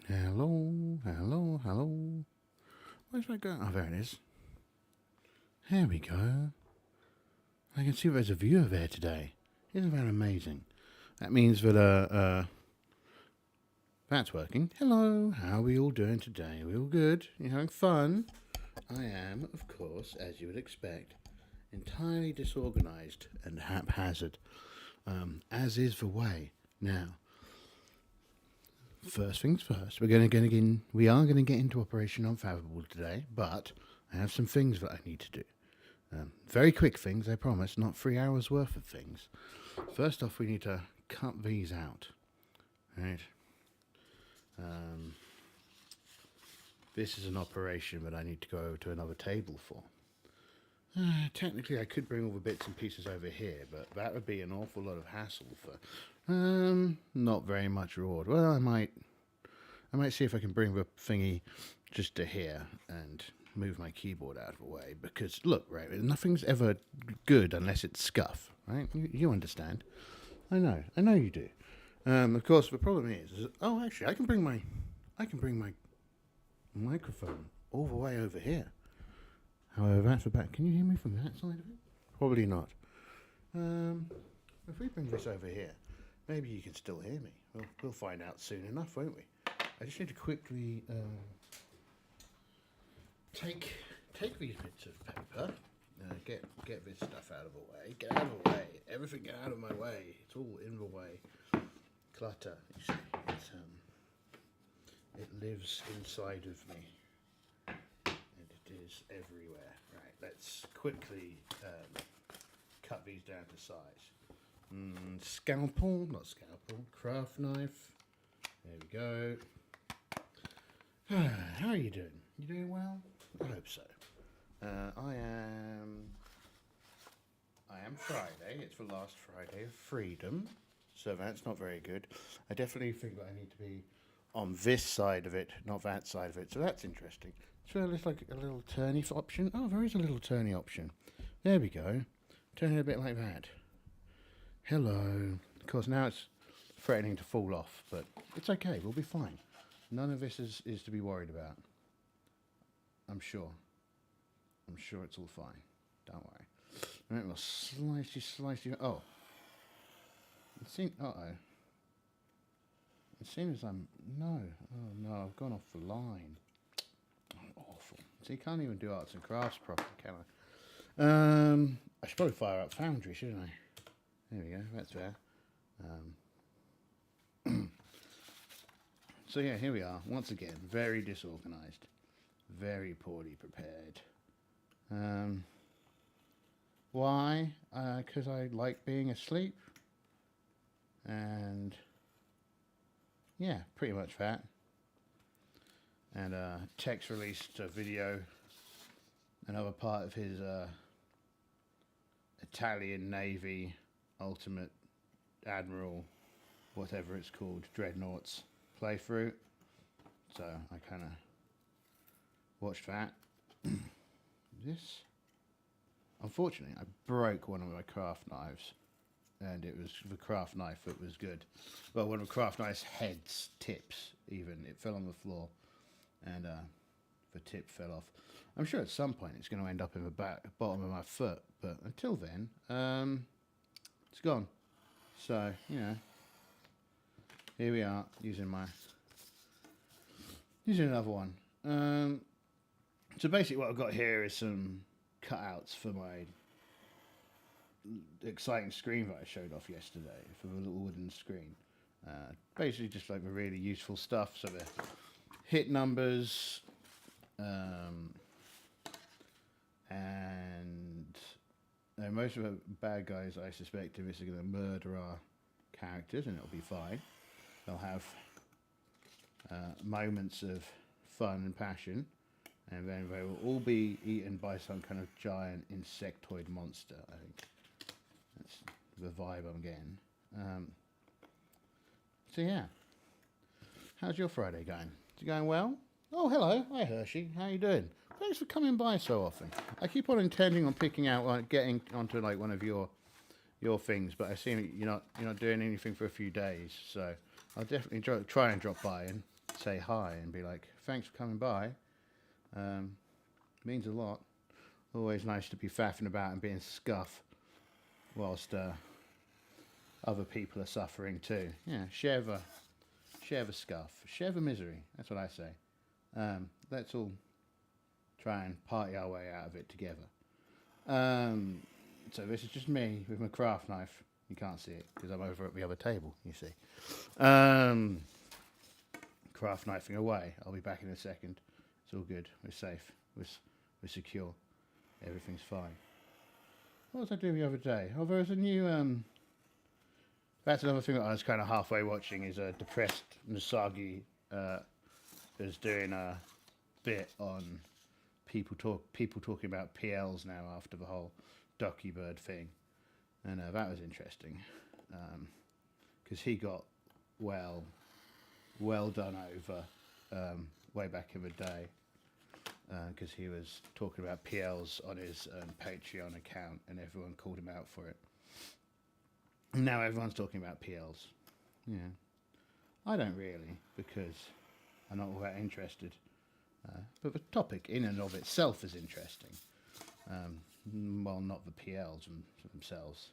Hello, hello, hello. Where's that going? Oh, there it is. There we go. I can see there's a viewer there today. Isn't that amazing? That means that, that's working. Hello, how are we all doing today? Are we all good? You having fun? I am, of course, as you would expect, entirely disorganized and haphazard, as is the way. Now, first things first, we are going to get into Operation Unfathomable today, but I have some things that I need to do. Very quick things, I promise, not 3 hours worth of things. First off, we need to cut these out. Right. This is an operation that I need to go over to another table for. Technically, I could bring all the bits and pieces over here, but that would be an awful lot of hassle for not very much reward. Well, I might see if I can bring the thingy just to here and move my keyboard out of the way. Because look, right, nothing's ever good unless it's scuff, right? You understand? I know you do. Of course, the problem is oh, actually, I can bring my microphone all the way over here. However, that's the back. Can you hear me from that side of it? Probably not. If we bring this over here, maybe you can still hear me. We'll find out soon enough, won't we? I just need to quickly take these bits of paper. Get this stuff out of the way. Get out of the way. Everything get out of my way. It's all in the way. Clutter. You see, it lives inside of me, and it is everywhere. Right. Let's quickly cut these down to size. Scalpel, not scalpel. Craft knife. There we go. How are you doing? You doing well? I hope so. I am Friday. It's the last Friday of freedom, so that's not very good. I definitely think that I need to be on this side of it, not that side of it. So that's interesting. So it looks like a little turny option. Oh, there is a little turny option. There we go. Turn it a bit like that. Hello. Of course, now it's threatening to fall off, but it's okay. We'll be fine. None of this is to be worried about. I'm sure it's all fine. Don't worry. Right, we'll slice you. Oh. Uh-oh. It seems no. Oh, no, I've gone off the line. Oh, awful. See, you can't even do arts and crafts properly, can I? I should probably fire up Foundry, shouldn't I? There we go, that's fair. So yeah, here we are, once again, very disorganized, very poorly prepared. Why? Because I like being asleep, and yeah, pretty much that. And Tex released a video, another part of his Italian Navy Ultimate Admiral, whatever it's called, Dreadnoughts playthrough. So I kind of watched that. This, unfortunately, I broke one of my craft knives, and it was the craft knife that was good. Well, one of the craft knife's tips, even, it fell on the floor, and the tip fell off. I'm sure at some point it's going to end up in the bottom of my foot, but until then, it's gone. So, you know, here we are, using another one. So basically what I've got here is some cutouts for my exciting screen that I showed off yesterday, for the little wooden screen. Basically just like the really useful stuff, so the hit numbers, and most of the bad guys I suspect are going to murder our characters, and it'll be fine. They'll have moments of fun and passion, and then they will all be eaten by some kind of giant insectoid monster. I think that's the vibe I'm getting. So yeah, how's your Friday going? Is it going well? Oh, hello. Hi, Hershey. How you doing? Thanks for coming by so often. I keep on intending on picking out, like, getting onto like one of your things, but I see you're not doing anything for a few days, so I'll definitely try and drop by and say hi and be like, thanks for coming by. Means a lot. Always nice to be faffing about and being scuff whilst other people are suffering too. Yeah, share the scuff, share the misery. That's what I say. Let's all try and party our way out of it together. So this is just me with my craft knife. You can't see it because I'm over at the other table, you see. Craft knifing away. I'll be back in a second. It's all good. We're safe. We're secure. Everything's fine. What was I doing the other day? Oh, there was a new... That's another thing that I was kind of halfway watching is a depressed Nasagi is doing a bit on people talking about PLs now after the whole DocuBird thing. And that was interesting. Because he got well done over way back in the day. Because he was talking about PLs on his Patreon account and everyone called him out for it. Now everyone's talking about PLs. Yeah. I don't really, because I'm not all that interested. But the topic in and of itself is interesting. Well, not the PLs themselves.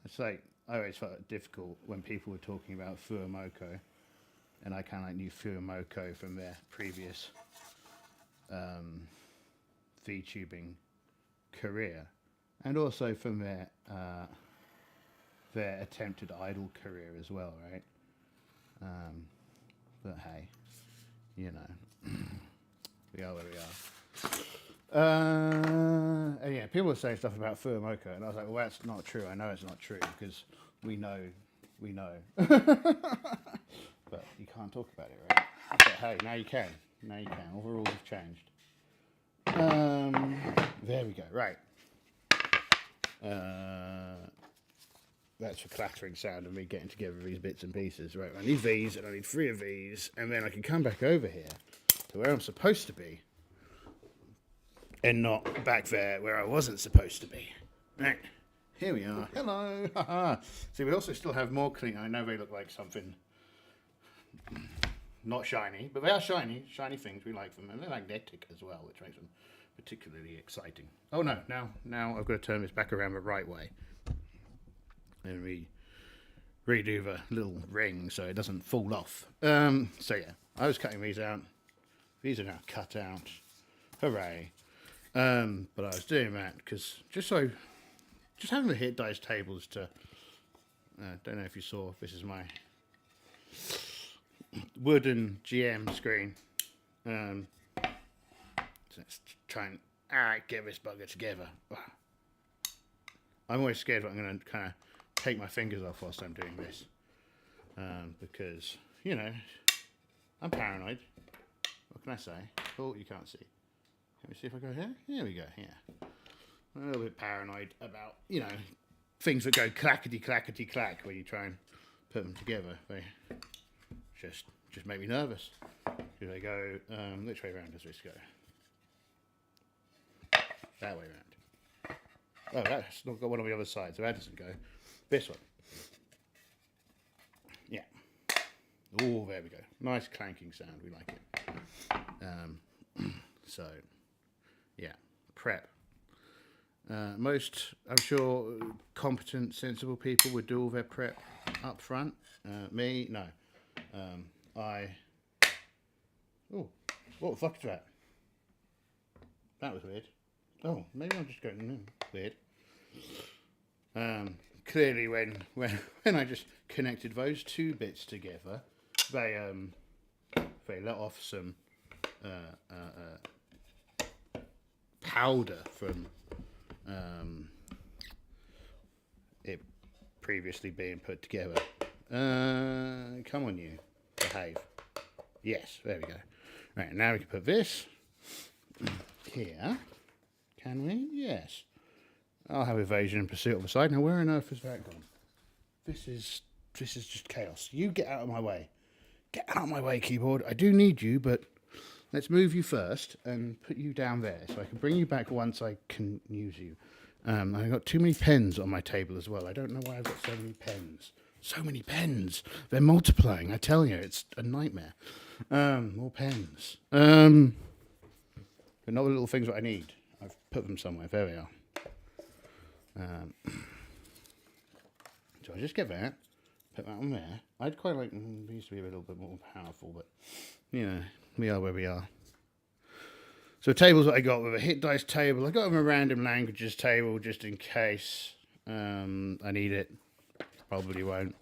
It's like, I always felt it difficult when people were talking about Fuamoko, and I kind of like knew Fuamoko from their previous VTubing career, and also from their attempted idol career as well, right? But hey, you know, we are where we are. And yeah, people were saying stuff about Fuamoko, and I was like, well, that's not true. I know it's not true, because we know. But you can't talk about it, right? But hey, now you can. All the rules have changed. There we go. Right. That's the clattering sound of me getting together these bits and pieces. Right, I need these, and I need 3 of these, and then I can come back over here to where I'm supposed to be, and not back there where I wasn't supposed to be. Right, here we are. Hello. See, we also still have more clean. I know they look like something not shiny, but they are shiny things. We like them, and they're magnetic as well, which makes them particularly exciting. Oh no, now I've got to turn this back around the right way and redo the little ring so it doesn't fall off. So yeah, I was cutting these out. These are now cut out. Hooray. But I was doing that because just having the hit dice tables to, don't know if you saw, this is my wooden GM screen. So let's try and get this bugger together. I'm always scared that I'm going to kind of take my fingers off whilst I'm doing this. Because, you know, I'm paranoid. What can I say? Oh, you can't see. Let me see if I go here. Here we go, yeah. I'm a little bit paranoid about, you know, things that go clackety-clack when you try and put them together. They just make me nervous. Do they go, which way around does this go? That way around. Oh, that's not got one on the other side, so that doesn't go. This one. Yeah. Oh, there we go. Nice clanking sound. We like it. So, yeah. Prep. Most, I'm sure, competent, sensible people would do all their prep up front. Me, no. Oh, what the fuck is that? That was weird. Oh, maybe I'm just going weird. Clearly, when I just connected those 2 bits together, they let off some powder from it previously being put together. Come on, you behave. Yes, there we go. Right, now we can put this here. Can we? Yes. I'll have evasion and pursuit on the side. Now, where on earth has that gone? This is just chaos. You get out of my way. Get out of my way, keyboard. I do need you, but let's move you first and put you down there so I can bring you back once I can use you. I've got too many pens on my table as well. I don't know why I've got so many pens. So many pens. They're multiplying. I tell you, it's a nightmare. More pens. But not the little things that I need. I've put them somewhere. There they are. So I just get that. Put that on there. I'd quite like these to be a little bit more powerful, but you know, we are where we are. So tables that I got with a hit dice table. I got them a random languages table just in case I need it. Probably won't.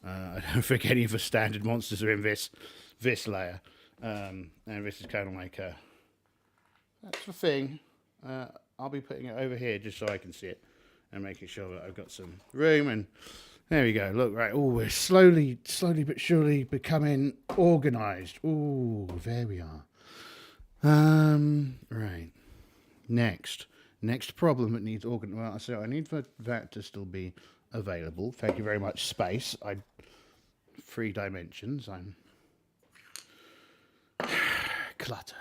I don't think any of the standard monsters are in this layer. And this is kind of like that's the thing. I'll be putting it over here just so I can see it and making sure that I've got some room. And there we go. Look, right. Oh, we're slowly but surely becoming organised. Oh, there we are. Right. Next problem that needs organ. Well, so I need for that to still be available. Thank you very much, space. 3 dimensions. I'm clutter.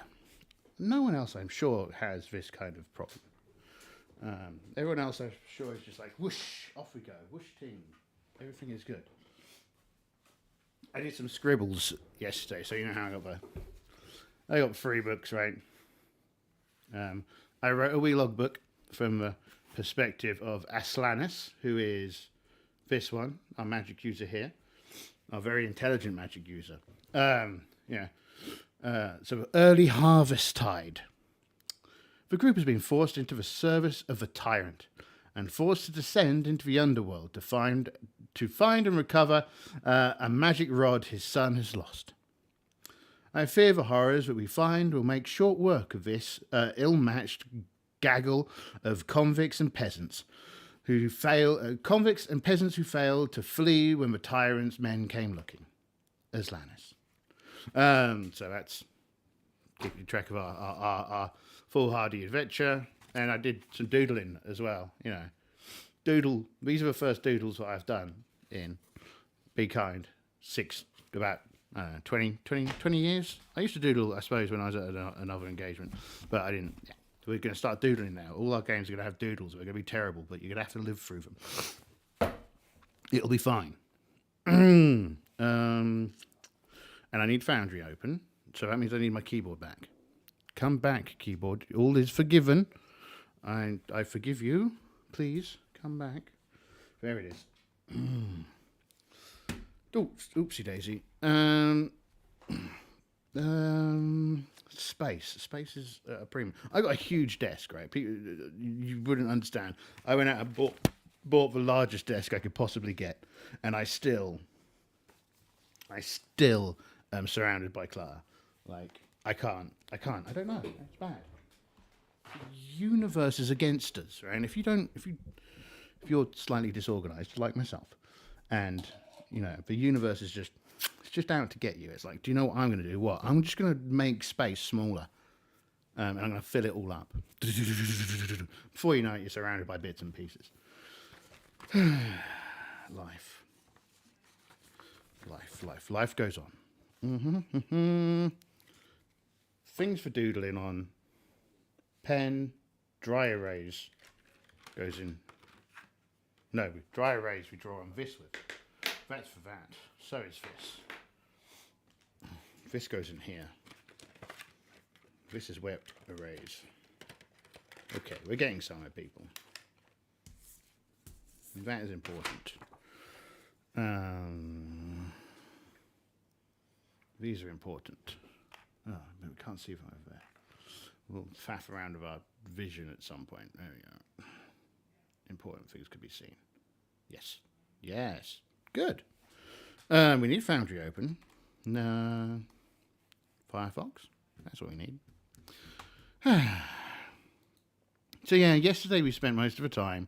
No one else, I'm sure, has this kind of problem. Everyone else, I'm sure, is just like whoosh, off we go, whoosh ting. Everything is good. I did some scribbles yesterday, so you know how I got 3 books, right? I wrote a wee logbook from the perspective of Aslanus, who is this one, our magic user here, our very intelligent magic user. So early harvest tide. The group has been forced into the service of the tyrant and forced to descend into the underworld to find and recover a magic rod his son has lost. I fear the horrors that we find will make short work of this ill-matched gaggle of convicts and peasants who failed to flee when the tyrant's men came looking. Aslanus. So that's keeping track of our foolhardy adventure, and I did some doodling as well. You know, these are the first doodles that I've done in Be Kind. About 20 years. I used to doodle, I suppose, when I was at another engagement, but I didn't. Yeah. We're going to start doodling now. All our games are going to have doodles. They're going to be terrible, but you're going to have to live through them. It'll be fine. And I need Foundry open, so that means I need my keyboard back. Come back, keyboard. All is forgiven. I forgive you. Please, come back. There it is. Oopsie daisy. Space is a premium. I got a huge desk, right? People, you wouldn't understand. I went out and bought the largest desk I could possibly get, and I still am surrounded by clutter. Like I can't. I don't know. It's bad. The universe is against us, right? And if you're slightly disorganized, like myself, and you know the universe is just out to get you. It's like, do you know what I'm going to do? What? I'm just going to make space smaller, and I'm going to fill it all up. Before you know it, you're surrounded by bits and pieces. Life goes on. Things for doodling on. Pen, dry erase goes in. No, dry erase we draw on this with. That's for that. So is this. This goes in here. This is wet erase. Okay, we're getting somewhere, people. That is important. These are important. Oh, but we can't see from over there. We'll faff around with our vision at some point. There we go. Important things could be seen. Yes. Good. We need Foundry open. Firefox. That's what we need. So yeah, yesterday we spent most of the time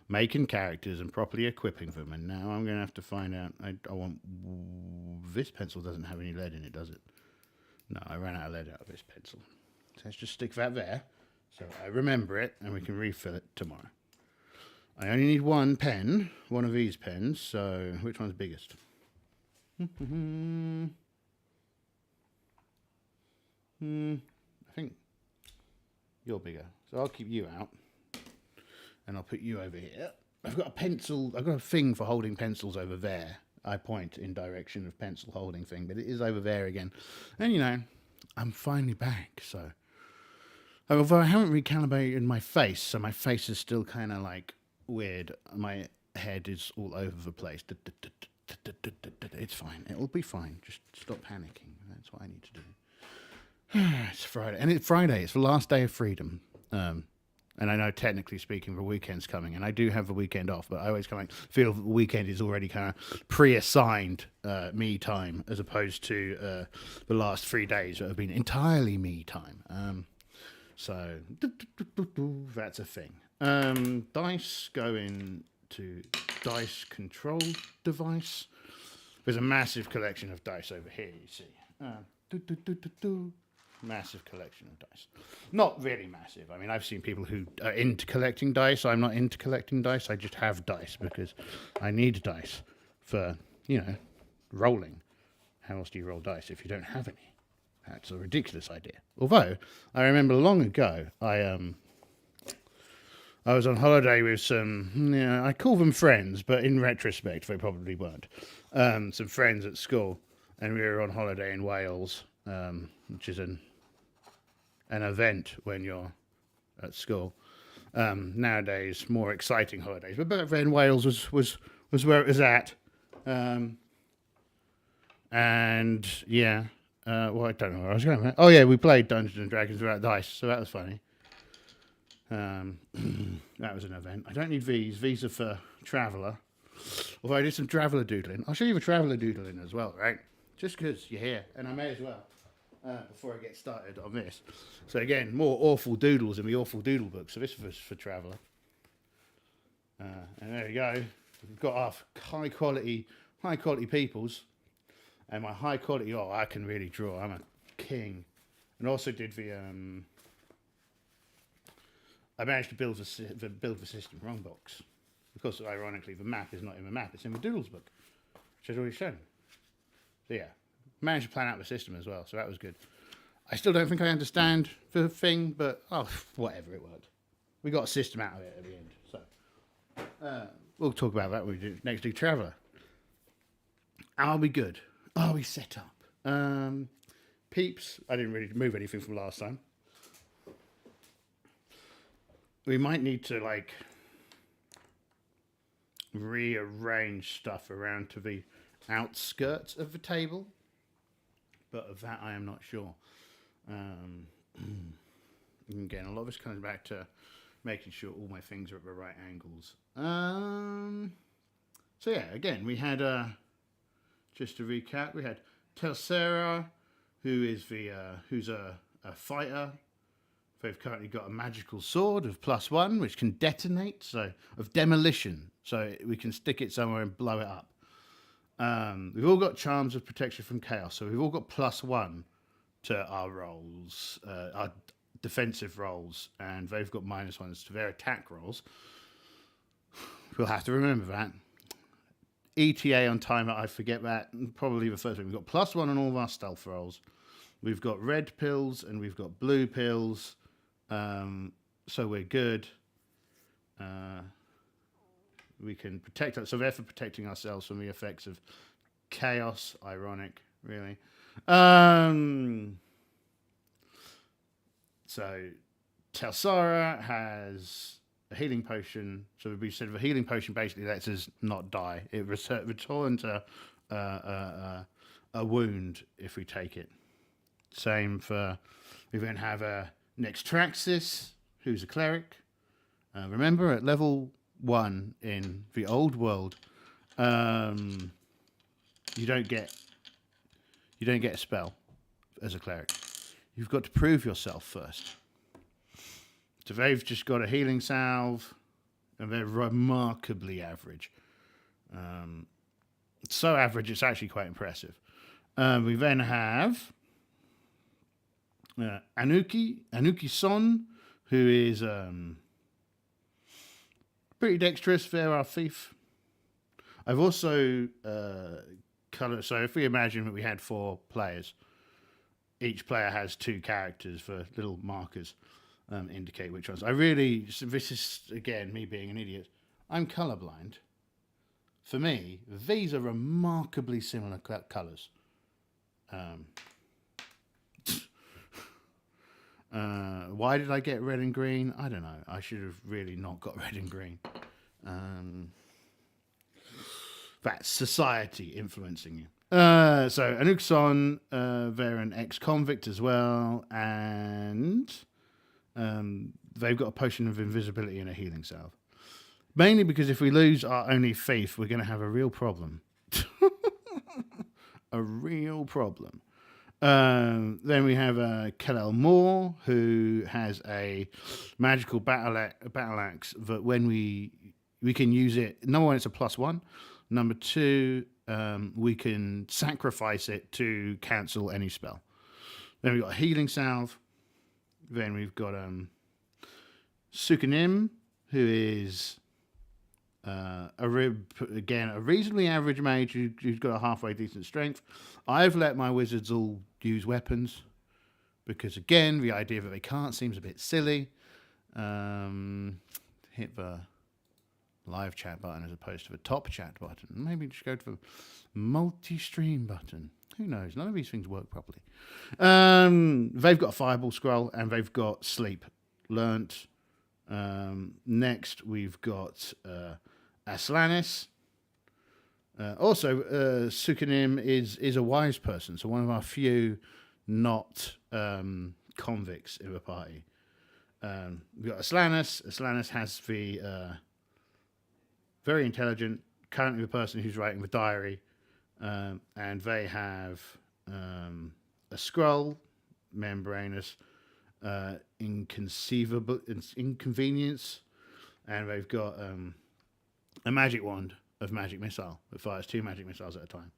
making characters and properly equipping them, and now I'm going to have to find out. I want... This pencil doesn't have any lead in it, does it? No, I ran out of lead out of this pencil. So let's just stick that there, so I remember it, and we can refill it tomorrow. I only need one pen, one of these pens, so which one's biggest? I think you're bigger, so I'll keep you out, and I'll put you over here. I've got a pencil. I've got a thing for holding pencils over there. I point in direction of pencil holding thing, but it is over there again. And, you know, I'm finally back, so... Although I haven't recalibrated my face, so my face is still kind of, like, weird. My head is all over the place. It's fine. It'll be fine. Just stop panicking. That's what I need to do. It's Friday. And it's Friday. It's the last day of freedom. And I know, technically speaking, the weekend's coming, and I do have the weekend off, but I always kind of feel the weekend is already kind of pre-assigned me time, as opposed to the last 3 days that have been entirely me time. So that's a thing. Dice go into dice control device. There's a massive collection of dice over here, you see. Massive collection of dice. Not really massive. I mean, I've seen people who are into collecting dice. I'm not into collecting dice. I just have dice because I need dice for, you know, rolling. How else do you roll dice if you don't have any? That's a ridiculous idea. Although, I remember long ago, I was on holiday with some, you know, I call them friends, but in retrospect, they probably weren't. Some friends at school, and we were on holiday in Wales, which is an event when you're at school. Nowadays, more exciting holidays. But back then, Wales was where it was at. And, yeah. Well, I don't know where I was going with that. Oh, yeah, we played Dungeons and Dragons without dice, so that was funny. That was an event. I don't need these. These are for Traveller. Although I did some Traveller doodling. I'll show you the Traveller doodling as well, right? Just because you're here, and I may as well. Before I get started on this. So again, more awful doodles in the awful doodle book. So this was for Traveller. And there we go. We've got our high quality peoples. And my high quality, I can really draw. I'm a king. And also did the, I managed to build the system wrong box. Because ironically, the map is not in the map. It's in the doodles book, which I've already shown. So yeah. Managed to plan out the system as well, so that was good. I still don't think I understand the thing, but whatever, it worked. We got a system out of it at the end, so we'll talk about that when we do next do Traveller. Are we good? Are we set up? Peeps, I didn't really move anything from last time. We might need to like rearrange stuff around to the outskirts of the table. But of that, I am not sure. Again, a lot of this comes back to making sure all my things are at the right angles. So yeah, again, we had, just to recap, we had Telsera, who is who's a fighter. They've currently got a magical sword of +1, which can detonate, so of demolition, so we can stick it somewhere and blow it up. We've all got charms of protection from chaos, so we've all got +1 to our rolls, our defensive rolls, and they've got -1s to their attack rolls. We'll have to remember that. ETA on timer, I forget that. Probably the first one. We've got +1 on all of our stealth rolls. We've got red pills and we've got blue pills, so we're good. We can protect us, so therefore protecting ourselves from the effects of chaos. Ironic, really. So Telsara has a healing potion. So we said the healing potion basically lets us not die. It returns a wound if we take it. Same for, we then have Nextraxis, who's a cleric. Remember, at level 1 in the old world, you don't get a spell as a cleric. You've got to prove yourself first. So they've just got a healing salve, and they're remarkably average. So average, it's actually quite impressive. We then have Anuki Son, who is pretty dexterous. They're our thief. I've also colored. So if we imagine that we had 4 players, each player has 2 characters for little markers, indicate which ones. This is again me being an idiot. I'm colourblind. For me, these are remarkably similar colours. Why did I get red and green? I don't know. I should have really not got red and green. That's society influencing you. So an Uxon, they're an ex-convict as well, and they've got a potion of invisibility and a healing salve. Mainly because if we lose our only thief, we're going to have a real problem. A real problem. Then we have Kalel Moore, who has a magical battle axe that when we can use it. Number one, it's a +1. Number two, we can sacrifice it to cancel any spell. Then we've got a healing salve. Then we've got Sukanim, who is a reasonably average mage who's got a halfway decent strength. I've let my wizards all use weapons because, again, the idea that they can't seems a bit silly. Hit the live chat button as opposed to the top chat button. Maybe just go to the multi-stream button. Who knows? None of these things work properly. They've got a fireball scroll and they've got sleep learnt. Next, we've got Aslanis. Also, Sukanim is a wise person, so one of our few not convicts in the party. We've got Aslanis. Aslanis has the very intelligent, currently the person who's writing the diary, and they have a scroll, membranous, inconvenience, and they've got a magic wand of magic missile that fires 2 magic missiles at a time.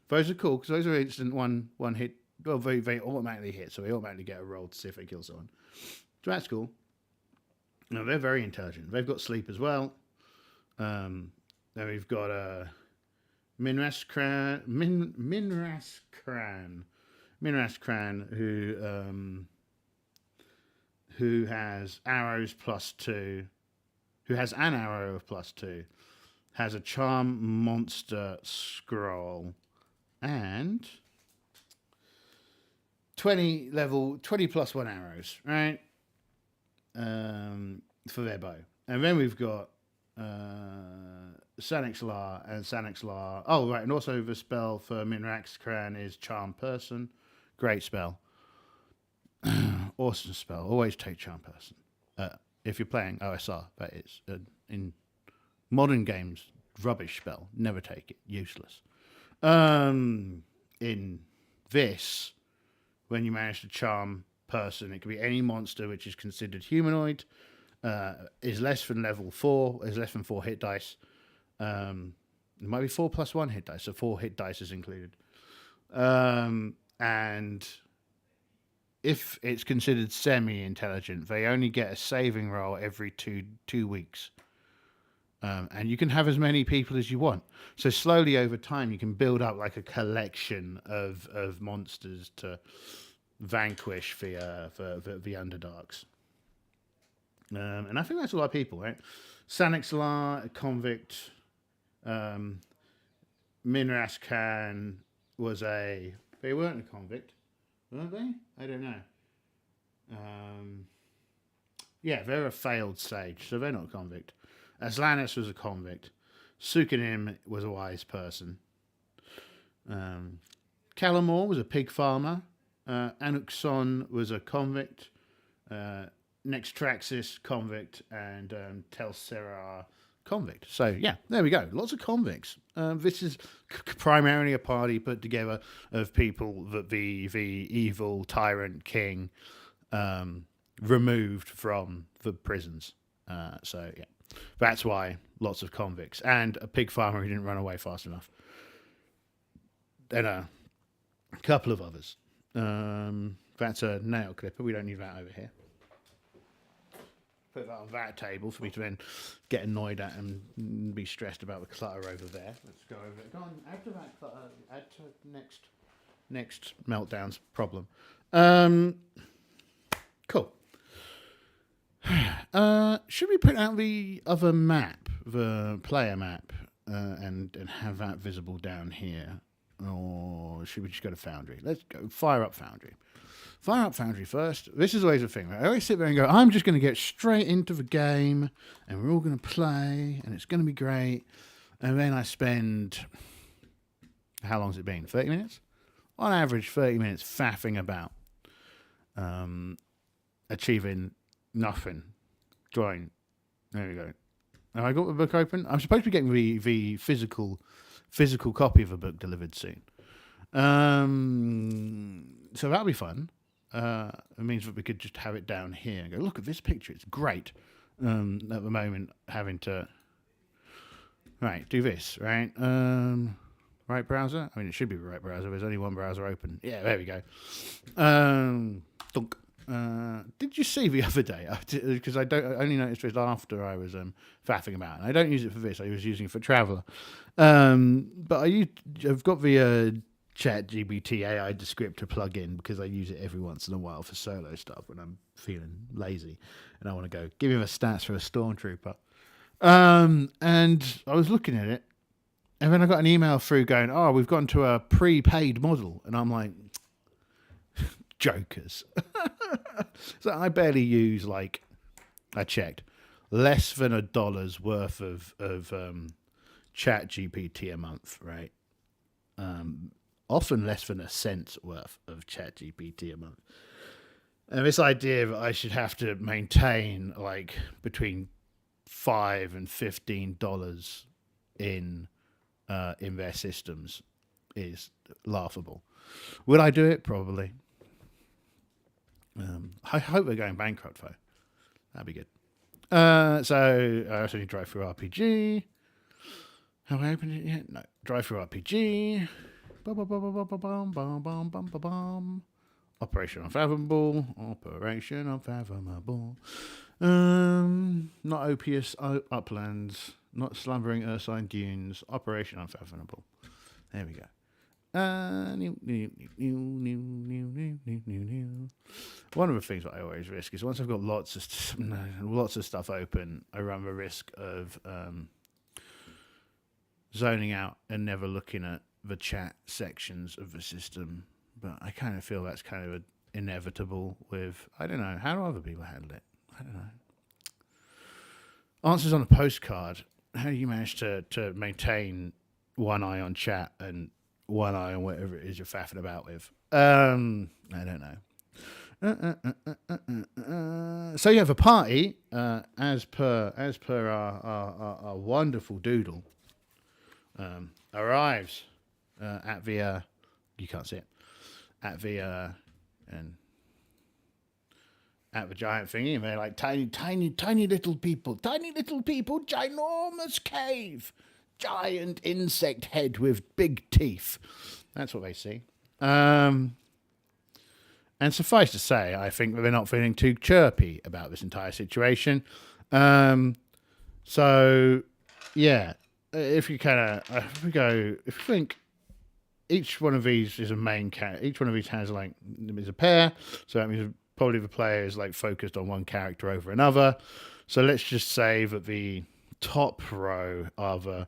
Those are cool because those are instant one hit. Well, they automatically hit, so they automatically get a roll to see if they kill someone. So that's cool. No, they're very intelligent. They've got sleep as well. Then we've got Minras Cran, who has arrows +2, who has an arrow of +2, has a charm monster scroll, and 20 +1 arrows, right? For their bow. And then we've got Sanix La and Sanix La. Oh, right. And also the spell for Minrax Kran is Charm Person. Great spell. Awesome spell. Always take Charm Person. If you're playing OSR, that is. In modern games, rubbish spell. Never take it. Useless. In this, when you manage to Charm Person, it can be any monster which is considered humanoid, is less than level 4, is less than 4 hit dice. It might be 4 + 1 hit dice, so 4 hit dice is included. And if it's considered semi-intelligent, they only get a saving roll every two weeks. And you can have as many people as you want. So slowly over time, you can build up like a collection of monsters to vanquish the Underdarks. And I think that's a lot of people, right? Sanix La, convict. Minras Khan was they weren't a convict, weren't they? I don't know. Yeah, they're a failed sage, so they're not a convict. Aslanis was a convict. Sukanim was a wise person. Calamore was a pig farmer. Anuxon was a convict. Nextraxis, convict. And Telsera, convict. So, yeah, there we go. Lots of convicts. This is primarily a party put together of people that the evil tyrant king removed from the prisons. So, yeah. That's why lots of convicts. And a pig farmer who didn't run away fast enough. And a couple of others. That's a nail clipper. We don't need that over here. Put that on that table for me to then get annoyed at and be stressed about the clutter over there. Let's go over it. Go on, add to that clutter. Add to next meltdown's problem. Cool. Should we print out the other map, the player map, and have that visible down here? Or should we just go to Foundry? Let's go fire up Foundry. Fire up Foundry first. This is always a thing. Right? I always sit there and go, I'm just going to get straight into the game, and we're all going to play, and it's going to be great. And then I spend, how long's it been? 30 minutes? On average, 30 minutes faffing about, achieving nothing. Join. There we go. Have I got the book open? I'm supposed to be getting the physical copy of the book delivered soon. So that'll be fun. It means that we could just have it down here and go, look at this picture. It's great. At the moment, having to... Right, do this, right? Right browser? I mean, it should be the right browser. There's only one browser open. Yeah, there we go. Dunk. Did you see the other day? Because I only noticed this after I was faffing about. And I don't use it for this. I was using it for Traveller. But I've got the ChatGPT AI descriptor plugin because I use it every once in a while for solo stuff when I'm feeling lazy and I want to go give me the stats for a stormtrooper. And I was looking at it, and then I got an email through going, "Oh, we've gone to a prepaid model," and I'm like, "Jokers!" So I barely use, like, I checked, less than $1 worth of ChatGPT a month, right? Often less than a cent worth of ChatGPT a month. And this idea that I should have to maintain like between $5 and $15 in their systems is laughable. Would I do it? Probably. I hope they're going bankrupt though. That'd be good. So I also need Drive Through RPG. Have I opened it yet? No. Drive Through RPG. Operation Unfathomable. Operation Unfathomable. Not Opius Uplands. Not Slumbering Ursine Dunes. Operation Unfathomable. There we go. One of the things that I always risk is once I've got lots of stuff open, I run the risk of zoning out and never looking at the chat sections of the system. But I kind of feel that's kind of inevitable with, I don't know, how do other people handle it? I don't know. Answers on a postcard. How do you manage to maintain one eye on chat and one eye on whatever it is you're faffing about with? I don't know. So you have a party, as per our wonderful doodle, arrives at the you can't see it, at the giant thingy, and they're like tiny little people, ginormous cave, giant insect head with big teeth. That's what they see. And suffice to say, I think that they're not feeling too chirpy about this entire situation. So yeah, if you think each one of these is a main character, each one of these is a pair, so that means probably the player is like focused on one character over another. So let's just say that the top row are the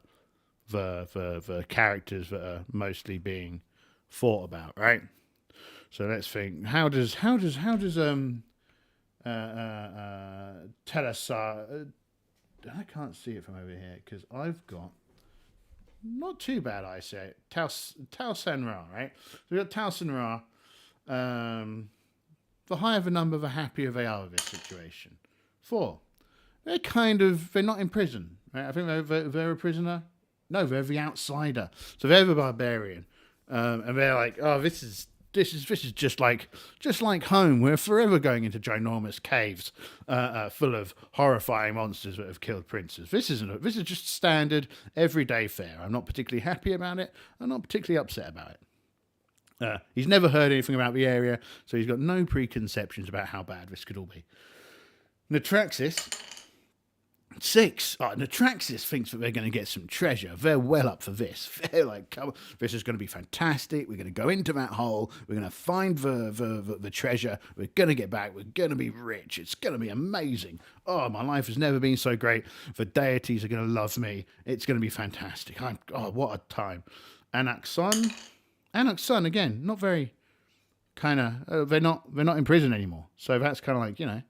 characters that are mostly being thought about, right? So let's think. How does Telasar? I can't see it from over here because I've got not too bad eyesight. Tal Senra, right? So we've got Tal Senra. The higher the number, the happier they are with this situation. 4. They're not in prison, right? I think they're a prisoner. No, they're the outsider. So they're the barbarian, and they're like, oh, this is just like home. We're forever going into ginormous caves full of horrifying monsters that have killed princes. This is just standard everyday fare. I'm not particularly happy about it. I'm not particularly upset about it. He's never heard anything about the area, so he's got no preconceptions about how bad this could all be. Natraxis 6. Oh, Natraxis thinks that they're going to get some treasure. They're well up for this. They're like, come on, this is going to be fantastic. We're going to go into that hole. We're going to find the treasure. We're going to get back. We're going to be rich. It's going to be amazing. Oh, my life has never been so great. The deities are going to love me. It's going to be fantastic. Oh, what a time. Anaxon again, not very kind of. They're not in prison anymore. So that's kind of like, you know,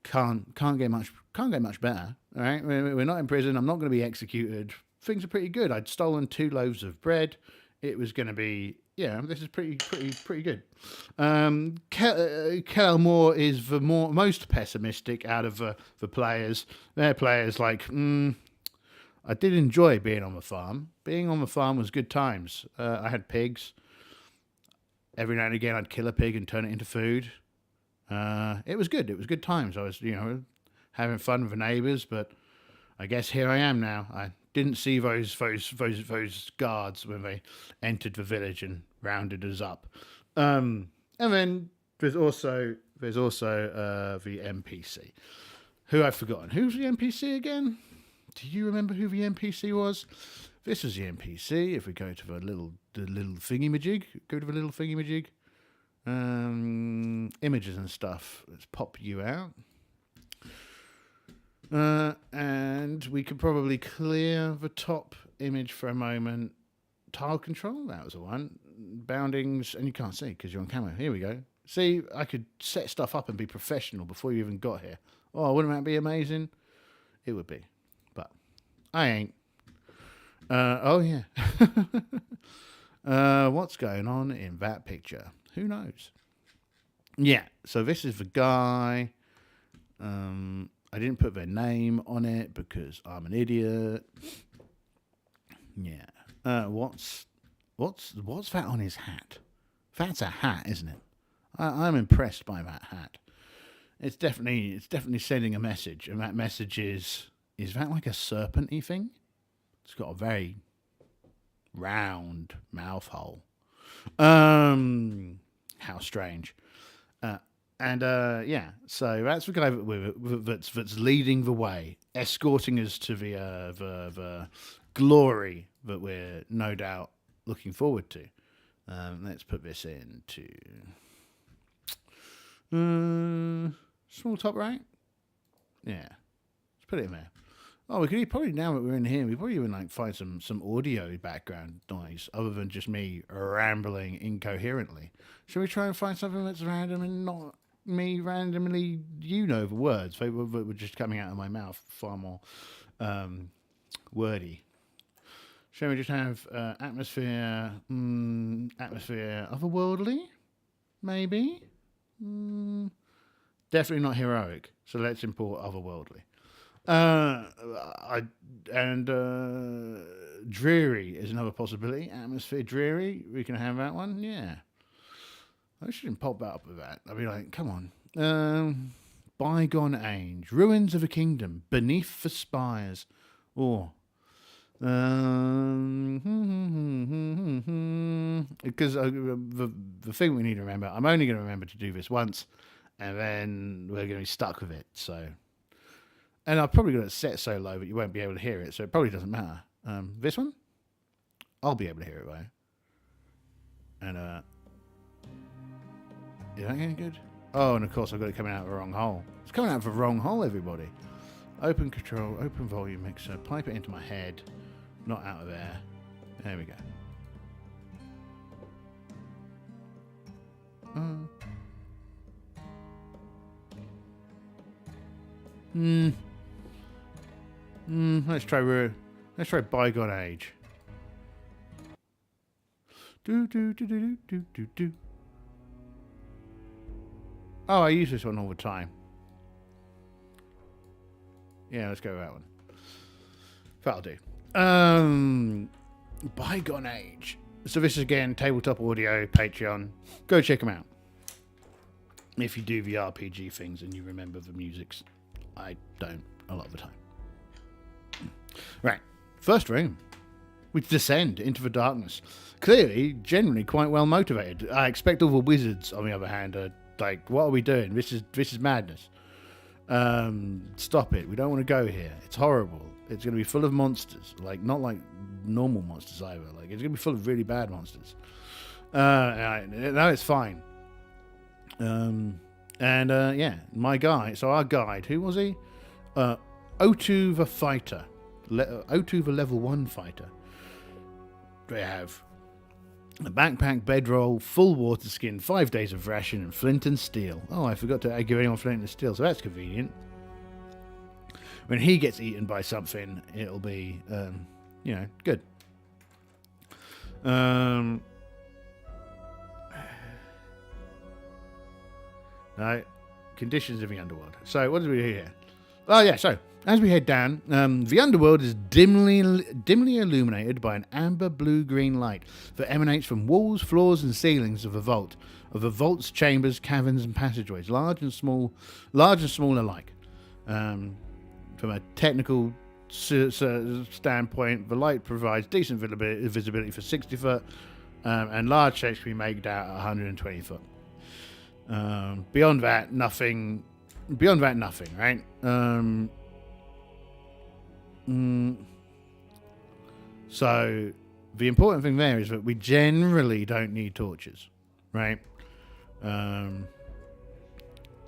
can't get much better. All right, we're not in prison. I'm not going to be executed. Things are pretty good. I'd stolen 2 loaves of bread. It was going to be, yeah, this is pretty good. Kelmore is the most pessimistic out of the players. Their players like, I did enjoy being on the farm. Being on the farm was good times. I had pigs. Every now and again, I'd kill a pig and turn it into food. It was good. It was good times. I was, you know, having fun with the neighbours, but I guess here I am now. I didn't see those guards when they entered the village and rounded us up. And then there's also the NPC, who I've forgotten. Who's the NPC again? Do you remember who the NPC was? This was the NPC. If we go to the little thingy-majig, images and stuff. Let's pop you out. And we could probably clear the top image for a moment. Tile control, that was the one. Boundings, and you can't see because you're on camera. Here we go. See, I could set stuff up and be professional before you even got here. Oh, wouldn't that be amazing? It would be. But I ain't. Oh, yeah. What's going on in that picture? Who knows? Yeah, so this is the guy. I didn't put their name on it because I'm an idiot. Yeah. What's that on his hat? That's a hat, isn't it? I'm impressed by that hat. It's definitely sending a message, and that message is that like a serpent-y thing? It's got a very round mouth hole. How strange. Yeah, so that's the guy that's leading the way, escorting us to the glory that we're no doubt looking forward to. Let's put this into small top right. Yeah, let's put it in there. Oh, we could probably, now that we're in here, we probably even like find some audio background noise other than just me rambling incoherently. Should we try and find something that's random and not me randomly, you know, the words they were just coming out of my mouth far more wordy. Shall we just have atmosphere otherworldly, maybe? Definitely not heroic, so let's import otherworldly. Dreary is another possibility. Atmosphere dreary, we can have that one. Yeah, I shouldn't pop that up with that. I'd be like, come on. Bygone age, ruins of a kingdom beneath the spires. Or because the thing we need to remember, I'm only going to remember to do this once, and then we're going to be stuck with it. So. And I've probably got it set so low that you won't be able to hear it, so it probably doesn't matter. This one, I'll be able to hear it though. And is that any good? Oh, and of course I've got it coming out of the wrong hole. It's coming out of the wrong hole, everybody. Open control, open volume mixer, pipe it into my head, not out of there. There we go. Let's try bygone age. Do. Oh, I use this one all the time. Yeah, let's go with that one. That'll do. Bygone age. So this is again tabletop audio, Patreon. Go check them out. If you do the RPG things and you remember the musics. I don't a lot of the time. Right, first room. We descend into the darkness. Clearly, generally quite well motivated. I expect all the wizards, on the other hand, are like, what are we doing? This is madness. Stop it. We don't want to go here. It's horrible. It's going to be full of monsters. Like, not like normal monsters either. Like, it's going to be full of really bad monsters. No, it's fine. Yeah, my guy. So our guide, who was he? O2 the fighter. O2 the level 1 fighter. They have a backpack, bedroll, full water skin, 5 days of ration, and flint and steel. Oh, I forgot to give anyone flint and steel, so that's convenient. When he gets eaten by something, it'll be, good. No, conditions of the Underworld. So, what do we do here? Oh, yeah, so, as we head down, the Underworld is dimly illuminated by an amber blue-green light that emanates from walls, floors, and ceilings of the vault. Of the vault's chambers, caverns, and passageways, large and small alike. From a technical standpoint, the light provides decent visibility for 60 foot, and large shapes can be made out at 120 foot. Beyond that, nothing. Right? So the important thing there is that we generally don't need torches, right?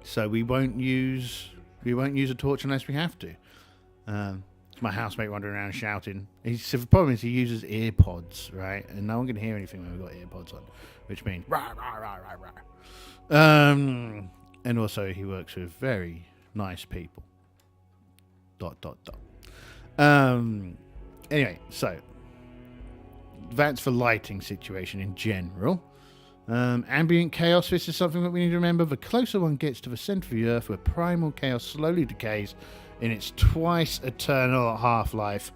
So we won't use a torch unless we have to. It's my housemate wandering around shouting. The problem is he uses earpods, right? And no one can hear anything when we've got earpods on, which means rah, rah, rah, rah, rah. And also he works with very nice people. ... Anyway, so that's the lighting situation in general. Ambient chaos, this is something that we need to remember. The closer one gets to the centre of the Earth, where primal chaos slowly decays in its twice eternal half-life,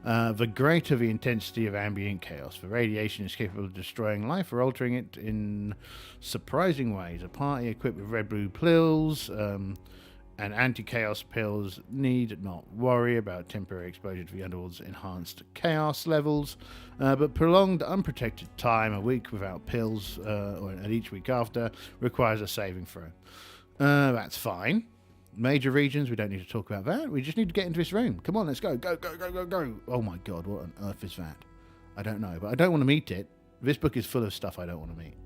the greater the intensity of ambient chaos. The radiation is capable of destroying life or altering it in surprising ways. A party equipped with red-blue pills and anti-chaos pills need not worry about temporary exposure to the Underworld's enhanced chaos levels, but prolonged unprotected time, a week without pills, and each week after, requires a saving throw. That's fine. Major regions, we don't need to talk about that. We just need to get into this room. Come on, let's go. Go. Oh my god, what on earth is that? I don't know, but I don't want to meet it. This book is full of stuff I don't want to meet.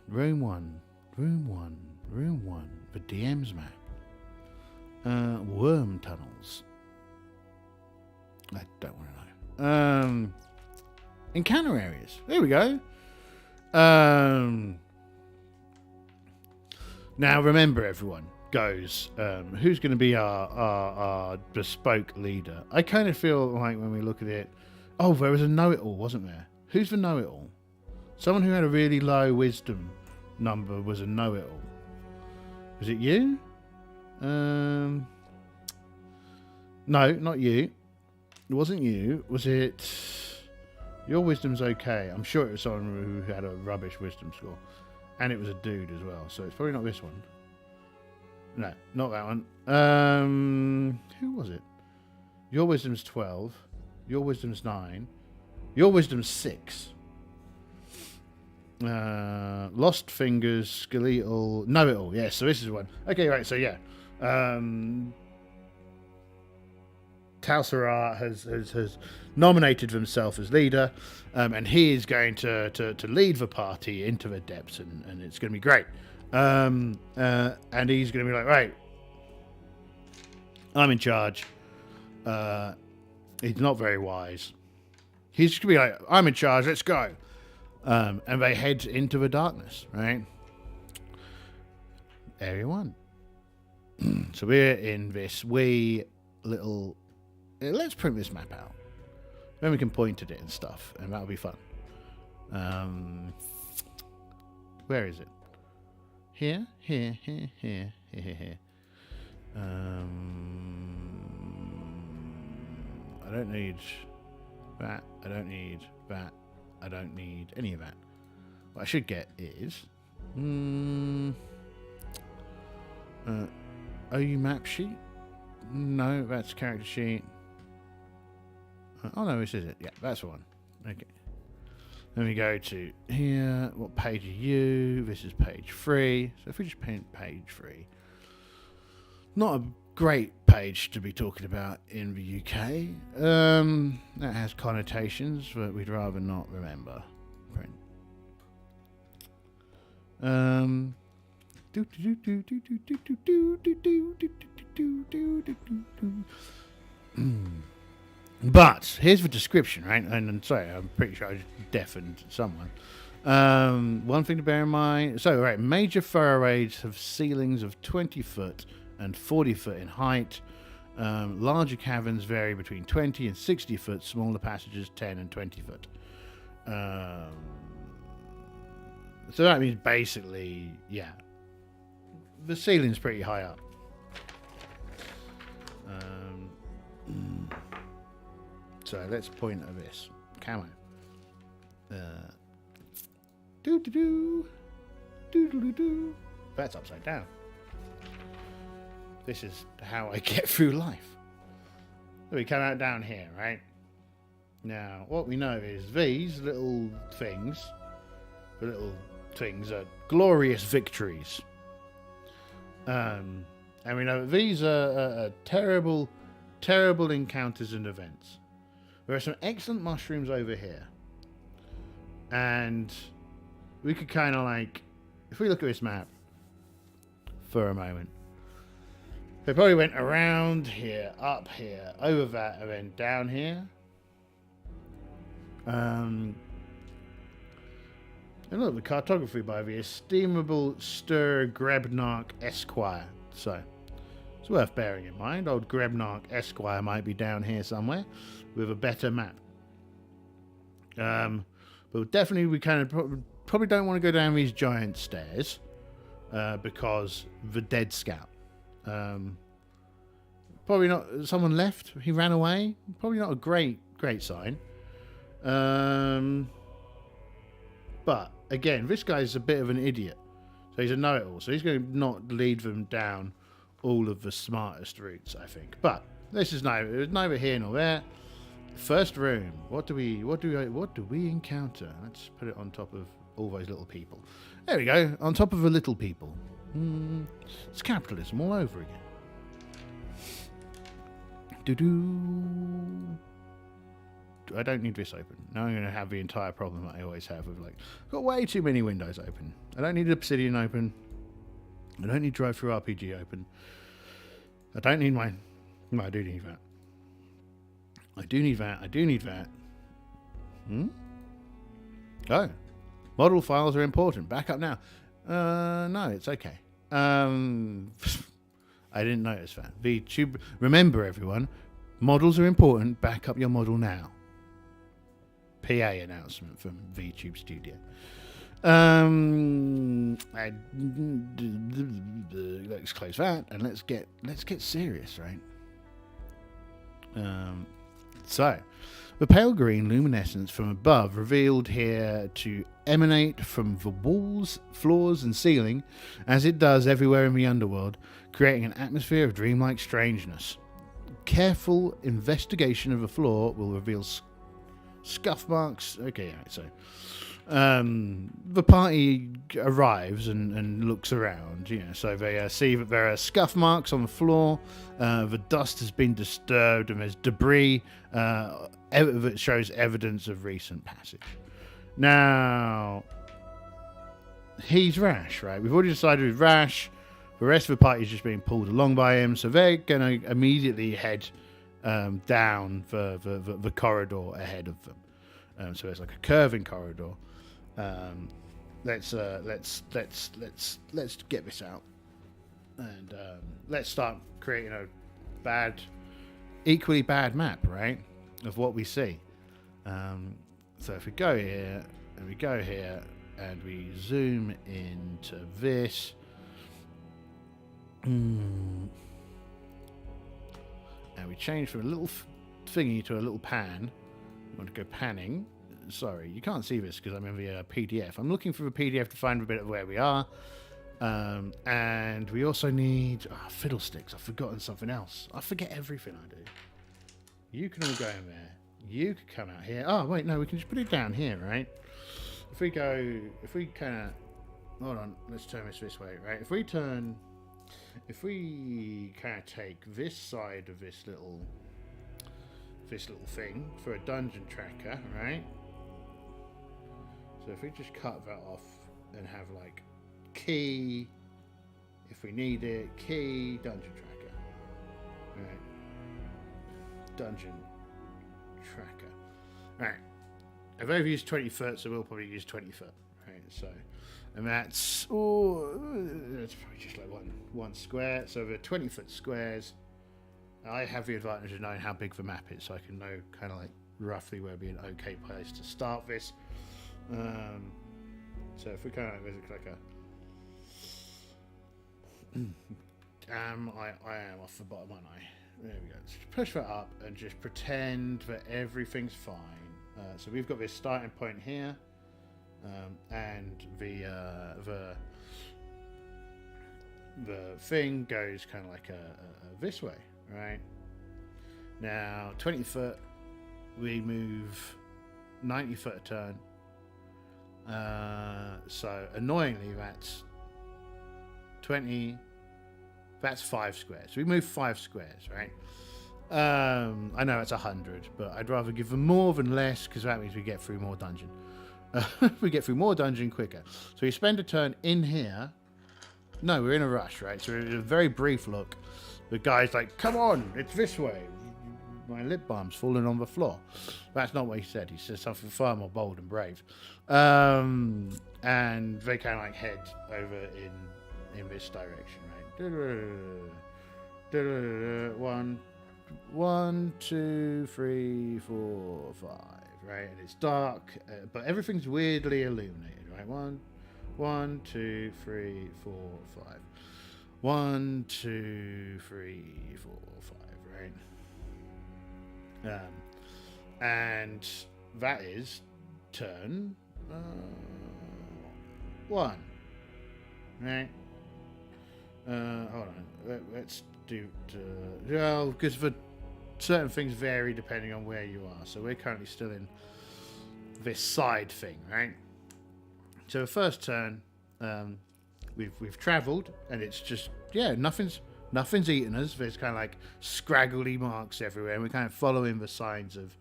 Room 1. The DM's map. Worm tunnels. I don't want to know. Encounter areas. There we go. Now remember, everyone goes. Who's going to be our bespoke leader? I kind of feel like when we look at it, oh, there was a know-it-all, wasn't there? Who's the know-it-all? Someone who had a really low wisdom number was a know-it-all. Was it you? No, not you. It wasn't you. Was it? Your wisdom's okay. I'm sure it was someone who had a rubbish wisdom score. And it was a dude as well. So it's probably not this one. No, not that one. Who was it? Your wisdom's 12. Your wisdom's 9. Your wisdom's 6. Lost fingers, skeletal, know-it-all. Yes, so this is one. Okay, right. So yeah, Talsarar has nominated himself as leader, and he is going to lead the party into the depths, and it's going to be great. And he's going to be like, right, I'm in charge. He's not very wise. He's just going to be like, I'm in charge, let's go. And they head into the darkness, right? Area 1. So we're in this wee little... Let's print this map out. Then we can point at it and stuff, and that'll be fun. Where is it? Here. I don't need that. I don't need that. I don't need any of that. What I should get is... OU map sheet? No, that's character sheet. Oh no, this is it. Yeah, that's the one. Okay. Then we go to here. What page are you? This is page 3. So if we just paint page 3. Not a great page to be talking about in the UK. That has connotations that we'd rather not remember. Print. But here's the description, right? And I'm sorry, I'm pretty sure I just deafened someone. One thing to bear in mind. So, right, major thoroughways have ceilings of 20 foot and 40 foot in height. Larger caverns vary between 20 and 60 foot. Smaller passages 10 and 20 foot. So that means basically, yeah, the ceiling's pretty high up. So let's point at this camo. That's upside down. This is how I get through life. So we come out down here, right? Now, what we know is these little things are glorious victories. And we know that these are terrible, terrible encounters and events. There are some excellent mushrooms over here. And we could kind of like, if we look at this map for a moment, they probably went around here, up here, over that, and then down here. And look, the cartography by the estimable Sir Grebnark Esquire. So, it's worth bearing in mind. Old Grebnark Esquire might be down here somewhere with a better map. But definitely we kind of probably don't want to go down these giant stairs because the dead scout. Probably not. Someone left. He ran away. Probably not a great sign. But again, this guy's a bit of an idiot. So he's a know-it-all. So he's going to not lead them down all of the smartest routes, I think. But this is neither here nor there. First room. What do we encounter? Let's put it on top of all those little people. There we go. On top of the little people. It's capitalism all over again. I don't need this open. Now I'm going to have the entire problem that I always have with, like, I've got way too many windows open. I don't need Obsidian open. I don't need TTRPG open. I don't need my... No, I do need that. I do need that. Oh. Model files are important. Back up now. No, it's okay. I didn't notice that. VTube. Remember, everyone, models are important. Back up your model now. PA announcement from VTube Studio. Let's close that and let's get serious, right? So, the pale green luminescence from above revealed here to emanate from the walls, floors and ceiling, as it does everywhere in the underworld, creating an atmosphere of dreamlike strangeness. Careful investigation of the floor will reveal scuff marks. Okay, so the party arrives and looks around, so they see that there are scuff marks on the floor, the dust has been disturbed, and there's debris that shows evidence of recent passage. Now, he's Rash, right? We've already decided with Rash, the rest of the party is just being pulled along by him, so they're going to immediately head down the corridor ahead of them. So it's like a curving corridor. Let's get this out, and let's start creating a equally bad map, right, of what we see. So if we go here and we go here and we zoom into this, and we change from a little thingy to a little pan. I want to go panning. Sorry, you can't see this because I'm in the PDF. I'm looking for the PDF to find a bit of where we are. And we also need... fiddlesticks. I've forgotten something else. I forget everything I do. You can all go in there. you could come out here. Oh, wait, no, we can just put it down here, right? If we kind of, hold on, let's turn this way, right? If we kind of take this side of this little thing for a dungeon tracker, right? So if we just cut that off and have like key, if we need it, key, dungeon tracker, right? Dungeon tracker, right? I've only used 20 foot, so we'll probably use 20 foot, right? So, and that's probably just like one square. So the 20 foot squares, I have the advantage of knowing how big the map is, so I can know kind of like roughly where would be an okay place to start this. So if we kind of like a damn, I am off the bottom, aren't I? There we go. Let's push that up and just pretend that everything's fine. So we've got this starting point here, and the thing goes kind of like this way, right? Now 20 foot, we move 90 foot a turn. So annoyingly, that's 20. That's 5 squares. We move 5 squares, right? I know it's 100, but I'd rather give them more than less, because that means we get through more dungeon. We get through more dungeon quicker. So we spend a turn in here. No, we're in a rush, right? So it's a very brief look. The guy's like, come on, it's this way. My lip balm's falling on the floor. That's not what he said. He said something far more bold and brave. And they kind of like head over in this direction, right? One, 2, 3, 4, 5, right? And it's dark, but everything's weirdly illuminated, right? 1, 2, 3, 4, 5. 1, 2, 3, 4, 5, right? And that is turn 1, right? Hold on. Let's do well, because for certain things vary depending on where you are. So we're currently still in this side thing, right? So the first turn, we've travelled, and it's just nothing's eaten us. There's kind of like scraggly marks everywhere, and we're kind of following the signs of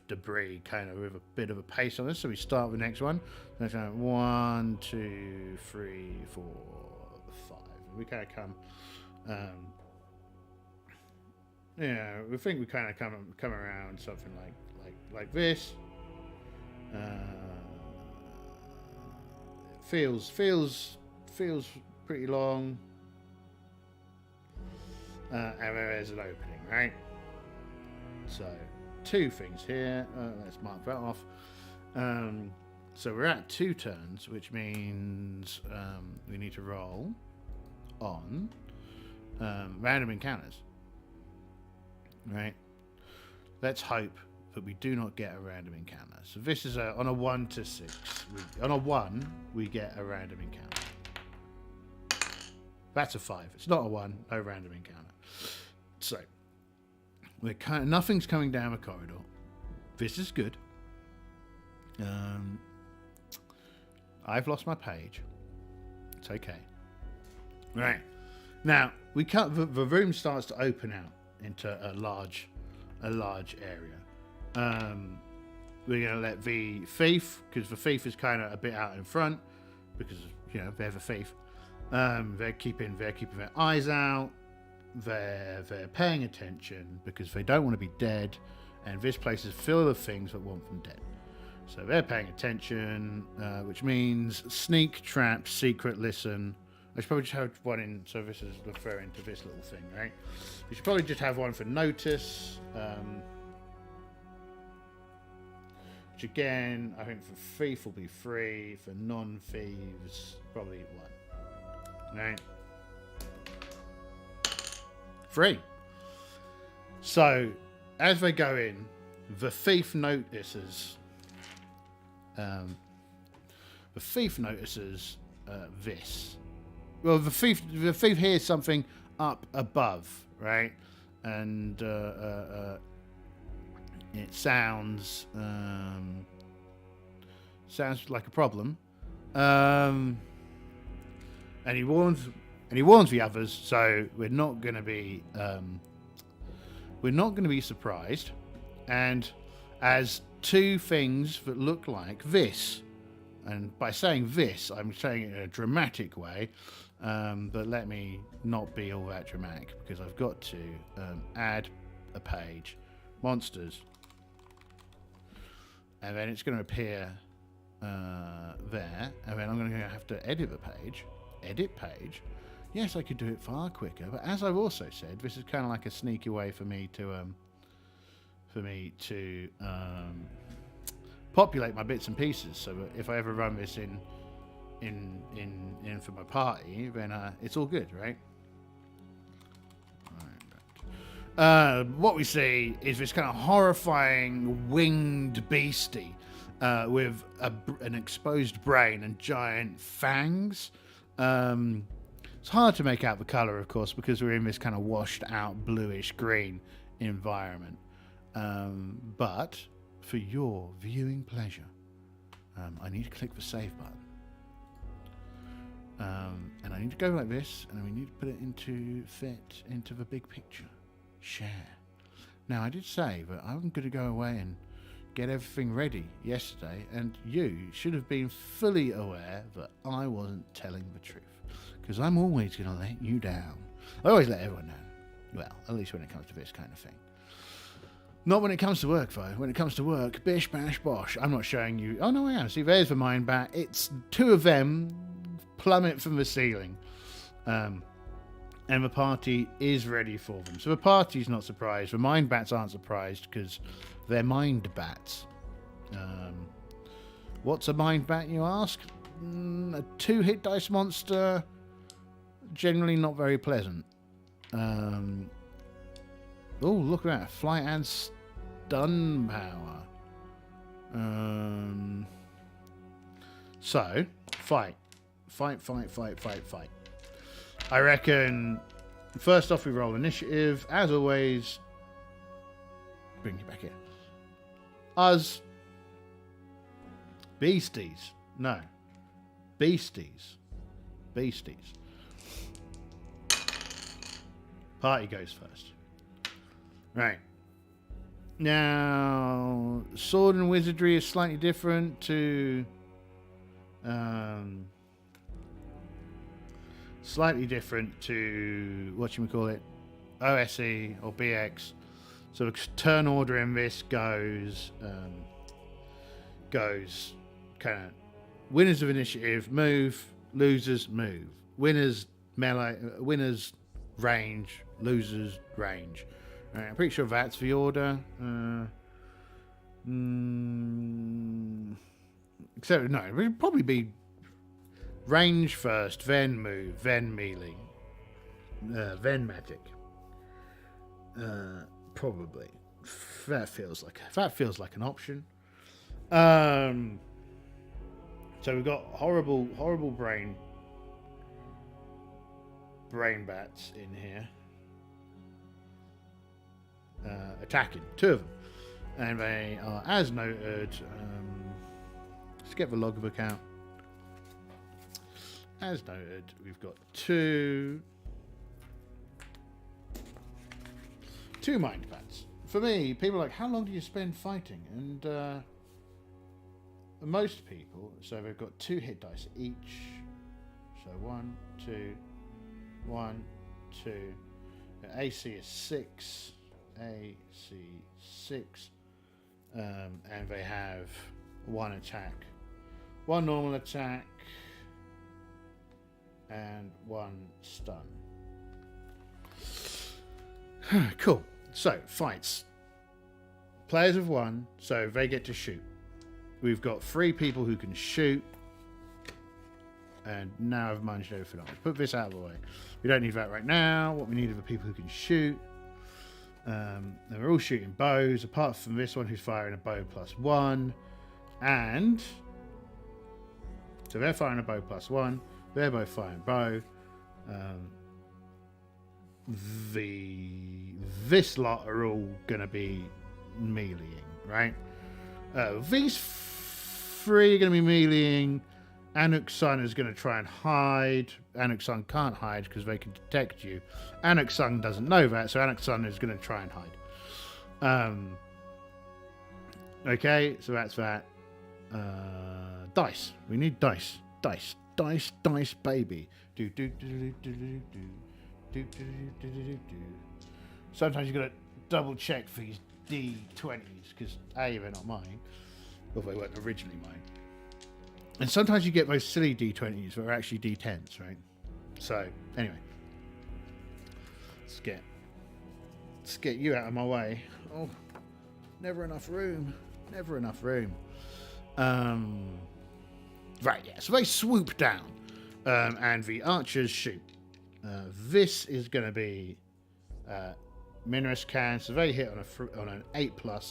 debris, kind of with a bit of a pace on us. So we start with the next one. Next one, 1, 2, 3, 4, 5. We kind of come. We think we kind of come around something like this. Feels pretty long. And there's an opening, right? So 2 things here. Let's mark that off. So we're at 2 turns, which means we need to roll on random encounters, right? Let's hope that we do not get a random encounter. So this is on a 1 to 6. On a 1, we get a random encounter. That's a 5. It's not a 1, no random encounter. So nothing's coming down the corridor. This is good. I've lost my page. It's okay. Right. Now the room starts to open out into a large area. We're going to let the thief, because the thief is kind of a bit out in front, because they're the thief. They're keeping their eyes out. They're paying attention because they don't want to be dead, and this place is full of things that want them dead. So they're paying attention, which means sneak, trap, secret, listen. I should probably just have one in, so this is referring to this little thing, right? You should probably just have one for notice. Which again, I think for thief will be 3, for non-thieves, probably 1. Right? 3. So, as they go in, the thief notices this. Well, the thief hears something up above, right? And It sounds like a problem. And he warns the others, so we're not going to be surprised. And as two things that look like this, and by saying this, I'm saying it in a dramatic way, but let me not be all that dramatic, because I've got to add a page, monsters, and then it's going to appear there, and then I'm going to have to edit the page. Edit page. Yes, I could do it far quicker, but as I've also said, this is kind of like a sneaky way for me to populate my bits and pieces. So that if I ever run this in for my party, then it's all good, right? What we see is this kind of horrifying winged beastie with an exposed brain and giant fangs. It's hard to make out the colour, of course, because we're in this kind of washed out bluish green environment. But for your viewing pleasure, I need to click the save button. And I need to go like this, and we need to put it into the big picture. Share. Now, I did say that I'm going to go away and get everything ready yesterday, and you should have been fully aware that I wasn't telling the truth, because I'm always going to let you down. I always let everyone down. Well, at least when it comes to this kind of thing. Not when it comes to work, though. When it comes to work, bish, bash, bosh. I'm not showing you. Oh, no, I am. See, there's the mind bat. It's two of them plummet from the ceiling. And the party is ready for them. So the party's not surprised. The mind bats aren't surprised because they're mind bats. What's a mind bat, you ask? A 2-hit dice monster. Generally not very pleasant. Oh, look at that. Flight and stun power. So, fight. Fight. I reckon, first off, we roll initiative. As always, bring you back here. Us. Beasties. No. Beasties. Party goes first. Right. Now, sword and wizardry is slightly different to... whatchamacallit, OSE or BX. So the turn order in this goes kind of winners of initiative move, losers move, winners melee, winners range, losers range. I'm pretty sure that's the order. Except no, it would probably be range first, then move, then melee, then magic. Probably. That feels like an option. So we've got horrible brain bats in here. Attacking, two of them. And they are, as noted, let's get the logbook out. As noted, we've got two mind bats. For me, people are like, how long do you spend fighting? And most people, so they've got 2 hit dice each. So 1, 2, 1, 2. The AC is 6. AC 6. And they have 1 attack. 1 normal attack. And 1 stun. Cool. So, fights. Players of 1, so they get to shoot. We've got 3 people who can shoot. And now I've managed everything else. Put this out of the way. We don't need that right now. What we need are the people who can shoot. And we're all shooting bows, apart from this one who's firing a bow +1. And so they're firing a bow +1. They're both firing bow. This lot are all going to be meleeing, right? These 3 are going to be meleeing. Anuk's son is going to try and hide. Anuk's son can't hide because they can detect you. Anuk's son doesn't know that, so Anuk's son is going to try and hide. Okay, so that's that. Dice. We need dice. Dice, baby. Do. Sometimes you got to double check for these D20s because A, they're not mine, or they weren't originally mine. And sometimes you get those silly D20s that are actually D10s, right? So, anyway. Let's get you out of my way. Oh, never enough room. Right, yeah. So they swoop down, and the archers shoot. This is going to be Minris can, so they hit on an 8+.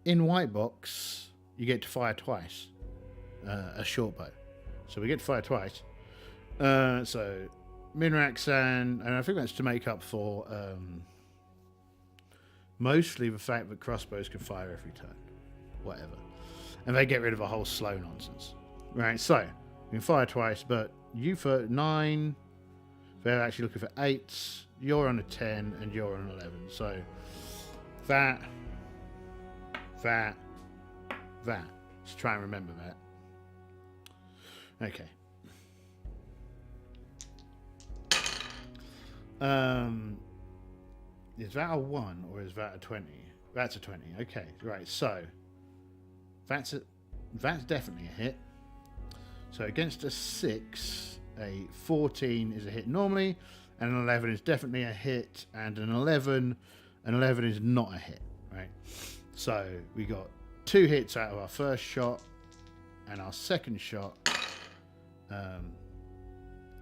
In white box, you get to fire twice. A short bow, so we get to fire twice. So Minrax and I think that's to make up for mostly the fact that crossbows can fire every turn, whatever, and they get rid of a whole slow nonsense. Right, so you can fire twice, but you for 9. They're actually looking for 8s. You're on a 10, and you're on 11. So that. Let's try and remember that. Okay. Is that a 1 or is that a 20? That's a 20. Okay, right. So that's definitely a hit. So against a 6, a 14 is a hit normally, and an 11 is definitely a hit, and an 11 is not a hit, right? So we got 2 hits out of our first shot, and our second shot,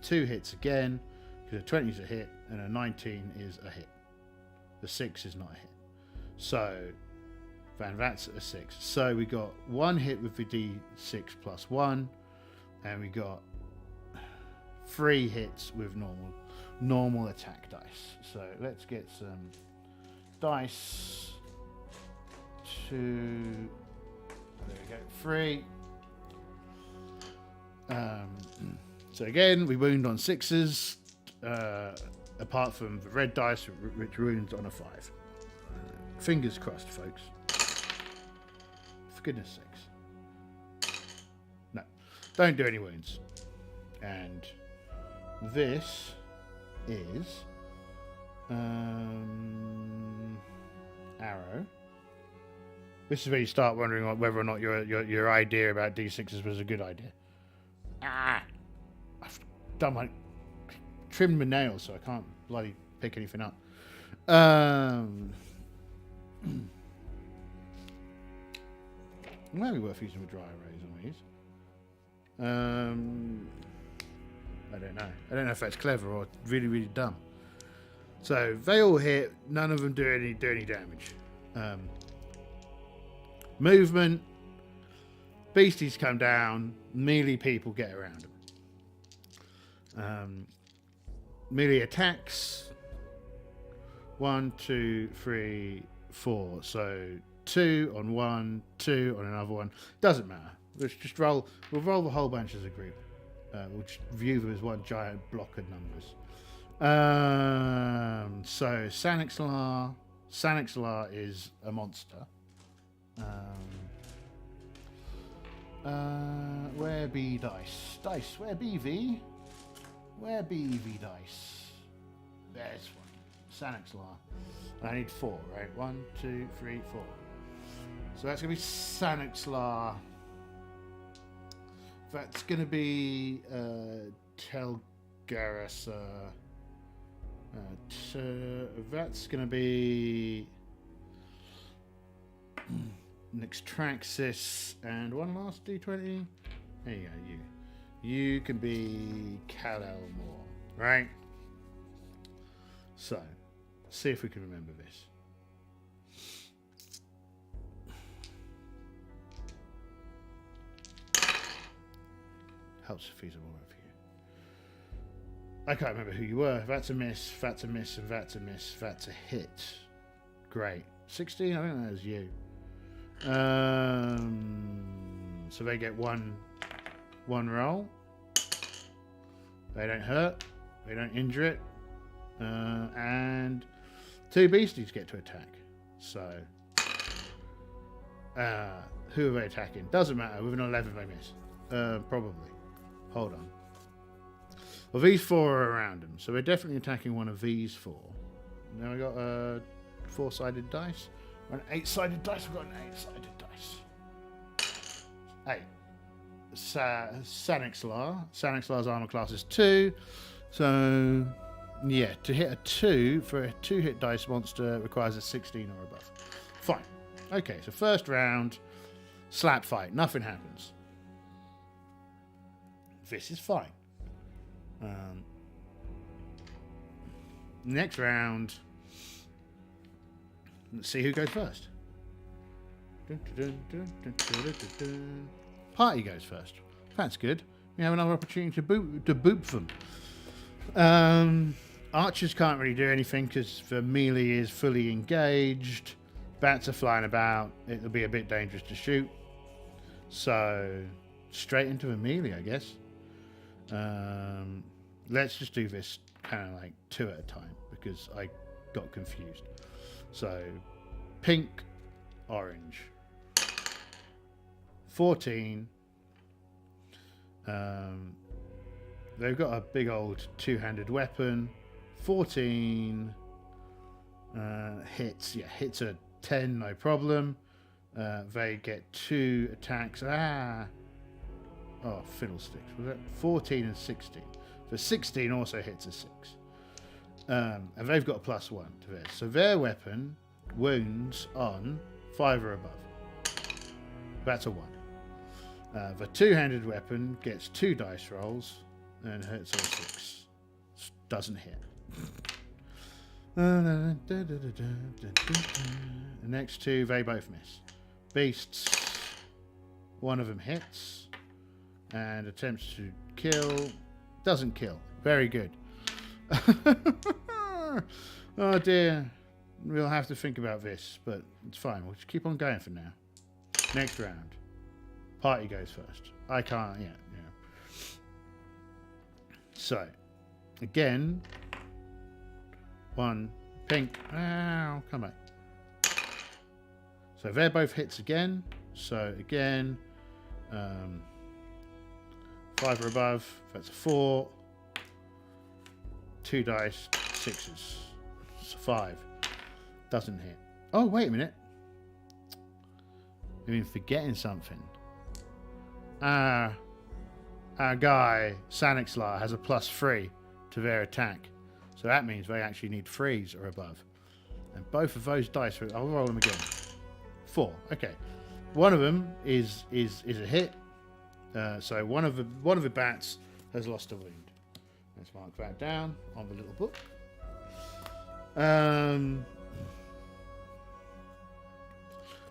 2 hits again, because a 20 is a hit, and a 19 is a hit. The 6 is not a hit. So that's a 6. So we got 1 hit with the D6 plus 1, and we got 3 hits with normal attack dice. So let's get some dice. 2. There we go. 3. So again, we wound on 6s. Apart from the red dice, which wounds on a 5. Fingers crossed, folks. For goodness sakes. No, don't do any wounds. And this is arrow. This is where you start wondering whether or not your idea about D6s was a good idea. I've trimmed my nails, so I can't bloody pick anything up. Maybe worth using a dry erase on these. I don't know. I don't know if that's clever or really, really dumb. So they all hit. None of them do any damage. Movement. Beasties come down. Melee people get around them. Melee attacks. 1, 2, 3, 4. So 2 on one, 2 on another one. Doesn't matter. Let's just roll. We'll roll the whole bunch as a group. We'll just view them as one giant block of numbers. So Sanixlar is a monster. Where be dice? Dice, where be V? Where be V dice? There's one. Sanixlar. I need 4, right? 1, 2, 3, 4. So that's going to be Sanixlar. That's going to be Telgarasa. That's going to be Nextraxis. And one last D20. There you go, you. You can be Kal-El-Mor, right? So, see if we can remember this. Helps a feasible review. I can't remember who you were. That's a miss, that's a miss, and that's a miss. That's a hit. Great. 16, I think that was you. So they get one roll. They don't hurt. They don't injure it. And 2 beasties get to attack. So, who are they attacking? Doesn't matter. With an 11 they miss. Probably. Hold on. Well, these 4 are around them. So we're definitely attacking one of these 4. Now we got a 4-sided dice. Or an 8-sided dice. We've got an 8-sided dice. 8. Sanixlar's armor class is 2. So, yeah, to hit a 2 for a 2-hit dice monster requires a 16 or above. Fine. Okay, so first round, slap fight. Nothing happens. This is fine. Next round, let's see who goes first. Party goes first. That's good. We have another opportunity to boop them. Archers can't really do anything because the melee is fully engaged. Bats are flying about. It'll be a bit dangerous to shoot. So, straight into the melee, I guess. Let's just do this kind of like 2 at a time because I got confused. So, pink, orange. 14. They've got a big old 2-handed weapon. 14 hits. Yeah, hits a 10, no problem. They get 2 attacks. Oh, fiddlesticks. Was that 14 and 16? So 16 also hits a 6. And they've got a +1 to this. So their weapon wounds on 5 or above. That's a 1. The 2-handed weapon gets 2 dice rolls and hits all 6. Doesn't hit. The next 2, they both miss. Beasts, one of them hits and attempts to kill. Doesn't kill. Very good. Oh dear. We'll have to think about this, but it's fine. We'll just keep on going for now. Next round. Party goes first. I can't, yeah. So, again, 1 pink. Ow, come back. So they're both hits again. So again, 5 or above. That's a 4. 2 dice, 6s. It's a 5. Doesn't hit. Oh, wait a minute. I've been forgetting something. Our guy, Sanixlar, has a +3 to their attack. So that means they actually need 3s or above. And both of those dice, I'll roll them again. 4. Okay. One of them is a hit. So one of the bats has lost a wound. Let's mark that down on the little book.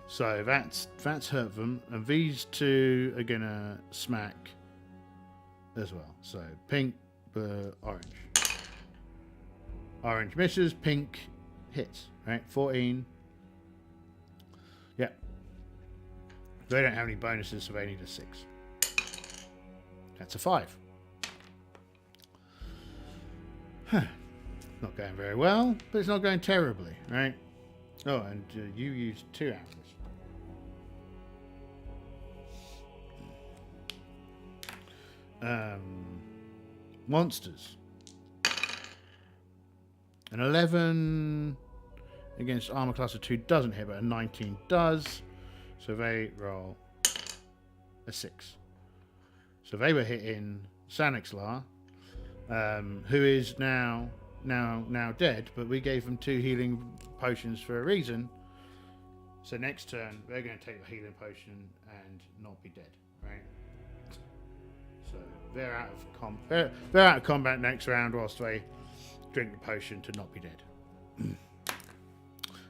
So that's hurt them, and these 2 are gonna smack as well. So pink, orange. Orange misses, pink hits. Right, 14. Yeah. They don't have any bonuses, so they need a 6. That's a 5. Not going very well, but it's not going terribly, right? Oh, and you used 2 arrows. Monsters. An 11 against armor class of 2 doesn't hit, but a 19 does. So they roll a 6. So they were hitting Sanixlar, who is now dead, but we gave them 2 healing potions for a reason. So next turn, they're going to take the healing potion and not be dead, right? So they're out of combat next round whilst they drink the potion to not be dead.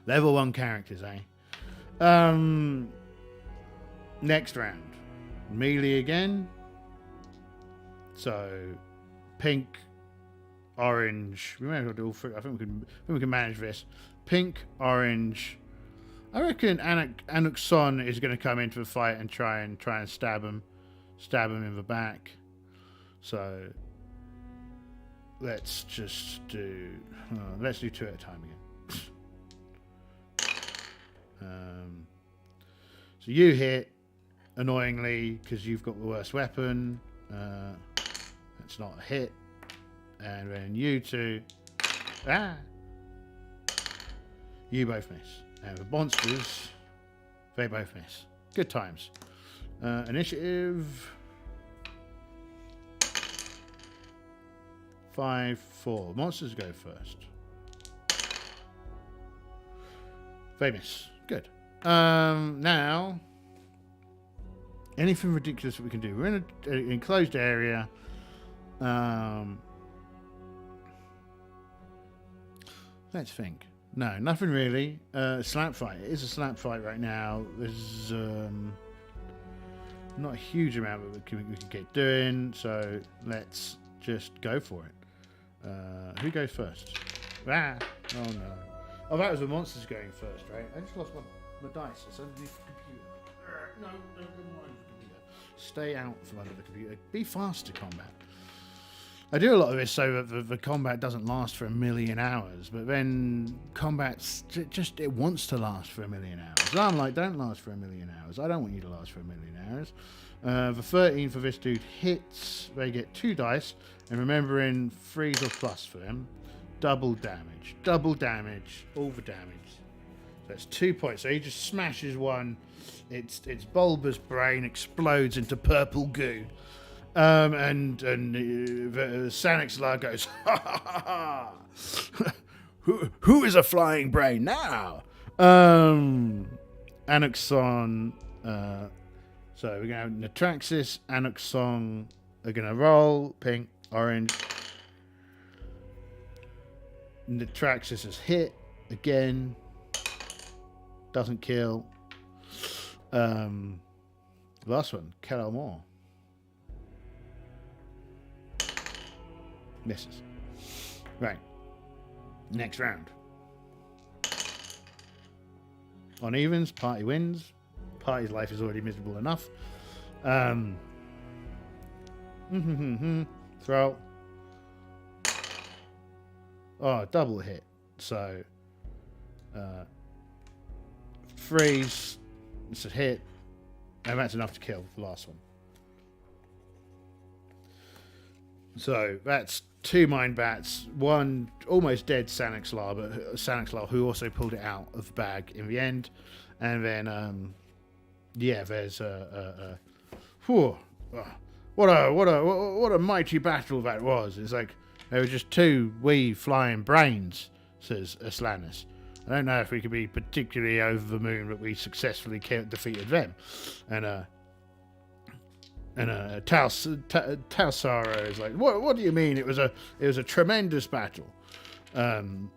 Level 1 characters, eh? Next round, melee again. So pink orange. We may as well do all three. I think we can manage this. Pink, orange. I reckon Anuxon is going to come into the fight and try and stab him in the back. So let's just do. Let's do 2 at a time again. So you hit annoyingly because you've got the worst weapon. It's not a hit, and then you two, you both miss. And the monsters, they both miss. Good times. Initiative 5-4. Monsters go first. They miss. Good. Now, anything ridiculous that we can do. We're in an enclosed area. Let's think. No, nothing really. Slap fight. It is a slap fight right now. There's not a huge amount that we can get doing, so let's just go for it. Who goes first? Ah! Oh no. Oh, that was the monsters going first, right? I just lost my dice. It's underneath the computer. No, don't go mind the computer. Stay out from under the computer. Be faster, combat. I do a lot of this so that the combat doesn't last for 1,000,000 hours, but then combat's just, it wants to last for 1,000,000 hours. So I'm like, don't last for 1,000,000 hours. I don't want you to last for 1,000,000 hours. The 13 for this dude hits. They get 2 dice, and remembering 3s or plus for them. Double damage, all the damage. So that's 2 points. So he just smashes one. Its bulbous brain explodes into purple goo. And the Sanixlar goes, ha ha ha ha! Who is a flying brain now? Anuxon. So we're going to have Natraxis, Anuxon are going to roll. Pink, orange. Natraxis is hit again. Doesn't kill. Last one, Kellamore. Misses. Right. Next round. On evens, party wins. Party's life is already miserable enough. Throw. Oh, double hit. So, freeze. It's a hit. And that's enough to kill the last one. So, that's 2 mind bats, 1 almost dead Sanixlar, but Sanixlar who also pulled it out of the bag in the end. And then, there's what a mighty battle that was. It's like there were just 2 wee flying brains, says Aslanus. I don't know if we could be particularly over the moon that we successfully defeated them. And Talsara is like, what do you mean? It was a tremendous battle. And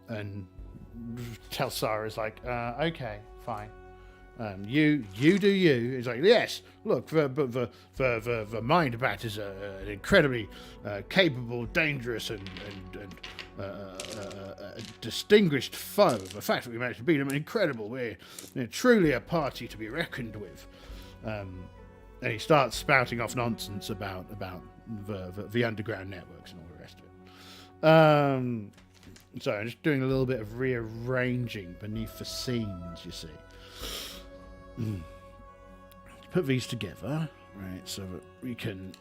Talsara is like, okay, fine. You do you. It's like, yes, look, the mind bat is an incredibly capable, dangerous, and distinguished foe. The fact that we managed to beat him is incredible. We're truly a party to be reckoned with. And he starts spouting off nonsense about the underground networks and all the rest of it. So I'm just doing a little bit of rearranging beneath the scenes, you see. Put these together, right, so that we can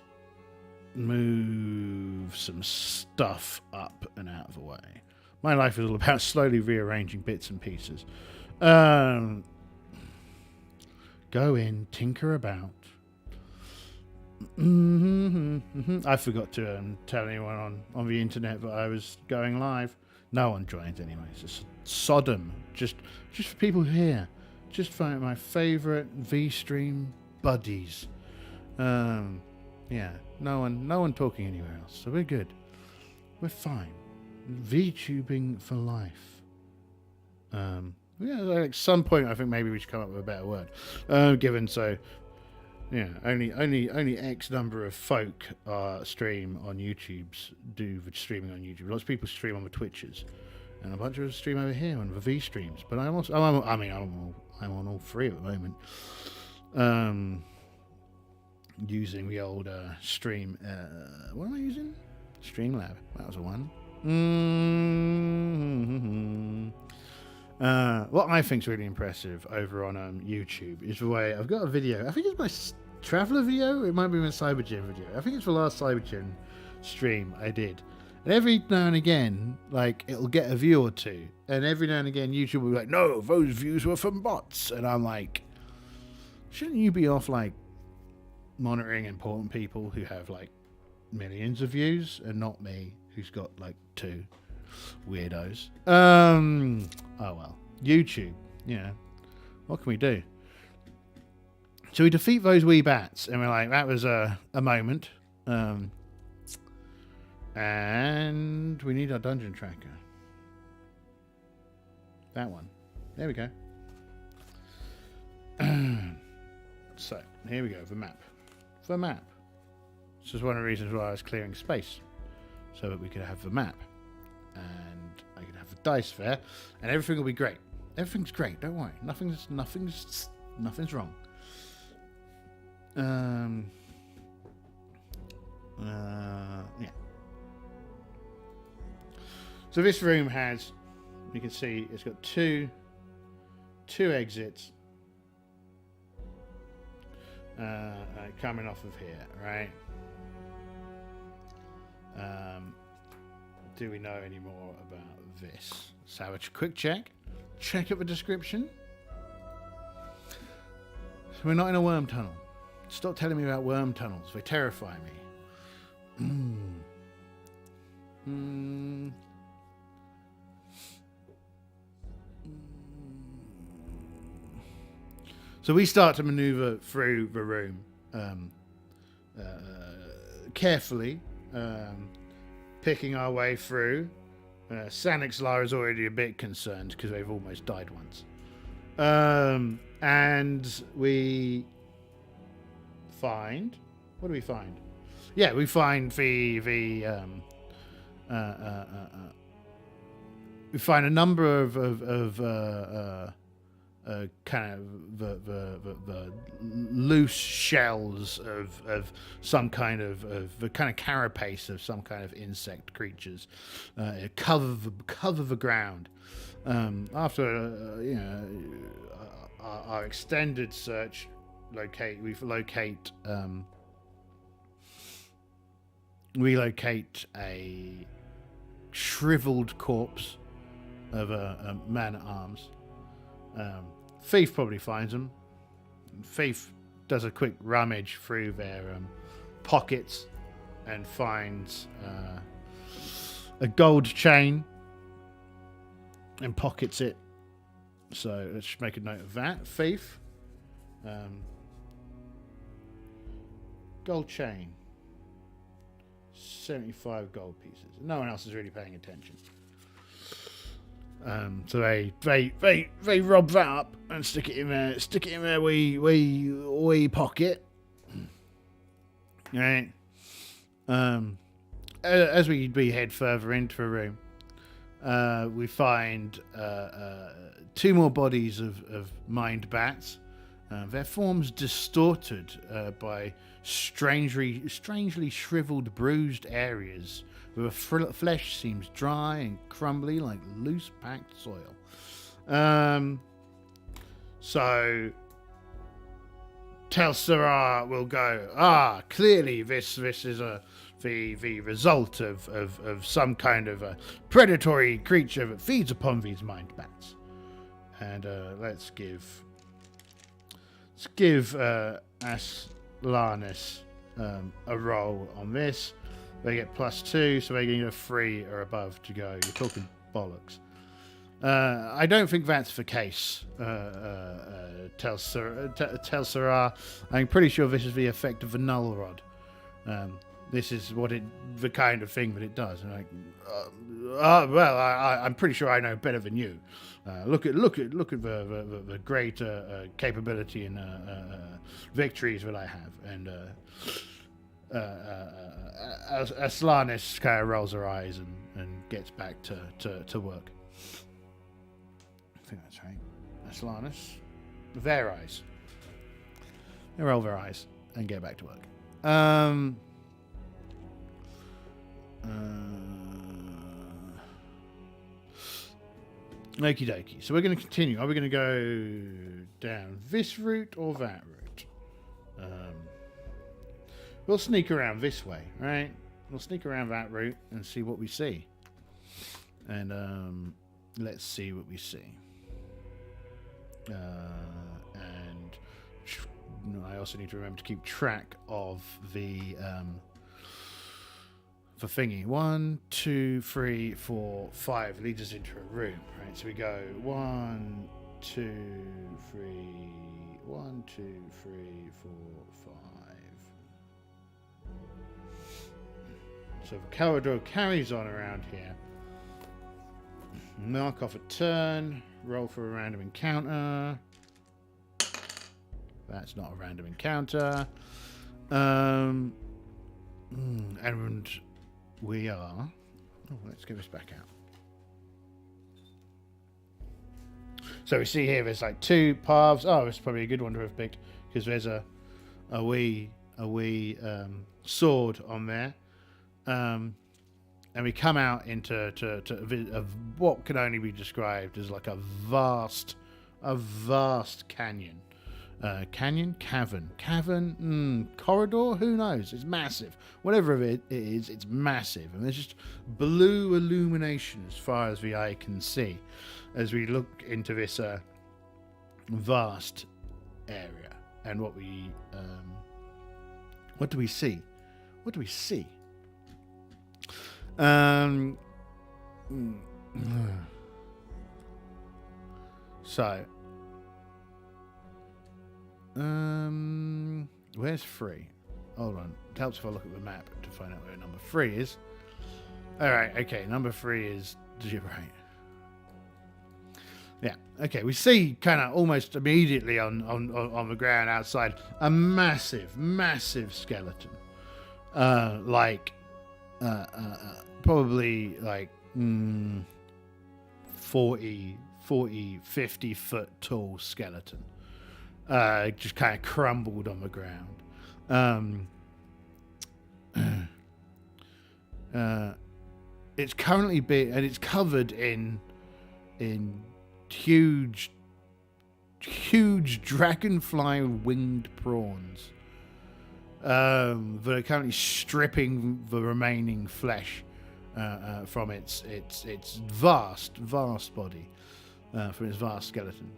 move some stuff up and out of the way. My life is all about slowly rearranging bits and pieces. Go in, tinker about. I forgot to tell anyone on the internet that I was going live. No one joined anyway. It's just Sodom. Just for people here. Just for my favourite V-Stream buddies. No one talking anywhere else. So we're good. We're fine. V-tubing for life. At some point I think maybe we should come up with a better word. Yeah, only X number of folk stream on YouTube's do the streaming on YouTube. Lots of people stream on the Twitches, and a bunch of us stream over here on the V streams. But I'm on all three at the moment. Using the old stream. What am I using? Streamlab. That was the one. What I think is really impressive over on YouTube is the way I've got a video. I think it's my Traveller video. It might be my Cybergen video. I think it's the last Cybergen stream I did. And every now and again, like, it'll get a view or two. And every now and again, YouTube will be like, no, those views were from bots. And I'm like, shouldn't you be off, like, monitoring important people who have, like, millions of views and not me, who's got, like, 2 weirdos? Oh, well. YouTube. Yeah. What can we do? So we defeat those wee bats, and we're like, that was a moment. And we need our dungeon tracker. That one. There we go. So, here we go, the map. The map. This is one of the reasons why I was clearing space. So that we could have the map. And I could have the dice there. And everything will be great. Everything's great, don't worry. Nothing's wrong. Yeah. So this room has, you can see, it's got two exits coming off of here, right? Do we know any more about this? Let's have a quick check. Check out the description. So we're not in a worm tunnel. Stop telling me about worm tunnels. They terrify me. So we start to maneuver through the room carefully, picking our way through. Sanixlar is already a bit concerned because they've almost died once. And we find... What do we find? Yeah, we find we find a number of kind of the loose shells of some kind of the kind of carapace of some kind of insect creatures cover the ground. After our extended search, we locate a shriveled corpse of a man at arms. Thief probably finds them. Thief does a quick rummage through their pockets and finds a gold chain and pockets it. So let's make a note of that. Thief. Gold chain. 75 gold pieces. No one else is really paying attention. So they rob that up and stick it in their wee pocket. Right. As we head further into the room, we find 2 more bodies of mined bats. Their forms distorted by strangely shriveled, bruised areas, where the flesh seems dry and crumbly like loose packed soil. So Telsera will go, clearly this is the result of some kind of a predatory creature that feeds upon these mined bats. And let's give Aslanus a roll on this. They get +2, so they're getting a 3 or above to go. You're talking bollocks. I don't think that's the case, Telsera. I'm pretty sure this is the effect of the null rod. This is the kind of thing that it does. And I'm pretty sure I know better than you Look at the great capability and victories that I have. And Aslanus kind of rolls her eyes and gets back to work. I think that's right. Aslanus, their eyes. They roll their eyes and get back to work. Okie dokie. So we're going to continue. Are we going to go down this route or that route? We'll sneak around this way, right? We'll sneak around that route and see what we see. And let's see what we see. And I also need to remember to keep track of the thingy. 1, 2, 3, 4, 5 leads us into a room, right? So we go 1, 2, 3, 1, 2, 3, 4, 5. So the corridor carries on around here. Mark off a turn. Roll for a random encounter. That's not a random encounter. And we are... Oh, let's get this back out. So we see here there's like 2 paths. Oh, it's probably a good one to have picked because there's a wee sword on there. And we come out into what can only be described as like a vast canyon. Cavern, corridor, who knows? It's massive. Whatever it is, it's massive. And there's just blue illumination as far as the eye can see as we look into this vast area. And what do we see? What do we see? So where's 3? Hold on. It helps if I look at the map to find out where number 3 is. Alright, okay, number 3 is right. Yeah, okay, we see kind of almost immediately on the ground outside a massive skeleton. Probably like 40, 50 foot tall skeleton. Just kind of crumbled on the ground. It's currently big, and it's covered in huge dragonfly winged prawns that are currently stripping the remaining flesh from its vast body, from its vast skeleton.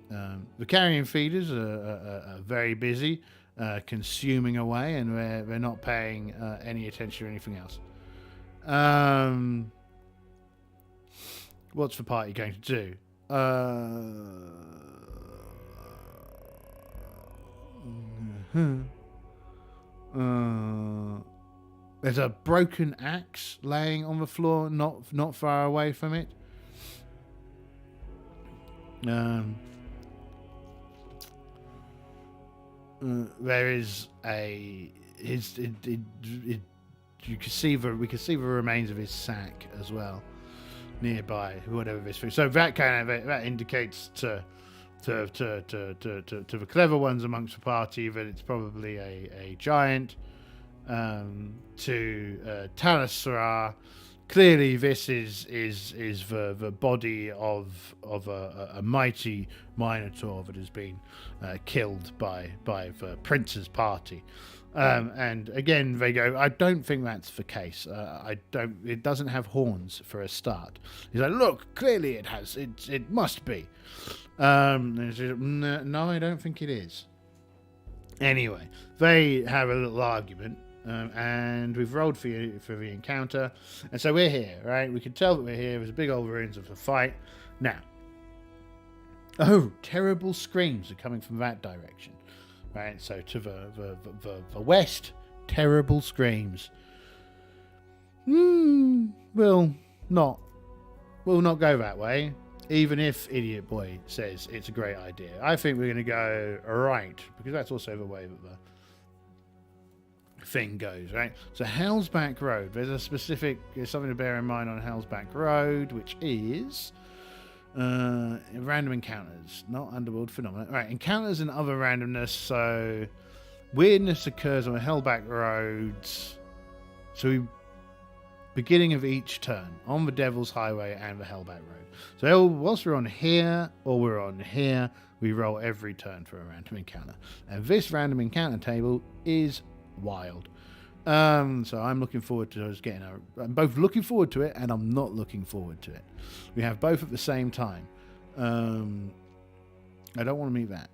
The carrion feeders are very busy consuming away, and they're not paying any attention to anything else. What's the party going to do? There's a broken axe laying on the floor, not far away from it. There is we can see the remains of his sack as well nearby, whatever this is. So that indicates to the clever ones amongst the party that it's probably a giant. To Talasra, clearly this is the body of a mighty minotaur that has been killed by the prince's party. And again, they go, I don't think that's the case. It doesn't have horns for a start. He's like, look, clearly it has. It must be. And he says, no, I don't think it is. Anyway, they have a little argument. And we've rolled for the encounter, and so we're here, right? We can tell that we're here. There's big old ruins of a fight. Now, terrible screams are coming from that direction, right? So to the west, terrible screams. We'll not go that way. Even if Idiot Boy says it's a great idea, I think we're going to go right, because that's also the way that the thing goes, right? So Hell's Back Road, there's something to bear in mind on Hell's Back Road, which is random encounters, not underworld phenomena. Right, encounters and other randomness, so weirdness occurs on Hellback roads. So beginning of each turn on the Devil's Highway and the Hellback Road. So whilst we're on here or we're on here, we roll every turn for a random encounter. And this random encounter table is wild. So I'm looking forward to us getting I'm both looking forward to it and I'm not looking forward to it. We have both at the same time. I don't want to meet that.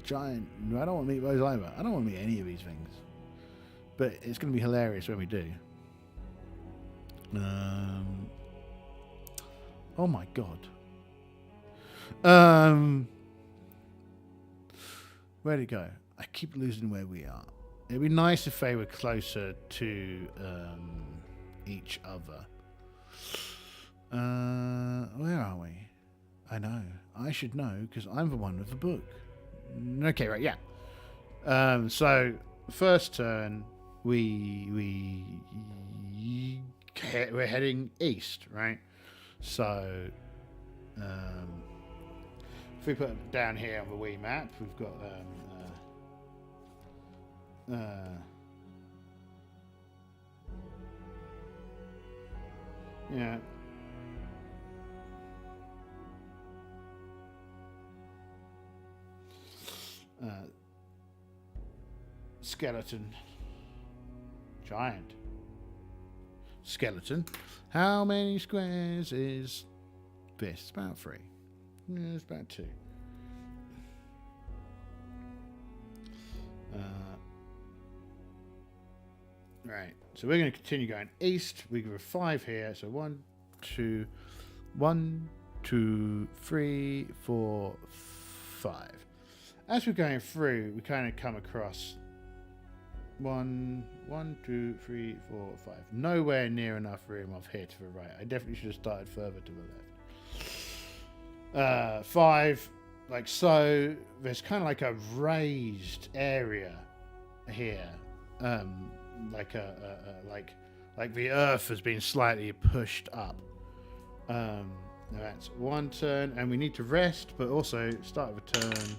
Giant. I don't want to meet those either. I don't want to meet any of these things. But it's going to be hilarious when we do. Oh my god. Where'd it go? I keep losing where we are. It'd be nice if they were closer to each other. Where are we? I know. I should know because I'm the one with the book. Okay, right, yeah. So first turn, we're heading east, right? So if we put it down here on the Wii map, we've got yeah. Skeleton. Giant. Skeleton. How many squares is this? It's about 3. Yeah, it's about 2. Right. So we're going to continue going east. We go 5 here. So 1, 2, 3, 4, 5. As we're going through, we kind of come across 1, 2, 3, 4, 5. Nowhere near enough room off here to the right. I definitely should have started further to the left. 5, like so. There's kind of like a raised area here, like like the earth has been slightly pushed up. That's 1 turn, and we need to rest, but also start with a turn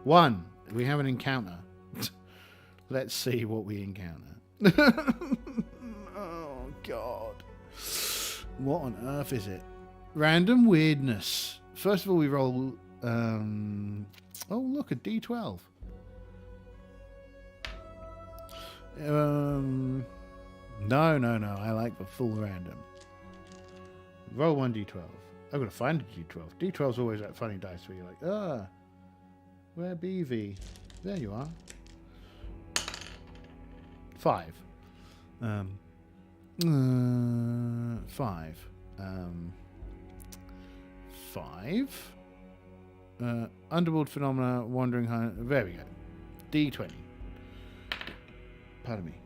1. We have an encounter. Let's see what we encounter. Oh, God. What on earth is it? Random weirdness. First of all, we roll... oh, look, a D12. No. I like the full random. Roll 1 D12. I'm going to find a D12. D12's always that funny dice where you're like, where be thee? There you are. 5. 5. Underworld phenomena, wandering high. There we go. D20. Pardon me.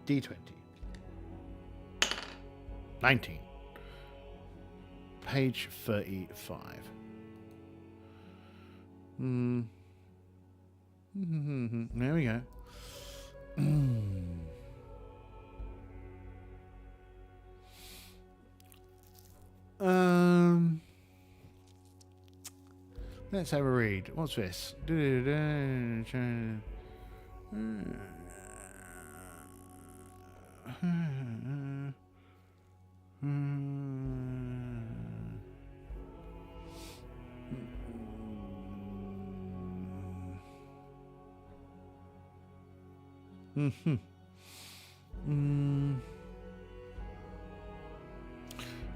D20. 19. Page 35. There we go. Let's have a read. What's this?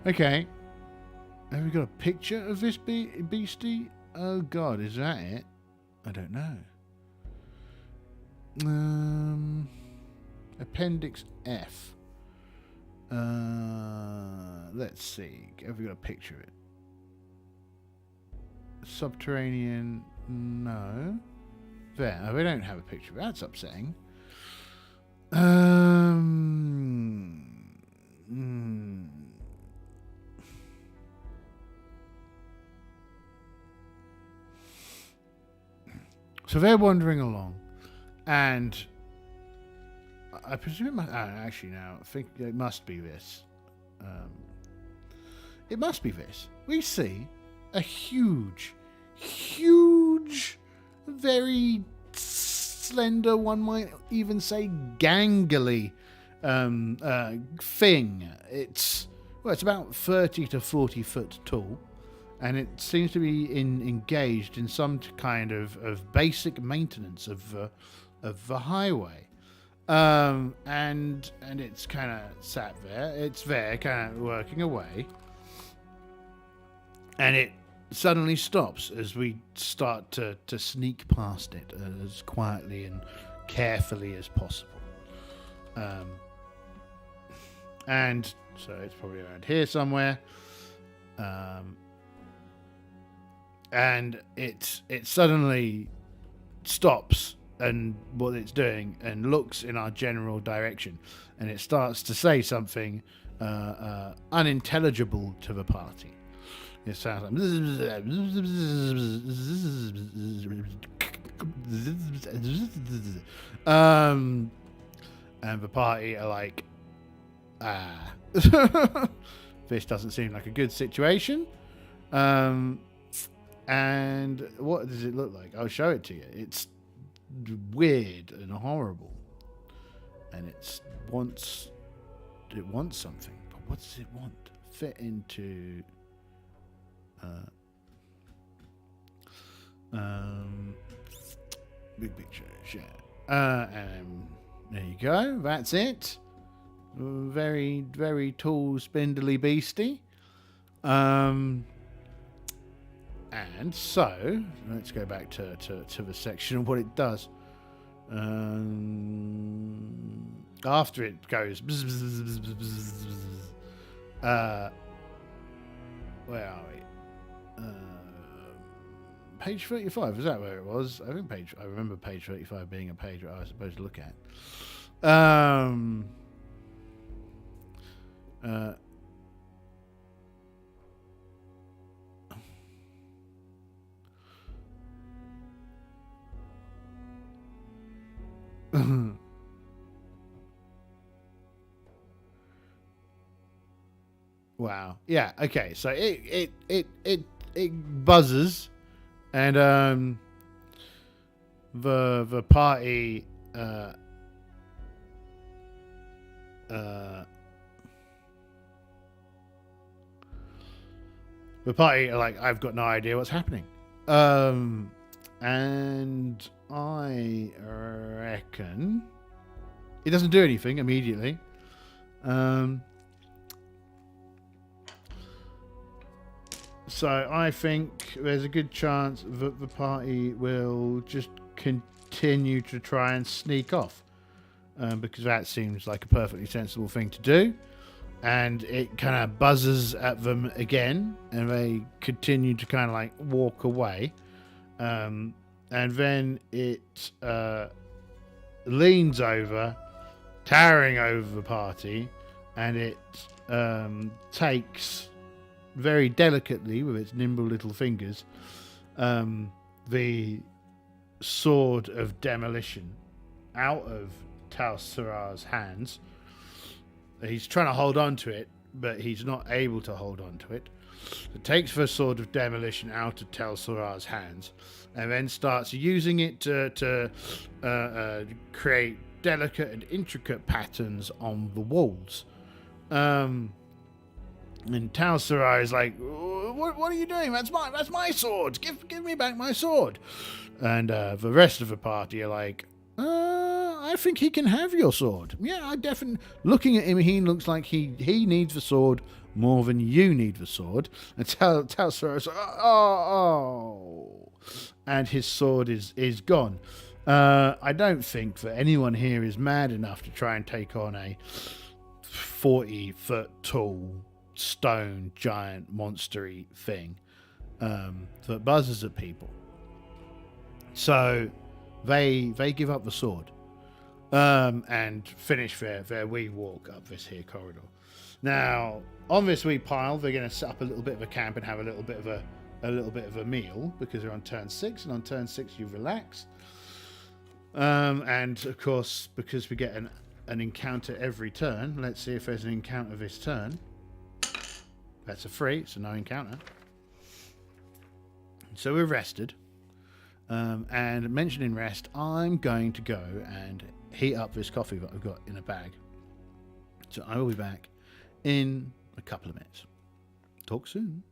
Okay. Have we got a picture of this beastie? Oh God, is that it? I don't know. Appendix F. Let's see. Have we got a picture of it? Subterranean? No. There. We don't have a picture of it. That's upsetting. So they're wandering along, and I presume actually now I think it must be this. It must be this. We see a huge, very slender, one might even say gangly thing. It's about 30 to 40 foot tall, and it seems to be engaged in some kind of basic maintenance of the highway. And it's kind of sat there. It's there, kind of working away, and it suddenly stops as we start to sneak past it as quietly and carefully as possible. And so it's probably around here somewhere. And it suddenly stops and what it's doing and looks in our general direction, and it starts to say something unintelligible to the party. It sounds like and the party are like, this doesn't seem like a good situation. And what does it look like? I'll show it to you. It's weird and horrible, and it wants something, but what does it want? Fit into big picture share. And there you go, that's it. Very, very tall, spindly beastie. And so let's go back to the section of what it does. After it goes bzz, bzz, bzz, bzz, bzz, bzz, where are we? Page 35, is that where it was? I remember page 35 being a page where I was supposed to look at. Wow. Yeah. Okay. So it buzzes, and the party are like, I've got no idea what's happening. And I reckon it doesn't do anything immediately. So I think there's a good chance that the party will just continue to try and sneak off, because that seems like a perfectly sensible thing to do. And it kind of buzzes at them again, and they continue to kind of like walk away. And then it leans over, towering over the party, and it takes very delicately with its nimble little fingers the sword of demolition out of Tal-Sarar's hands. He's trying to hold on to it, but he's not able to hold on to it. It takes the sword of demolition out of Tal-Sarar's hands, and then starts using it to create delicate and intricate patterns on the walls. And Tal-Sarar is like, what are you doing? That's my sword. Give me back my sword. And the rest of the party are like, I think he can have your sword. Yeah, I definitely. Looking at him, he looks like he needs the sword more than you need the sword. And Tal-Sarar is like, oh, and his sword is gone. I don't think that anyone here is mad enough to try and take on a 40-foot tall stone giant monstery thing that buzzes at people. So they give up the sword and finish their wee walk up this here corridor. Now, on this wee pile, they're going to set up a little bit of a camp and have a little bit of a a little bit of a meal because we're on turn 6, and on turn 6 you relax. And of course, because we get an encounter every turn, let's see if there's an encounter this turn. That's a 3, so no encounter. So we're rested. And mentioning rest, I'm going to go and heat up this coffee that I've got in a bag. So I will be back in a couple of minutes. Talk soon.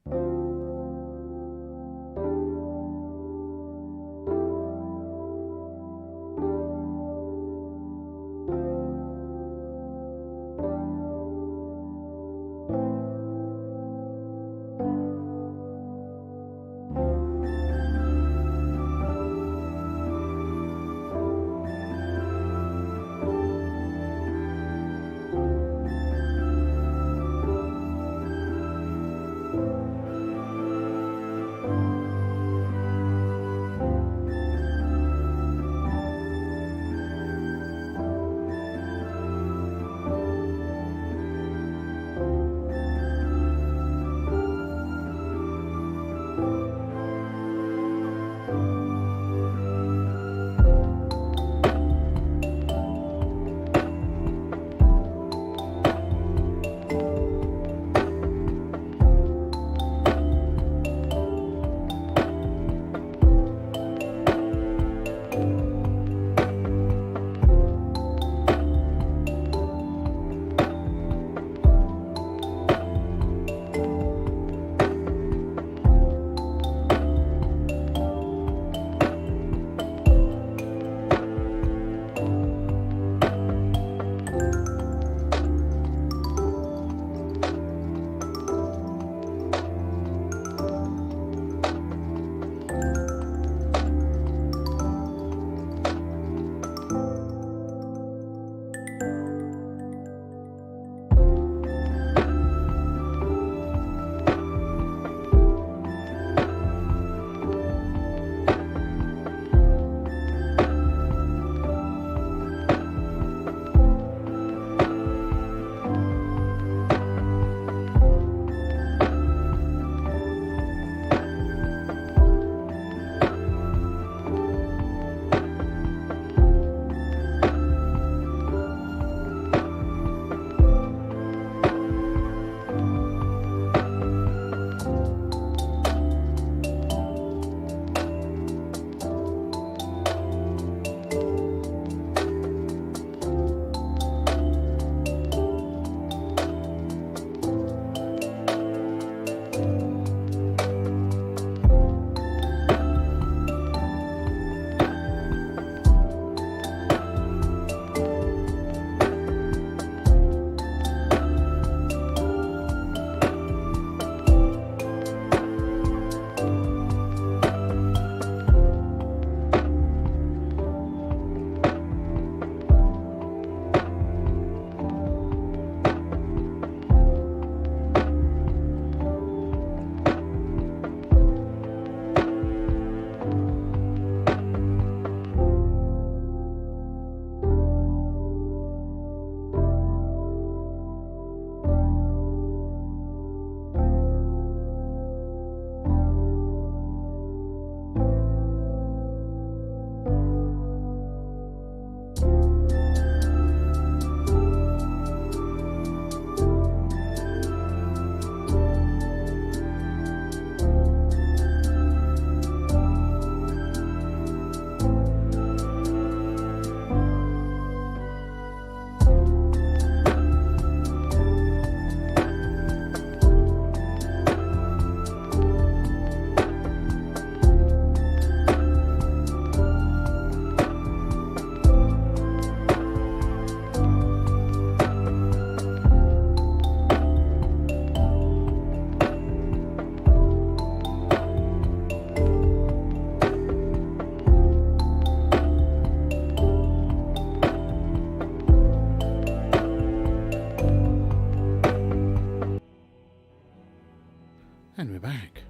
And we're back.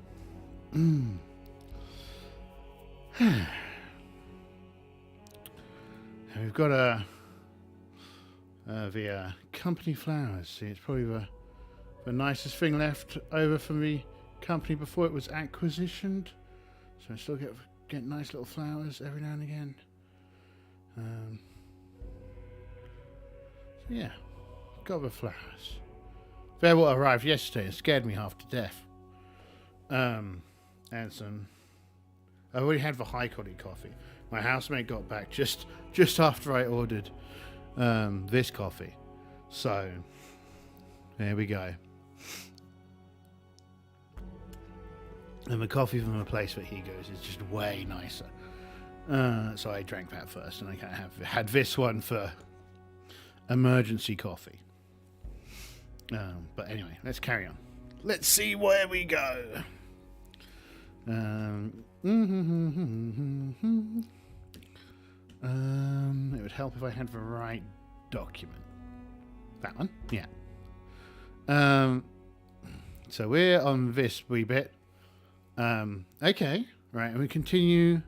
And we've got the company flowers. See, it's probably the nicest thing left over from the company before it was acquisitioned, so I still get nice little flowers every now and again. So yeah, got the flowers. Fairwater arrived yesterday and scared me half to death. And some. I already had the high quality coffee. My housemate got back just after I ordered this coffee. So there we go. And the coffee from the place where he goes is just way nicer. So I drank that first, and I kind of had this one for emergency coffee. But anyway, let's carry on. Let's see where we go. It would help if I had the right document. That one? Yeah. So we're on this wee bit. Okay. Right, and we continue.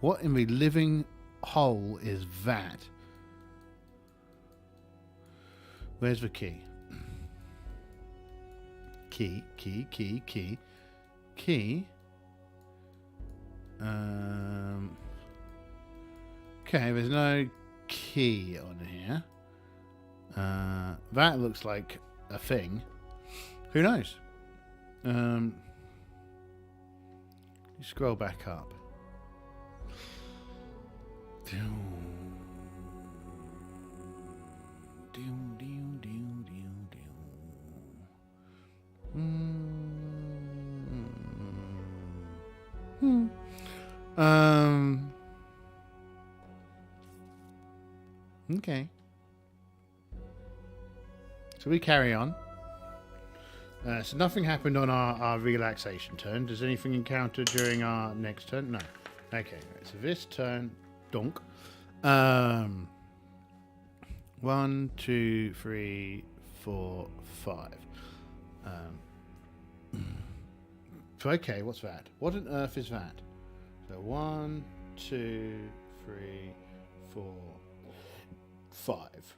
What in the living hole is that? Where's the key? Key. Okay, there's no key on here. That looks like a thing. Who knows? You scroll back up. Okay. So we carry on. So nothing happened on our relaxation turn. Does anything encounter during our next turn? No. Okay, right, so this turn, donk. 1, 2, 3, 4, 5. So okay, what's that? What on earth is that? So 1, 2, 3, 4, 5.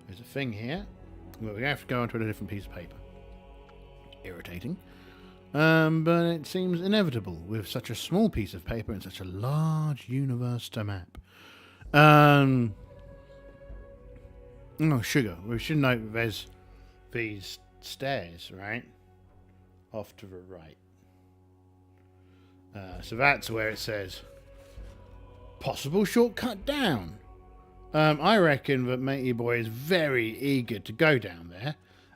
There's a thing here. Well, we have to go onto a different piece of paper. Irritating. But it seems inevitable with such a small piece of paper and such a large universe to map. Oh, sugar. We should note that there's these stairs, right? Off to the right. So that's where it says possible shortcut down. I reckon that Matey Boy is very eager to go down there,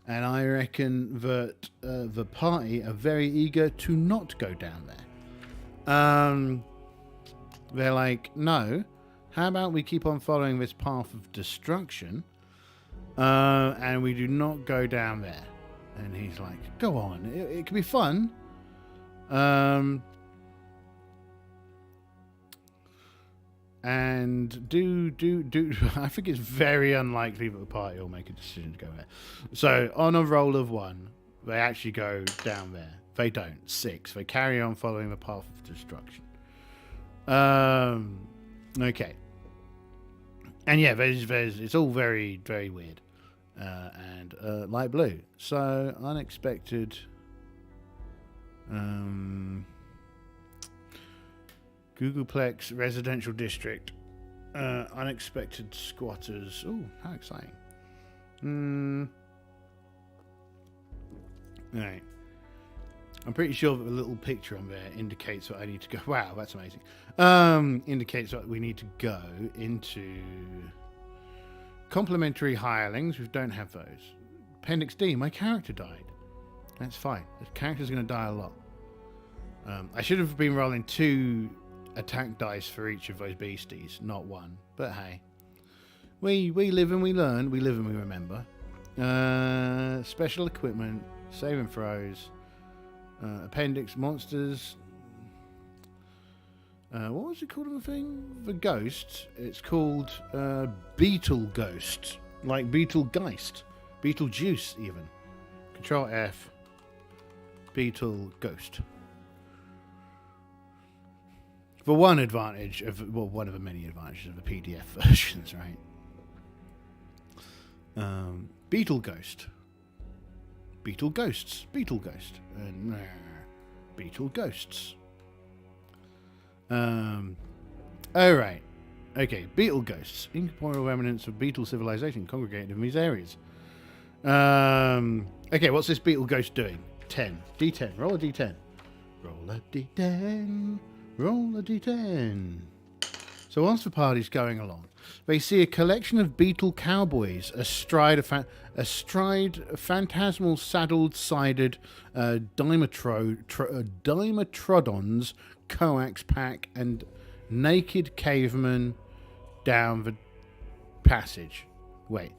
and I reckon that the party are very eager to not go down there. They're like, no, how about we keep on following this path of destruction, and we do not go down there. And he's like, go on, it can be fun. And do I think it's very unlikely that the party will make a decision to go there. So on a roll of 1, they actually go down there. They don't. 6. They carry on following the path of destruction. Okay. And yeah, there's it's all very, very weird. And light blue. So unexpected. Googleplex residential district. Unexpected squatters. Oh, how exciting. Right. I'm pretty sure that the little picture on there indicates that I need to go. Wow, that's amazing. Indicates that we need to go into complimentary hirelings. We don't have those. Appendix D, my character died. That's fine. The character's going to die a lot. I should have been rolling 2 attack dice for each of those beasties, not 1. But hey, we live and we learn. We live and we remember. Special equipment, saving throws, appendix monsters. What was it called on the thing? The ghost. It's called Beetle Ghost, like Beetlegeist, Beetlejuice even. Control F. Beetle Ghost. For one advantage of, well, one of the many advantages of the PDF versions, right? Beetle Ghost. Beetle Ghosts. Beetle Ghost. Beetle Ghosts. Alright. Okay, Beetle Ghosts. Incorporeal remnants of beetle civilization congregated in these areas. Okay, what's this Beetle Ghost doing? 10. D10. Roll a D10. Roll a D10. Roll a D10. So whilst the party's going along, they see a collection of beetle cowboys astride phantasmal saddled-sided Dimetrodons, coax pack, and naked cavemen down the passage. Wait.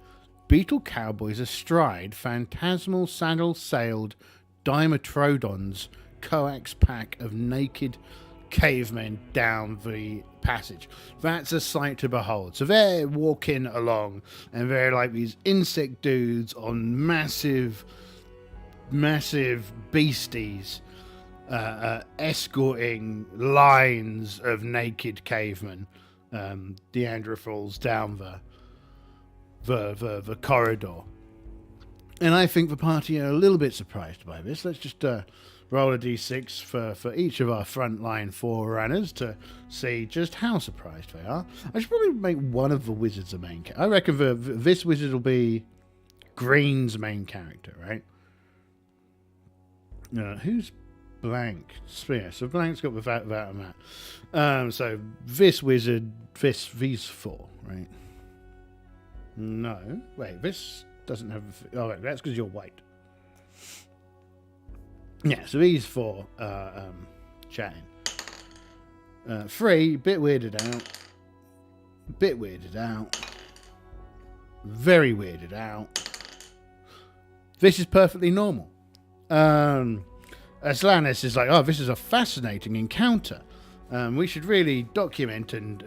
Beetle cowboys astride phantasmal saddle-sailed Dimetrodons, coax pack of naked cavemen down the passage. That's a sight to behold. So they're walking along and they're like these insect dudes on massive beasties escorting lines of naked cavemen, Neanderthals down the corridor. And I think the party are a little bit surprised by this. Let's just roll a d6 for each of our frontline forerunners to see just how surprised they are. I should probably make one of the wizards a main character. I reckon this wizard will be Green's main character, right? Who's Blank? Yeah, so Blank's got that and that. So this wizard, these four, right? No. Wait, this doesn't have... Oh, wait, that's because you're white. Yeah, so these four chatting. 3, bit weirded out. Bit weirded out. Very weirded out. This is perfectly normal. Aslanis is like, oh, this is a fascinating encounter. We should really document and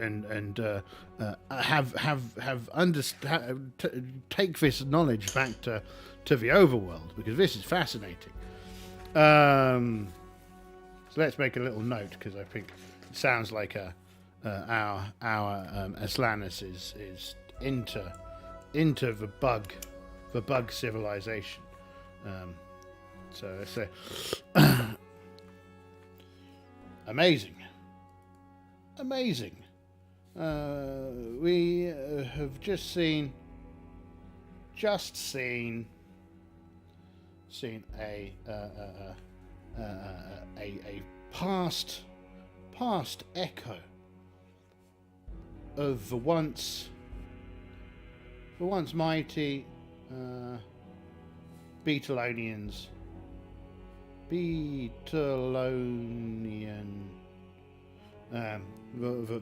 take this knowledge back to the overworld, because this is fascinating. So let's make a little note, because I think it sounds like our Aslanis is into the bug civilization. So let's say amazing. We have just seen a past echo of the once mighty Beetlonians. The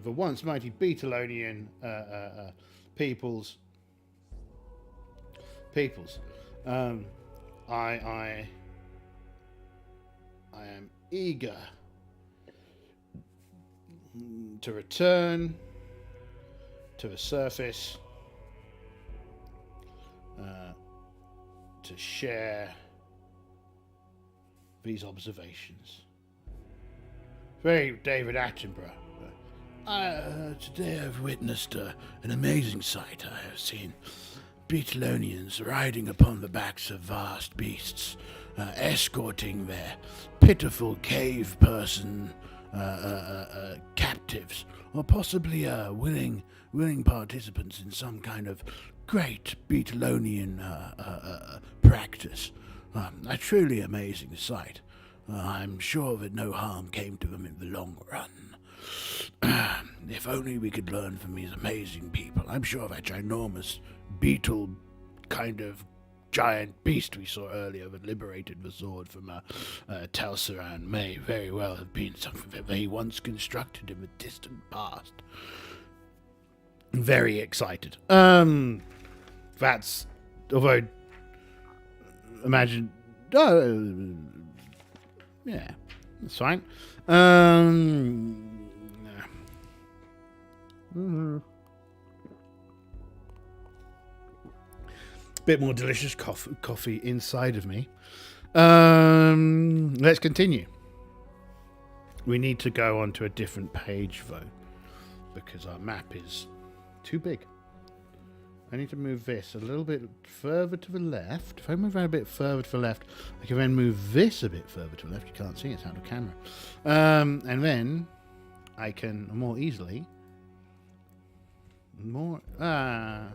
once mighty Beetlonian peoples. I am eager to return to the surface to share these observations. Very David Attenborough. Today I've witnessed an amazing sight. I have seen Beetlonians riding upon the backs of vast beasts, escorting their pitiful cave person captives, or possibly willing participants in some kind of great Beetlonian practice. A truly amazing sight. I'm sure that no harm came to them in the long run. If only we could learn from these amazing people. I'm sure that ginormous beetle kind of giant beast we saw earlier that liberated the sword from Telsaran may very well have been something that they once constructed in the distant past. Very excited. That's... Although... Imagine... yeah, that's fine. Bit more delicious coffee inside of me. Let's continue. We need to go on to a different page, though, because our map is too big. I need to move this a little bit further to the left. If I move that a bit further to the left, I can then move this a bit further to the left. You can't see it, it's out of camera. And then I can more easily...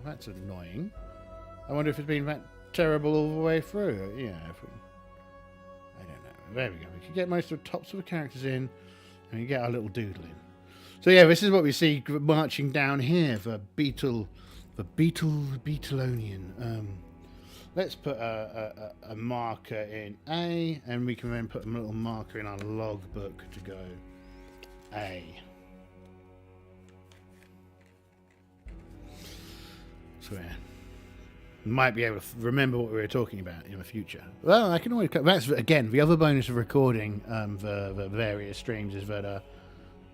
that's annoying. I wonder if it's been that terrible all the way through. Yeah, I don't know. There we go. We can get most of the tops of the characters in, and we get our little doodle in. So yeah, this is what we see marching down here for Beetlonian. Let's put a marker in A, and we can then put a little marker in our logbook to go A. So yeah, might be able to remember what we were talking about in the future. Well, I can always... That's, again, the other bonus of recording the various streams is that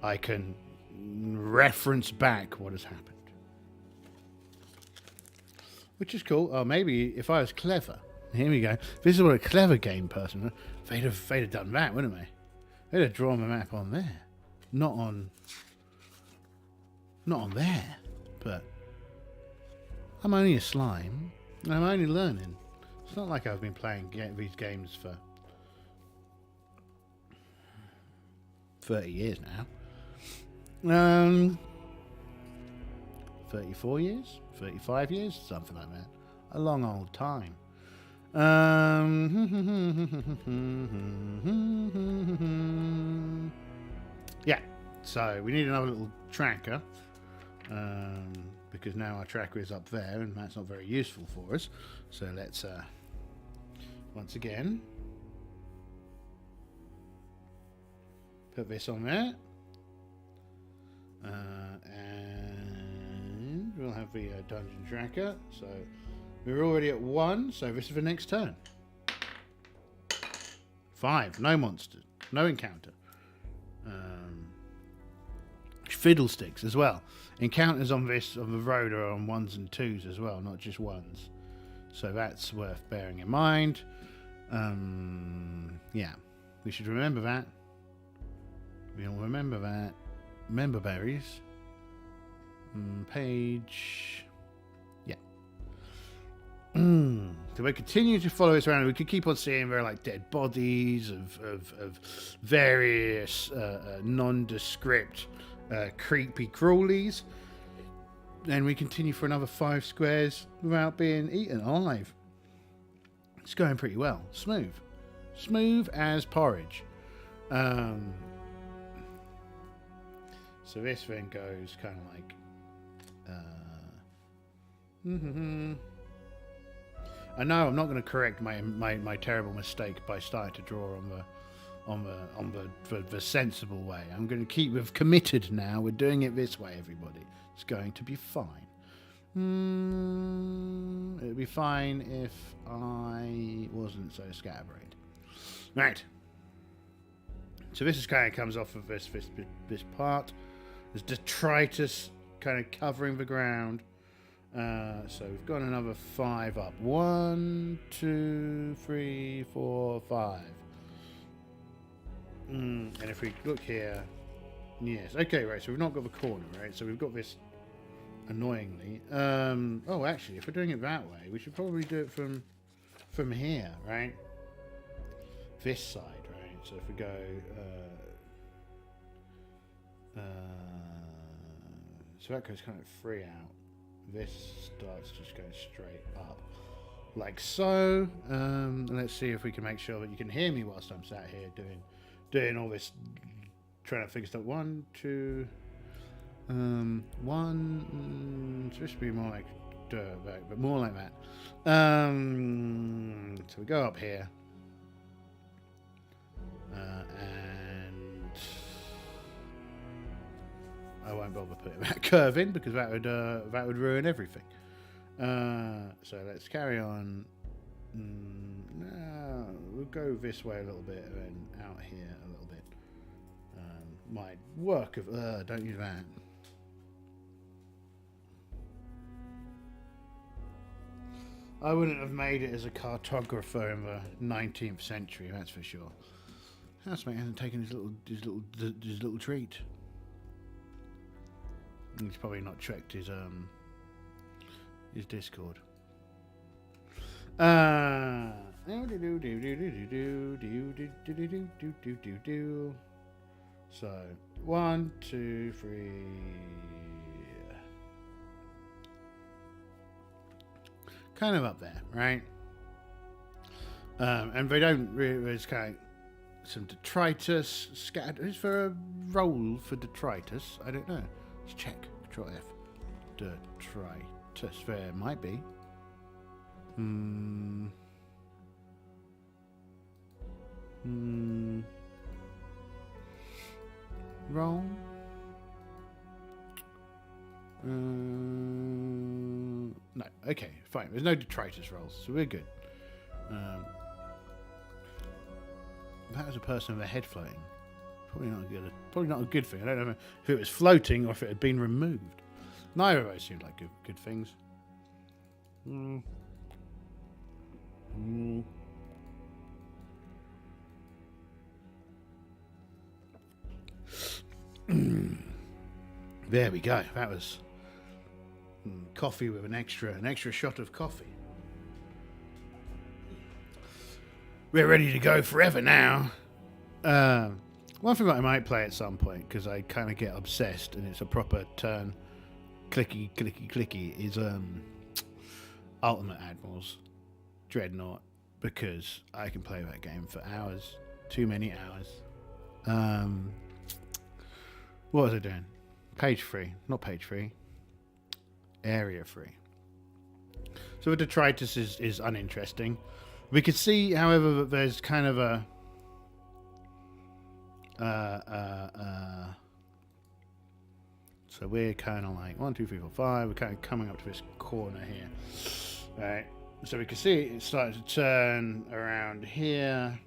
I can reference back what has happened. Which is cool. Oh, maybe if I was clever... Here we go. This is what a clever game person... They'd have done that, wouldn't they? They'd have drawn the map on there. Not on there. But... I'm only a slime. I'm only learning. It's not like I've been playing these games for 30 years now. 34 years? 35 years? Something like that. A long old time. Yeah. So we need another little tracker. Because now our tracker is up there and that's not very useful for us. So let's once again put this on there, and we'll have the dungeon tracker. So we're already at 1, so this is the next turn. 5, no monsters, no encounter. Fiddlesticks as well. Encounters on the road are on 1s and 2s as well, not just 1s. So that's worth bearing in mind. Yeah, we should remember that. We'll remember that. Member berries. Page. Yeah. So we continue to follow this around. We could keep on seeing very like dead bodies of various nondescript creepy crawlies, and we continue for another 5 squares without being eaten alive. It's going pretty well. Smooth as porridge. So this then goes kind of like I know I'm not going to correct my terrible mistake by starting to draw on the sensible way. I'm going to keep... We've committed now. We're doing it this way, everybody. It's going to be fine. It'd be fine if I wasn't so scatterbrained. Right. So this is kind of comes off of this part. There's detritus kind of covering the ground. So we've got another 5 up. 1, 2, 3, 4, 5. And if we look here, yes, okay, right. So we've not got the corner, right? So we've got this annoyingly. Oh, actually, if we're doing it that way, we should probably do it from here, right? This side, right? So if we go, so that goes kind of free out. This starts just going straight up, like so. Let's see if we can make sure that you can hear me whilst I'm sat here doing all this, trying to figure stuff. 1, 2, 1. Supposed to be more like but more like that. So we go up here, and I won't bother putting that curve in because that would ruin everything. So let's carry on. No, we'll go this way a little bit and then out here a little bit. My work of don't use that. I wouldn't have made it as a cartographer in the 19th century, that's for sure. Housemate hasn't taken his little treat. He's probably not checked his is Discord. So 1, 2, 3. Kind of up there, right? And they don't really. There's kind of some detritus scattered. Is there a roll for detritus? I don't know. Let's check. Control F. Detritus. There might be. Roll. No. Okay, fine. There's no detritus rolls, so we're good. That was a person with a head floating. Probably not a good thing. I don't know if it was floating or if it had been removed. Neither of those seemed like good things. There we go. That was coffee with an extra shot of coffee. We're ready to go forever now. One thing that I might play at some point, because I kind of get obsessed and it's a proper turn clicky is Ultimate Admirals Dreadnought, because I can play that game for hours. Too many hours. What was I doing? Page 3. Not page 3. Area 3. So the detritus is uninteresting. We could see, however, that there's kind of a so we're kind of like 1, 2, 3, 4, 5. We're kind of coming up to this corner here, right? So we can see it starting to turn around here.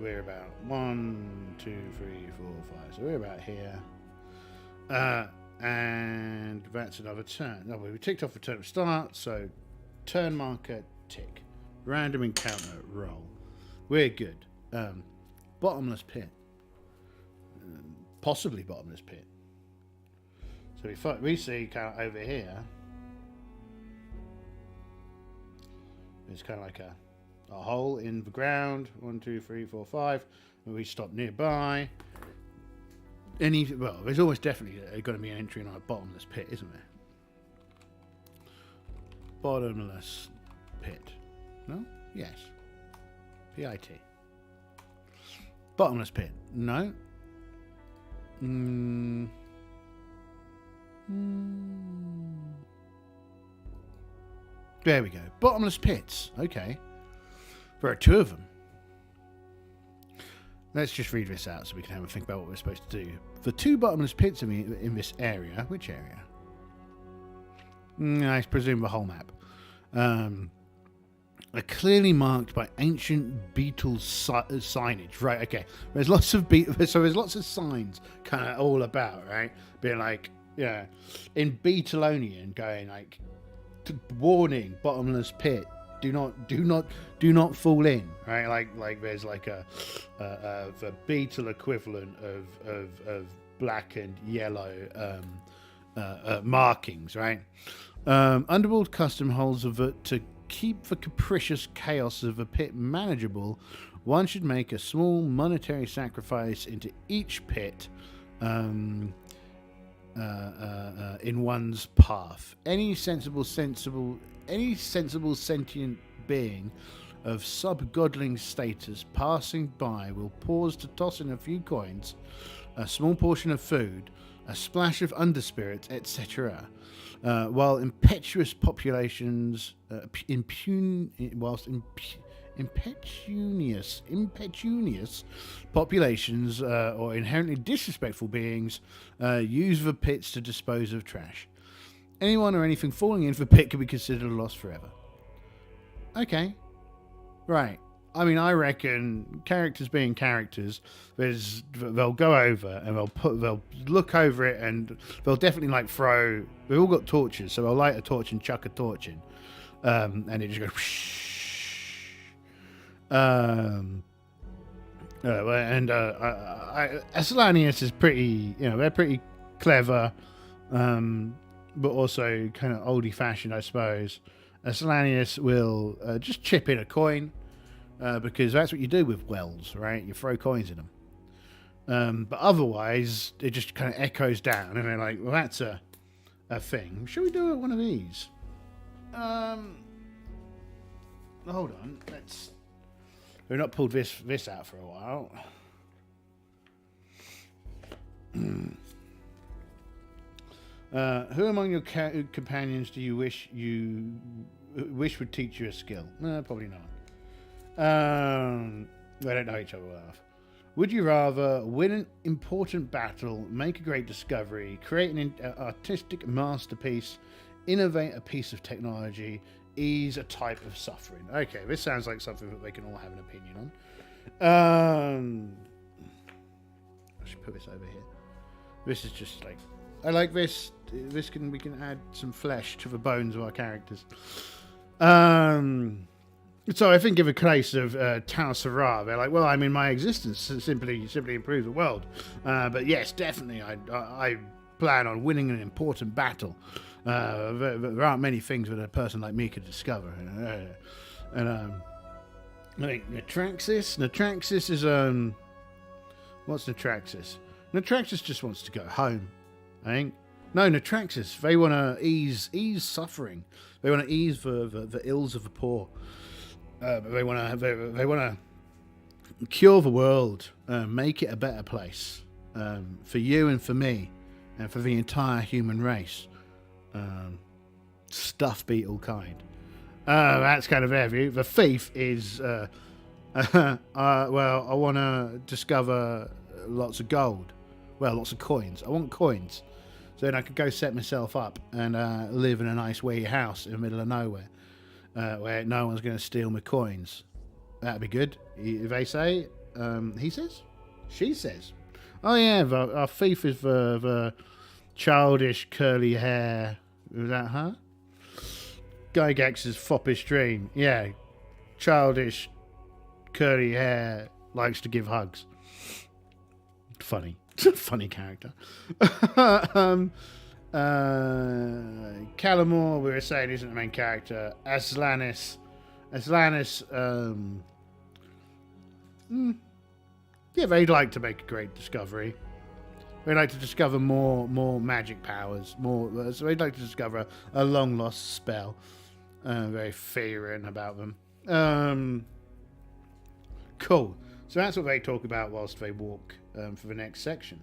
We're about 1, 2, 3, 4, 5. So we're about here. And that's another turn. No, we ticked off the turn of start, so turn marker, tick. Random encounter, roll. We're good. Bottomless pit. Possibly bottomless pit. So we see kind of over here. It's kind of like a hole in the ground. 1, 2, 3, 4, 5. And we stop nearby. Well, there's always definitely going to be an entry in our bottomless pit, isn't there? Bottomless pit. No? Yes. PIT. Bottomless pit. No. There we go. Bottomless pits. Okay. There are 2 of them. Let's just read this out so we can have a think about what we're supposed to do. The 2 bottomless pits in this area. Which area? I presume the whole map. Are clearly marked by ancient beetle signage. Right, okay. There's lots of there's lots of signs kind of all about, right? Being like, yeah, in Beetlonian, going like, warning, bottomless pit. Do not fall in, right? Like there's like the beetle equivalent of black and yellow markings, right? Underworld custom holds that to keep the capricious chaos of a pit manageable, one should make a small monetary sacrifice into each pit in one's path. Any sensible sentient being of sub-godling status passing by will pause to toss in a few coins, a small portion of food, a splash of underspirit, etc. While impetuous populations, impecunious populations or inherently disrespectful beings use the pits to dispose of trash. Anyone or anything falling into the pit can be considered a loss forever. Okay. Right. I mean, I reckon characters being characters, they'll go over and they'll look over it and they'll definitely like throw. We've all got torches, so they'll light a torch and chuck a torch in, and it just goes. Ascalanius is pretty. They're pretty clever. but also kind of oldie-fashioned, I suppose. Solanius will just chip in a coin, because that's what you do with wells, right? You throw coins in them. But otherwise, it just kind of echoes down, and they're like, well, that's a thing. Should we do it one of these? Hold on. We've not pulled this out for a while. Who among your companions do you wish would teach you a skill? No, probably not. They don't know each other well enough. Would you rather win an important battle, make a great discovery, create an artistic masterpiece, innovate a piece of technology, ease a type of suffering? Okay, this sounds like something that they can all have an opinion on. I should put this over here. This is just like, I like this. We can add some flesh to the bones of our characters. So I think in the case of Tau Sarah, they're like, well, I mean, my existence simply improves the world. But yes, definitely, I plan on winning an important battle. There aren't many things that a person like me could discover. And I think Natraxis is what's Natraxis? Natraxis just wants to go home, I think. No, Natraxis, they want to ease suffering. They want to ease the ills of the poor. They want to cure the world, make it a better place for you and for me, and for the entire human race. Stuff beetle kind. That's kind of their view. The thief is, well, I want to discover lots of gold. Well, lots of coins. I want coins. So then I could go set myself up and live in a nice wee house in the middle of nowhere, where no one's going to steal my coins. That'd be good. They say. He says? She says. Oh yeah, our thief is the childish curly hair. Was that her? Gygax's foppish dream. Yeah. Childish curly hair likes to give hugs. Funny. Funny character. Calamore, we were saying, isn't the main character. Aslanis, yeah, they'd like to make a great discovery. They'd like to discover more magic powers, so they'd like to discover a long lost spell. Very fearing about them. Cool. So that's what they talk about whilst they walk for the next section.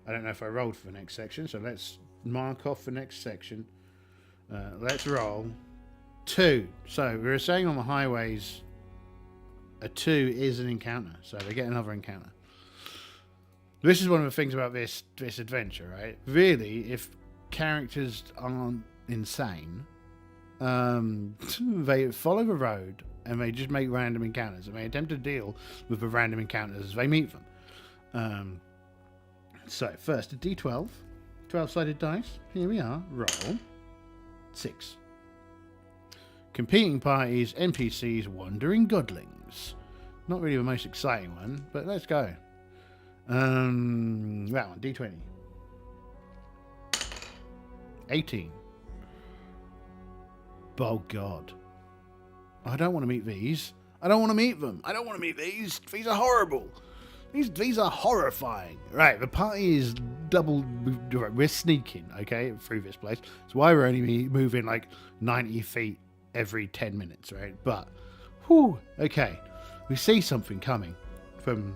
I don't know if I rolled for the next section, so let's mark off the next section. Let's roll 2. So we were saying on the highways, a 2 is an encounter, so they get another encounter. This is one of the things about this adventure, right? Really, if characters aren't insane, they follow the road and they just make random encounters, and they attempt to deal with the random encounters as they meet them. So first a D12, 12-sided dice. Here we are. Roll 6. Competing parties, NPCs, wandering godlings. Not really the most exciting one, but let's go. That one, D20. 18. Oh God. I don't want to meet these. I don't want to meet them. I don't want to meet these. These are horrible. These are horrifying. Right, the party is double. We're sneaking, okay, through this place. That's why we're only moving like 90 feet every 10 minutes, right? But, whew, okay, we see something coming from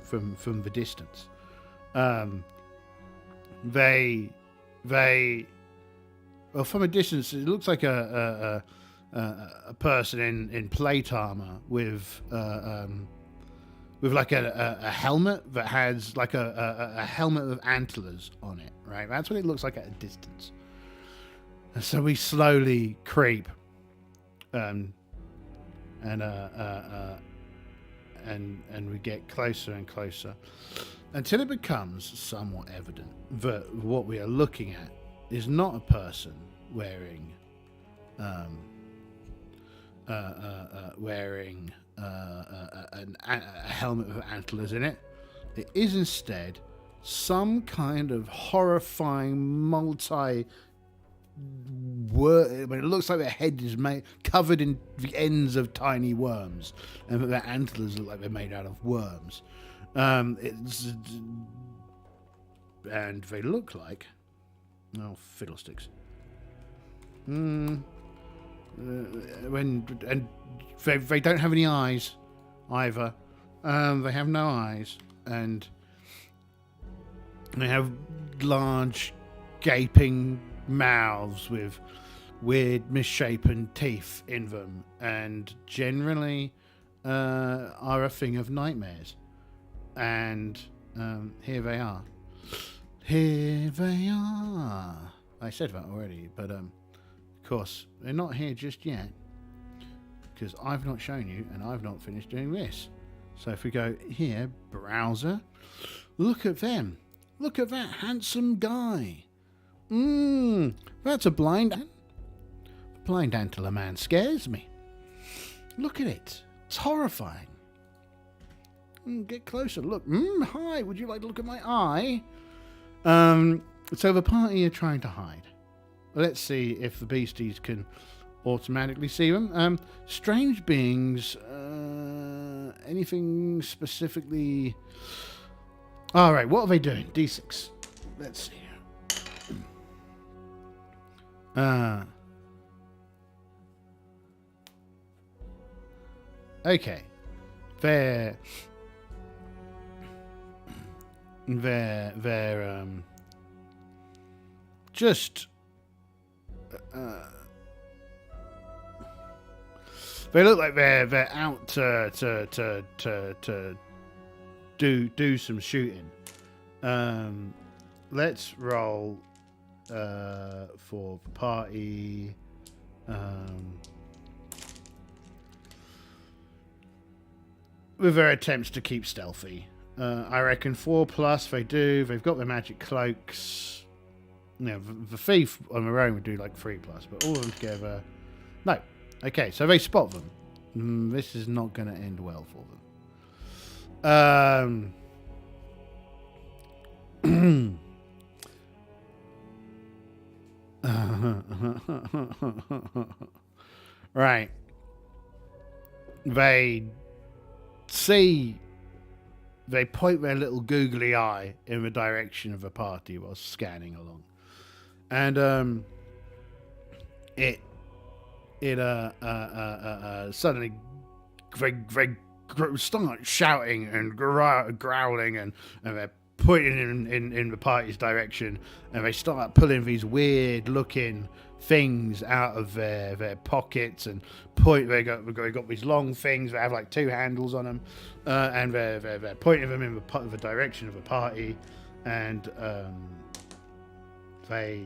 the distance. Well, from a distance, it looks like a person in plate armor with like a helmet that has like a helmet with antlers on it, right? That's what it looks like at a distance. And so we slowly creep, and we get closer and closer until it becomes somewhat evident that what we are looking at is not a person wearing a helmet with antlers in it. It is instead some kind of horrifying multi it looks like their head is covered in the ends of tiny worms, and their antlers look like they're made out of worms. And they look like, oh, fiddlesticks. They don't have any eyes either. They have no eyes, and they have large, gaping mouths with weird, misshapen teeth in them, and generally are a thing of nightmares. And here they are. Here they are. I said that already, but of course, they're not here just yet, because I've not shown you, and I've not finished doing this. So if we go here, browser, look at them. Look at that handsome guy. That's a blind ant. The blind antler man scares me. Look at it. It's horrifying. Get closer. Look. Hi. Would you like to look at my eye? So the party are trying to hide. Let's see if the beasties can automatically see them. Strange beings. Anything specifically? All right. What are they doing? D6. Let's see. Okay. They're just they look like they're out to do some shooting. Let's roll for the party. With their attempts to keep stealthy. I reckon 4+ they do. They've got their magic cloaks. The thief on their own would do like 3+, but all of them together. No. Okay, so they spot them. This is not going to end well for them. Right. They point their little googly eye in the direction of the party while scanning along, and it suddenly they start shouting and growling, and they're pointing in the party's direction, and they start pulling these weird looking things out of their pockets and they got these long things that have like 2 handles on them, and they're pointing them in the direction of the party, and they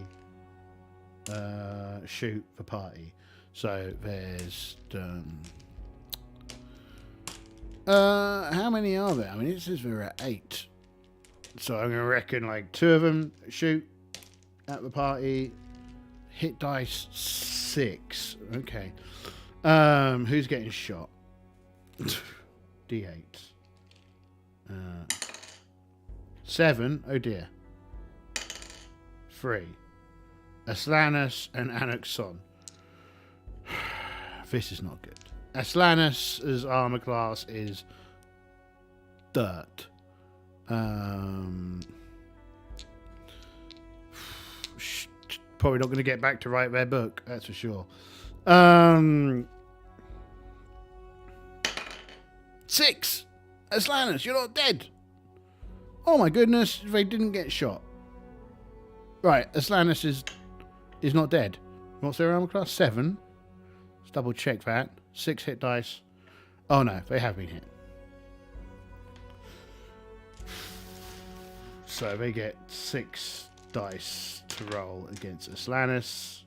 shoot the party. So there's how many are there? I mean, it says there are 8, so I'm gonna reckon like 2 of them shoot at the party. Hit dice 6. Okay. Who's getting shot? D8. 7. Oh dear. 3. Aslanus and Anaxon. This is not good. Aslanus' armor class is dirt. Probably not going to get back to write their book, that's for sure. 6! Aslanus, you're not dead! Oh my goodness, they didn't get shot. Right, Aslanus is not dead. What's their armor class? 7. Let's double check that. 6 hit dice. Oh no, they have been hit. So they get 6 dice to roll against Aslanus.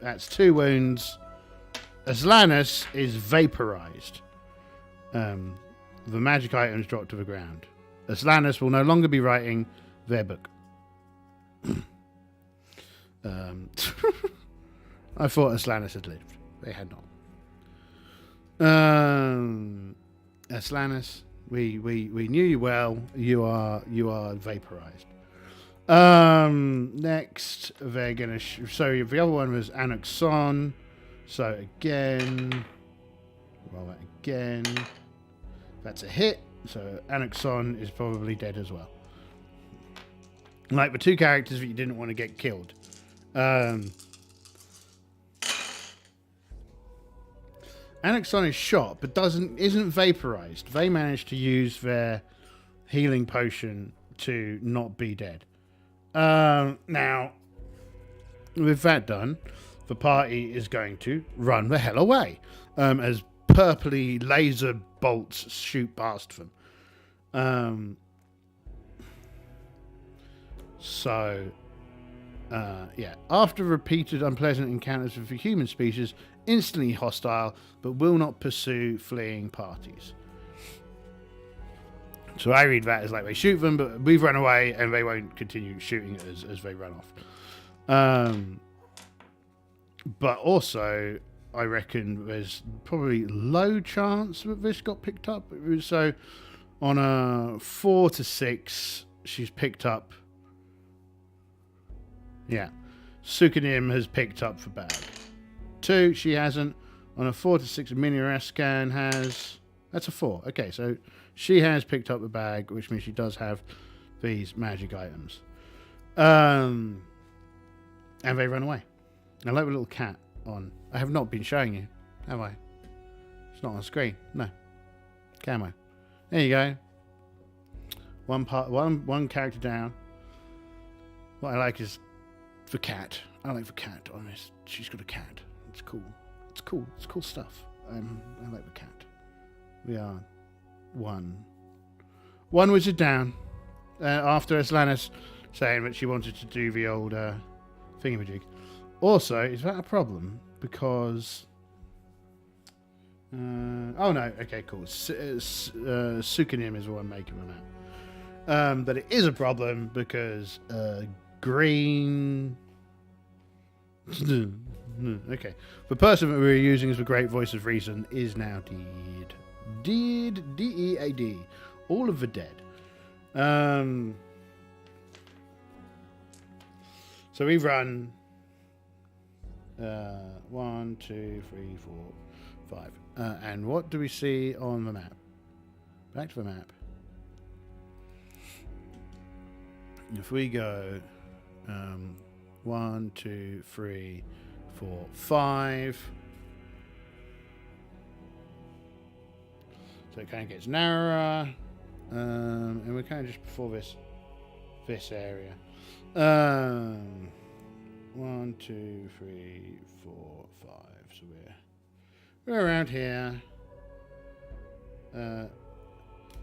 That's 2 wounds. Aslanus is vaporized. The magic items drop to the ground. Aslanus will no longer be writing their book. I thought Aslanus had lived. They had not. Aslanus, we knew you well. You are vaporized. Next, they're going to... so the other one was Anaxon. So again... roll that again. That's a hit. So Anaxon is probably dead as well. Like the two characters that you didn't want to get killed. Anaxon is shot, but isn't vaporized. They managed to use their healing potion to not be dead. Now, with that done, the party is going to run the hell away as purpley laser bolts shoot past them. Yeah. After repeated unpleasant encounters with the human species, instantly hostile, but will not pursue fleeing parties. So I read that as like they shoot them, but we've run away, and they won't continue shooting as they run off. But also, I reckon there's probably low chance that this got picked up. So on a 4 to 6, she's picked up. Yeah. Sukanim has picked up the bag. 2, she hasn't. On a 4 to 6, Minirascan has... that's a 4. Okay, so she has picked up the bag, which means she does have these magic items. And they run away. I like the little cat on... I have not been showing you, have I? It's not on screen. No. Camo. There you go. One character down. What I like is the cat. I like the cat on this. She's got a cat. It's cool. It's cool. It's cool stuff. I like the cat. We are one wizard down. After Aslanus saying that she wanted to do the old thingamajig. Also, is that a problem? Because... oh no, okay, cool. Sukanim is the one making them out. But it is a problem because green... okay. The person that we were using as the great voice of reason is now dead. Dead. D-E-A-D. All of the dead. So we run 1, 2, 3, 4, 5. And what do we see on the map? Back to the map. If we go 1, 2, 3, 4, 5. So it kind of gets narrower. And we're kind of just before this area. 1, 2, 3, 4, 5. So we're around here.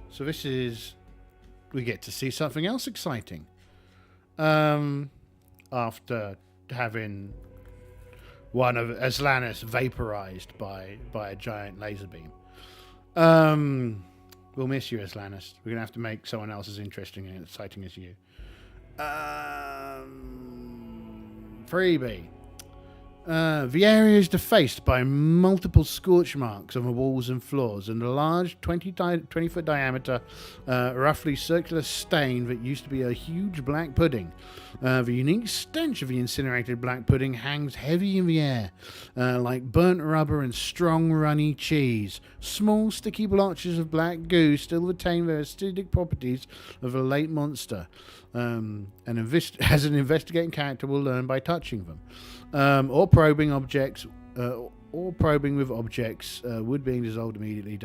So this is... we get to see something else exciting. After having one of Aslanus vaporized by a giant laser beam. We'll miss you, Aslanus. We're gonna have to make someone else as interesting and exciting as you. Freebie. The area is defaced by multiple scorch marks on the walls and floors, and a large 20-foot diameter, roughly circular stain that used to be a huge black pudding. The unique stench of the incinerated black pudding hangs heavy in the air, like burnt rubber and strong runny cheese. Small sticky blotches of black goo still retain the acidic properties of a late monster. As an investigating character will learn by touching them. Or probing objects, or probing with objects, wood being dissolved immediately.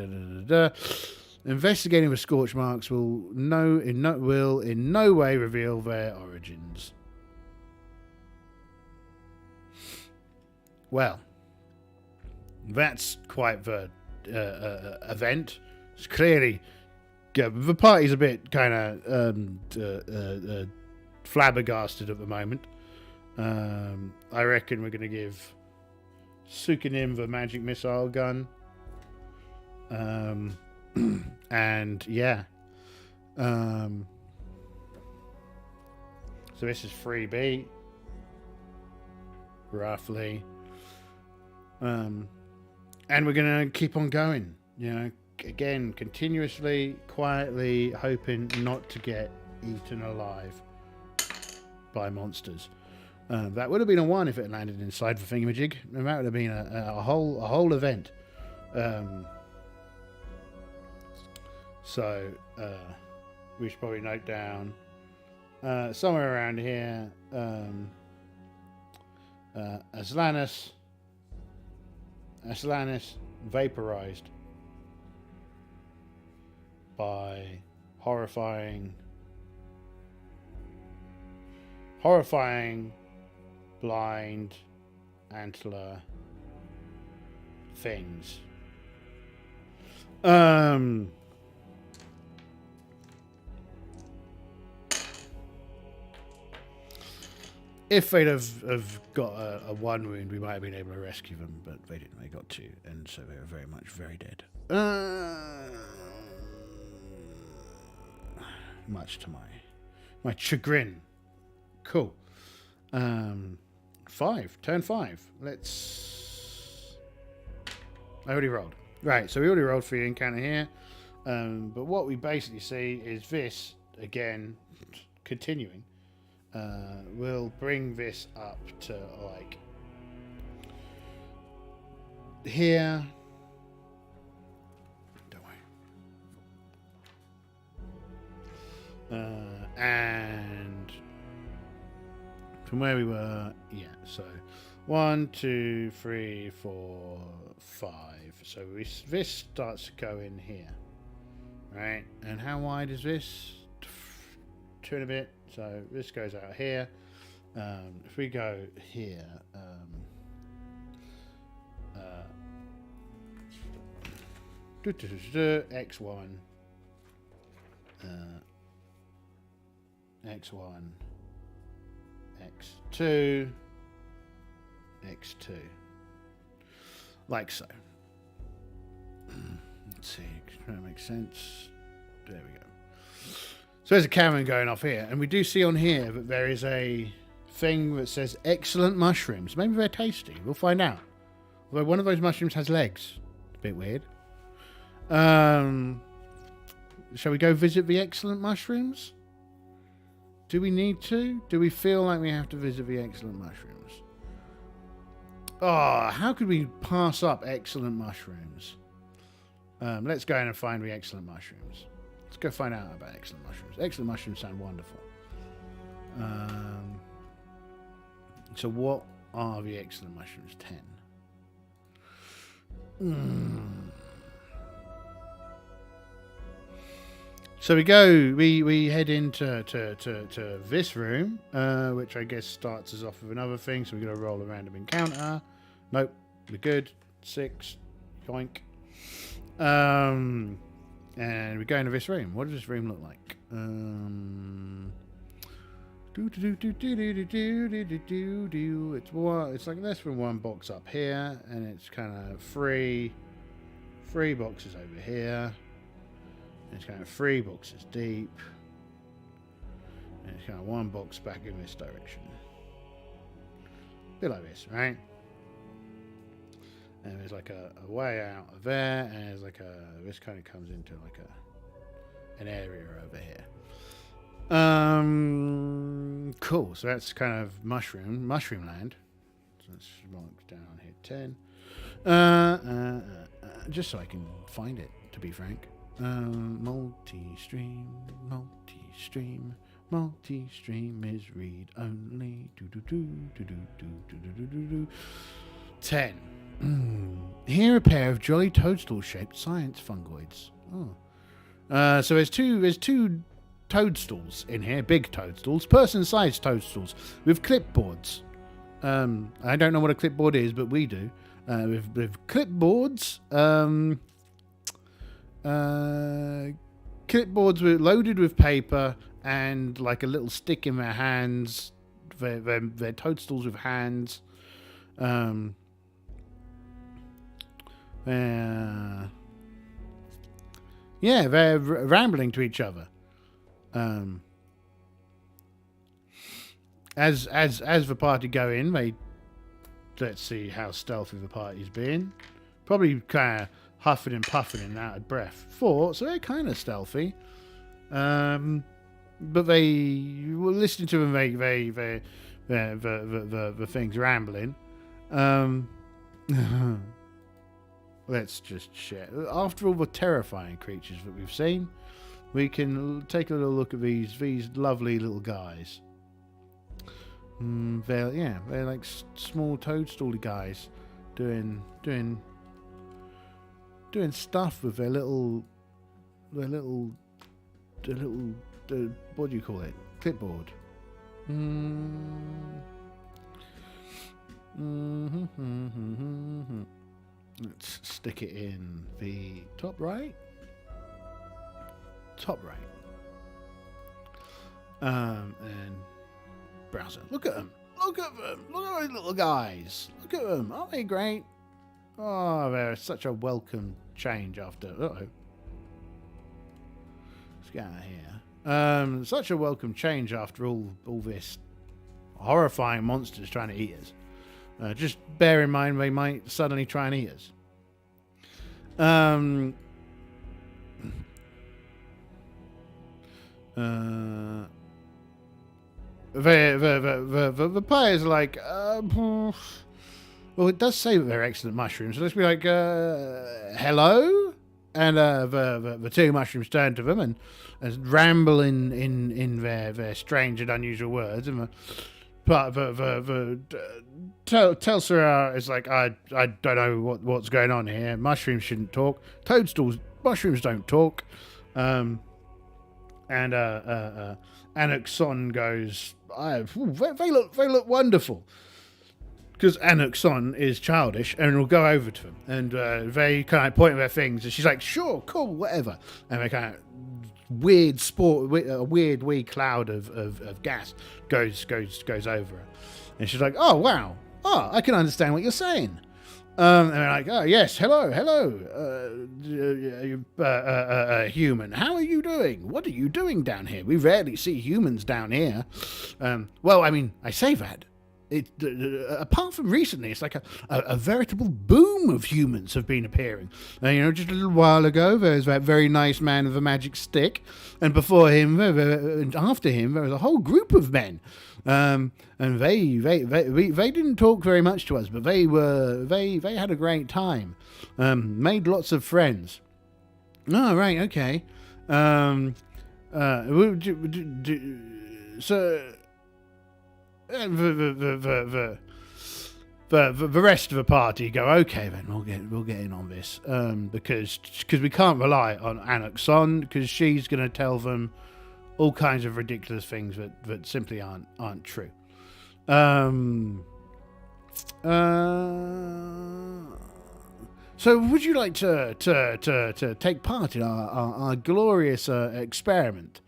Investigating the scorch marks will in no way reveal their origins. Well, that's quite the event. It's clearly the party's a bit kind of flabbergasted at the moment. I reckon we're going to give Sukanim the magic missile gun. And yeah. So this is 3B. Roughly. And we're going to keep on going. You know, again, continuously, quietly, hoping not to get eaten alive. by monsters. That would have been a 1 if it landed inside the thingamajig. And that would have been a whole event. So we should probably note down somewhere around here. Aslanus vaporized by horrifying blind antler things. If they'd have got a 1 wound, we might have been able to rescue them, but they didn't. They got 2, and so they were very dead. Much to my chagrin. Cool. 5. Turn 5. Let's... I already rolled. Right, so we already rolled for the encounter here. But what we basically see is this, again, continuing. We'll bring this up to, like, here. Don't worry. And from where we were, yeah, so 1, 2, 3, 4, 5. So this starts to go in here, right? And how wide is this? 2 and a bit. So this goes out here. If we go here, X1, X1, X2, X2, like so. Let's see, does that make sense? There we go. So there's a cannon going off here, and we do see on here that there is a thing that says excellent mushrooms. Maybe they're tasty. We'll find out. Although one of those mushrooms has legs. It's a bit weird. Shall we go visit the excellent mushrooms? Do we need to? Do we feel like we have to visit the excellent mushrooms? Oh, how could we pass up excellent mushrooms? Let's go in and find the excellent mushrooms. Let's go find out about excellent mushrooms. Excellent mushrooms sound wonderful. So what are the excellent mushrooms? 10. So we head into to this room, which I guess starts us off with another thing. So we're going to roll a random encounter. Nope, we're good. 6, yoink. And we go into this room. What does this room look like? It's like this from one box up here, and it's kind of three boxes over here. And it's kind of 3 boxes deep, and it's kind of 1 box back in this direction. A bit like this, right? And there's like a way out of there, and there's like this kind of comes into like an area over here. Cool. So that's kind of mushroom land. So let's mark down here 10. Just so I can find it, to be frank. Multi-stream is read only. 10. Here a pair of jolly toadstool-shaped science fungoids. Oh. So there's two toadstools in here, big toadstools, person-sized toadstools with clipboards. I don't know what a clipboard is, but we do. With clipboards, clipboards were loaded with paper and like a little stick in their hands. They're toadstools with hands. Yeah, they're rambling to each other. As the party go in, let's see how stealthy the party's been. Probably kind of huffing and puffing and out of breath. 4, so they're kind of stealthy. Yeah, but they were listening to him the things rambling. Let's just share. After all the terrifying creatures that we've seen, we can take a little look at these lovely little guys. They're like small toadstooly guys doing stuff with their little what do you call it? Clipboard. Let's stick it in the top right. And browser. Look at them. Look at those little guys. Look at them. Aren't they great? Oh, they're such a welcome change after. Let's get out of here. Such a welcome change after all this horrifying monsters trying to eat us. Just bear in mind they might suddenly try and eat us. The players are like, well, it does say that they're excellent mushrooms. So let's be like, hello, and the two mushrooms turn to them and ramble in their strange and unusual words, and Telsera is like, I don't know what's going on here. Mushrooms shouldn't talk. Mushrooms don't talk. And Anuxon goes, they look wonderful. Because Anuxon is childish and will go over to them. And they kind of point their things. And she's like, sure, cool, whatever. And they kind of a weird wee cloud of gas goes over her. And she's like, oh, wow. Oh, I can understand what you're saying. And they're like, oh, yes, hello, human. How are you doing? What are you doing down here? We rarely see humans down here. Well, I mean, I say that. Apart from recently, it's like a veritable boom of humans have been appearing. Just a little while ago, there was that very nice man with a magic stick, and before him, and after him, there was a whole group of men. And they didn't talk very much to us, but they had a great time. Made lots of friends. Oh, right, okay. So. The rest of the party go, okay, then we'll get in on this, because we can't rely on Anuxon, because she's going to tell them all kinds of ridiculous things that simply aren't true. So would you like to take part in our glorious experiment?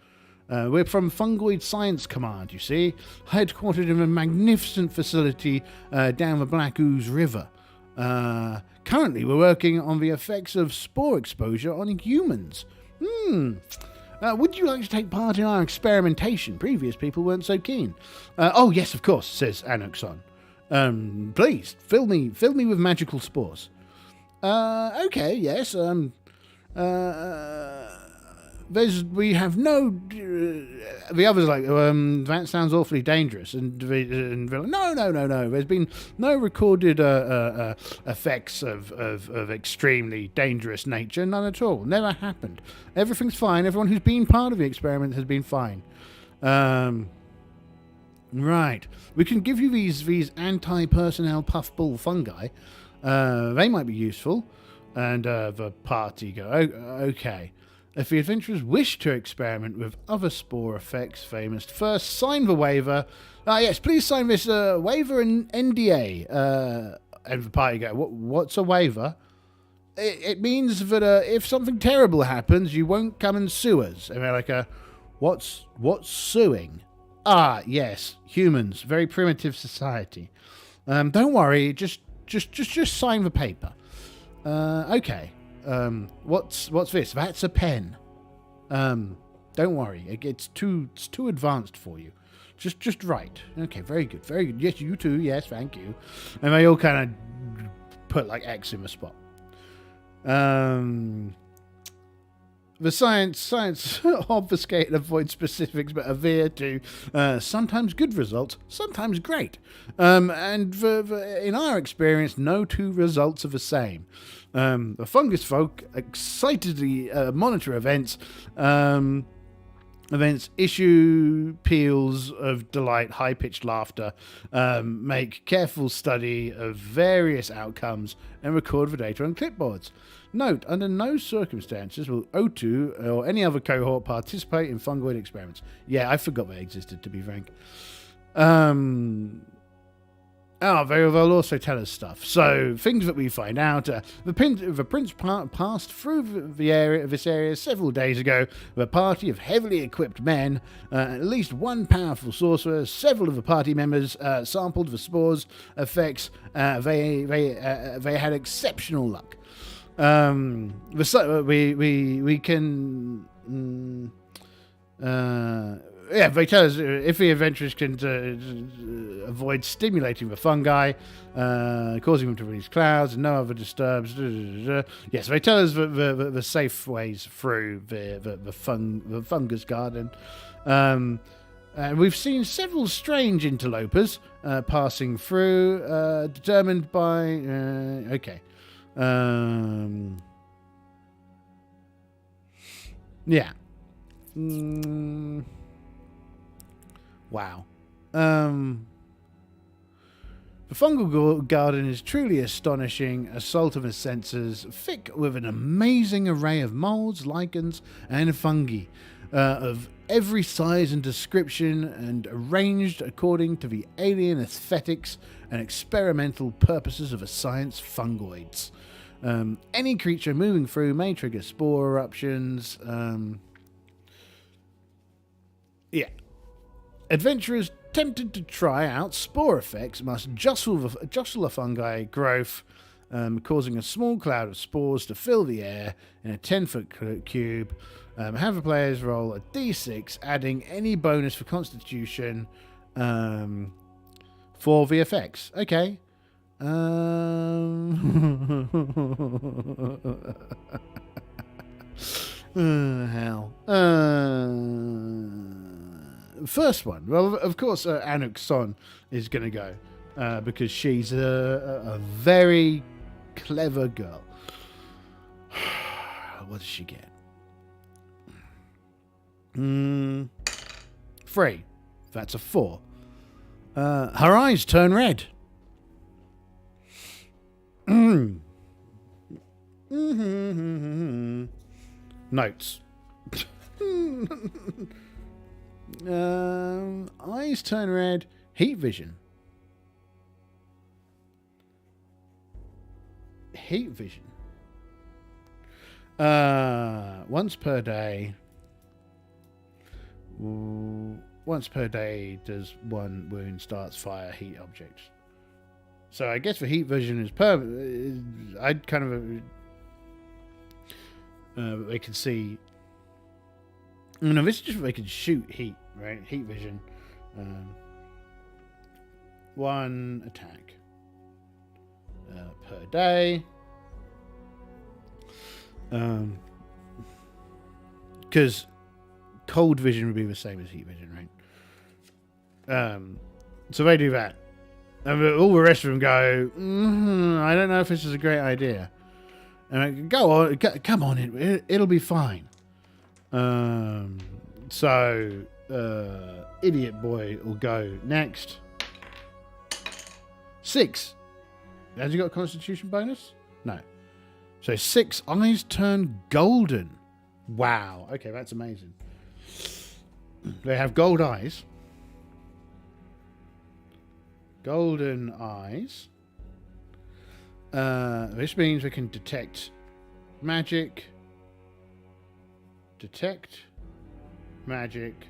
We're from Fungoid Science Command, you see, headquartered in a magnificent facility down the Black Ooze River. Currently, we're working on the effects of spore exposure on humans. Would you like to take part in our experimentation? Previous people weren't so keen. Oh, yes, of course, says Anuxon. Please, fill me with magical spores. Okay, yes, we have no. The others are like, that sounds awfully dangerous, and they're like, no. There's been no recorded effects of extremely dangerous nature, none at all. Never happened. Everything's fine. Everyone who's been part of the experiment has been fine. Right. We can give you these anti-personnel puffball fungi. They might be useful. And the party go, okay. If the adventurers wish to experiment with other spore effects, they must first sign the waiver. Yes, please sign this waiver and NDA. And the party go, what's a waiver? It means that if something terrible happens, you won't come and sue us. And they're like, what's suing? Ah, yes, humans, very primitive society. Don't worry, just sign the paper. Okay. What's this? That's a pen. Don't worry. It's too advanced for you. Just write. Okay, very good. Very good. Yes, you too. Yes, thank you. And they all kind of put like X in the spot. The science obfuscate and avoid specifics, but veer to sometimes good results, sometimes great. And in our experience, no two results are the same. The fungus folk excitedly monitor events. Events issue peals of delight, high-pitched laughter, make careful study of various outcomes, and record the data on clipboards. Note, under no circumstances will O2 or any other cohort participate in fungoid experiments. Yeah, I forgot they existed, to be frank. They'll also tell us stuff. So, things that we find out. The prince passed through this area several days ago with a party of heavily equipped men, at least one powerful sorcerer. Several of the party members sampled the spores' effects. They had exceptional luck. We can... they tell us if the adventurers can avoid stimulating the fungi, causing them to release clouds, and no other disturbs. Yes, they tell us the safe ways through the fungus garden. We've seen several strange interlopers passing through, determined by... okay. Yeah. Wow. The fungal garden is truly astonishing, assault of the senses, thick with an amazing array of molds, lichens, and fungi of every size and description, and arranged according to the alien aesthetics and experimental purposes of a science fungoids. Any creature moving through may trigger spore eruptions. Adventurers tempted to try out spore effects must jostle the fungi growth, causing a small cloud of spores to fill the air in a 10-foot cube. Have the players roll a d6, adding any bonus for Constitution for the effects. Okay. Hell. First one. Well, of course, Anuk Son is going to go because she's a very clever girl. What does she get? 3. That's a 4. Her eyes turn red. Notes. Eyes turn red. Heat vision. Heat vision. Once per day. Once per day does one wound starts fire heat objects. So I guess the heat vision is permanent. I'd kind of they can see. No, this is just they can shoot heat, right? Heat vision. 1 attack per day. Because cold vision would be the same as heat vision, right? So they do that. And all the rest of them go, I don't know if this is a great idea. And I go on, come on, it'll be fine. So Idiot Boy will go next. 6. Has he got a Constitution bonus? No. So 6 eyes turn golden. Wow. Okay, that's amazing. They have gold eyes. Golden eyes. This means we can detect magic. Detect magic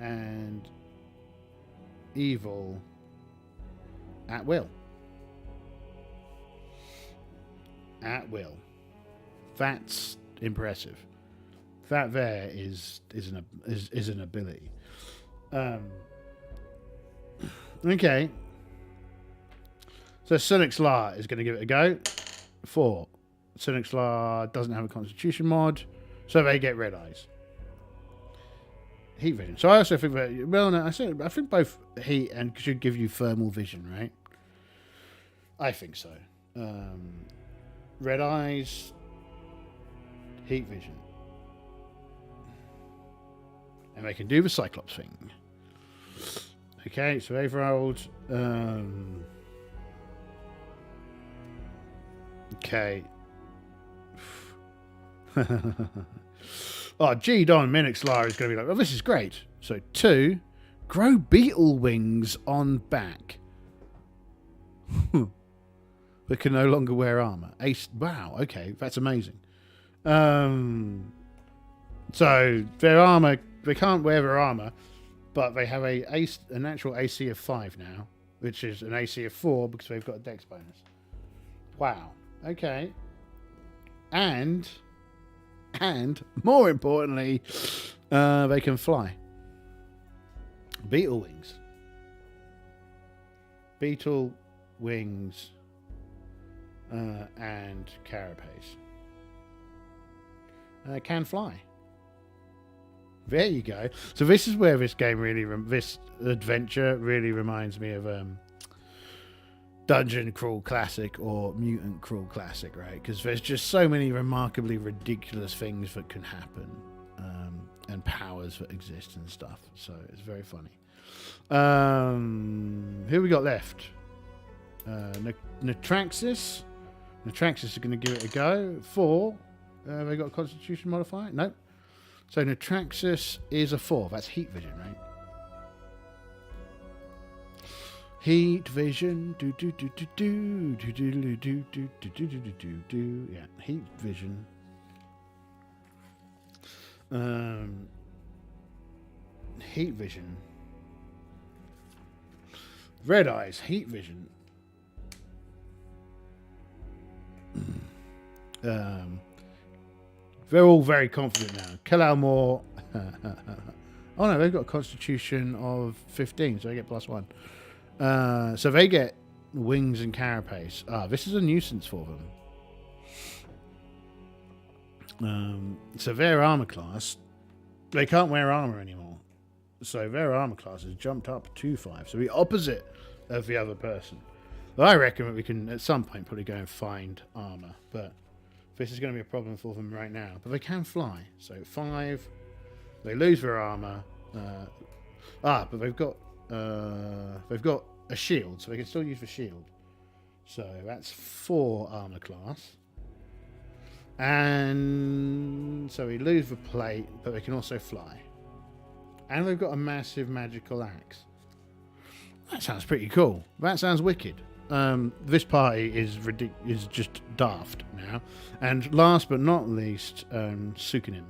and evil at will. At will. That's impressive. That there is an ability. Okay. So Sunix La is going to give it a go. 4. Sinexlar doesn't have a Constitution mod, so they get red eyes. Heat vision. So I also think that, well, no, I think both heat and should give you thermal vision, right? I think so. Red eyes, heat vision, and they can do the Cyclops thing. Okay, so they've rolled. Okay. Oh, G Don Minixlar is going to be like, oh, this is great. So 2, grow beetle wings on back. They can no longer wear armor. Ace. Wow. Okay, that's amazing. So their armor, they can't wear their armor, but they have a natural AC of 5 now, which is an AC of 4 because they've got a Dex bonus. Wow. Okay. And more importantly, they can fly. Beetle wings. Beetle wings and carapace. Can fly. There you go. So this is where this game really, this adventure really reminds me of Dungeon Crawl Classic or Mutant Crawl Classic, right? Because there's just so many remarkably ridiculous things that can happen, and powers that exist and stuff. So it's very funny. Who we got left? Natraxis. Natraxis is going to give it a go. 4. They got a Constitution modifier? Nope. So Natraxis is a 4. That's heat vision, right? Heat vision. Yeah, heat vision. Heat vision. Red eyes. Heat vision. They're all very confident now. Kalalmor. Oh no, they've got a Constitution of 15, so they get +1. So they get wings and carapace. This is a nuisance for them. So their armor class, they can't wear armor anymore. So their armor class has jumped up to 5. So the opposite of the other person. I reckon that we can at some point probably go and find armor, but this is going to be a problem for them right now. But they can fly. So 5. They lose their armor. But they've got a shield, so they can still use the shield. So that's 4 armor class. And so we lose the plate, but they can also fly. And they've got a massive magical axe. That sounds pretty cool. That sounds wicked. This party is just daft now. And last but not least, Sukanim.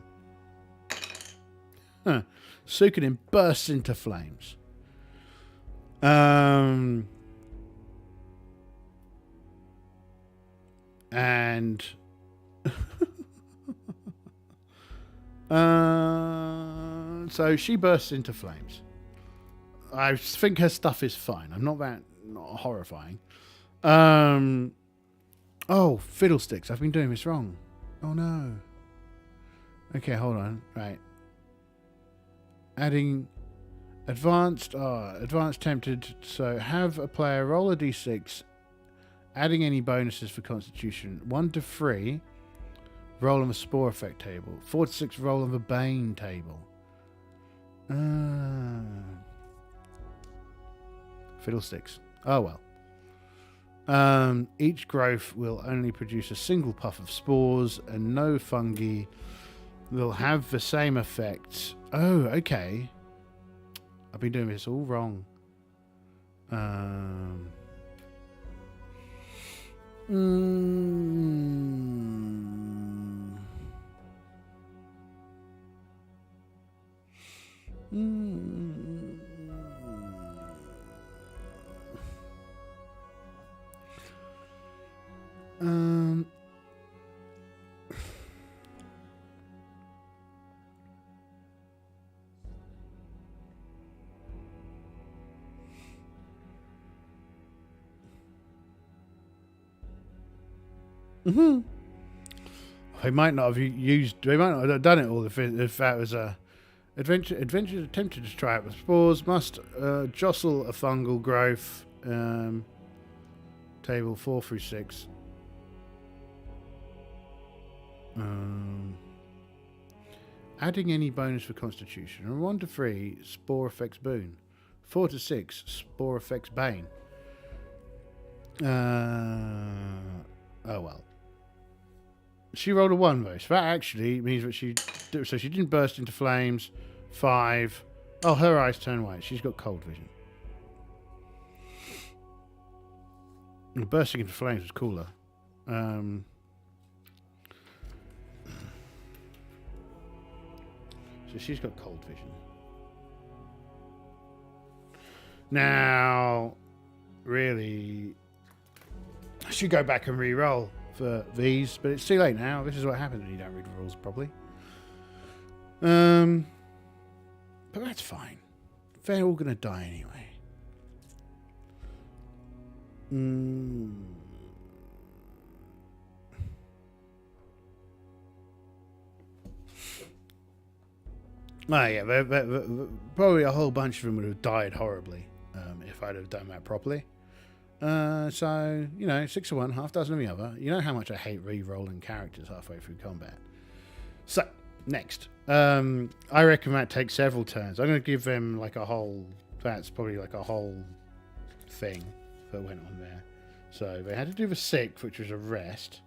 Sukanim bursts into flames. And so she bursts into flames. I think her stuff is fine. I'm not horrifying. Oh, fiddlesticks. I've been doing this wrong. Oh no. Okay, hold on. Right. Adding advanced tempted. So have a player roll a d6, adding any bonuses for Constitution. 1 to 3, roll on the Spore effect table. 4 to 6, roll on the Bane table. Fiddlesticks. Oh well. Each growth will only produce a single puff of spores, and no fungi will have the same effect. Oh, okay. I've been doing this all wrong. They might not have used. They might not have done it all if that was a adventure attempted to try it with spores. Must jostle a fungal growth. Table 4 through 6. Adding any bonus for Constitution. And 1 to 3, spore affects boon. 4 to 6, spore affects bane. Oh well. She rolled a 1 though, so that actually means that she didn't burst into flames. 5. Oh, her eyes turn white. She's got cold vision. And bursting into flames was cooler. So she's got cold vision. Now, really, I should go back and re-roll for these, but it's too late now. This is what happens when you don't read the rules properly. But that's fine. They're all going to die anyway. Oh yeah, probably a whole bunch of them would have died horribly if I'd have done that properly. So, 6 of one, half dozen of the other. You know how much I hate re-rolling characters halfway through combat. So, next. I reckon that takes several turns. I'm going to give them like a whole... That's probably like a whole thing that went on there. So, they had to do the 6th, which was a rest.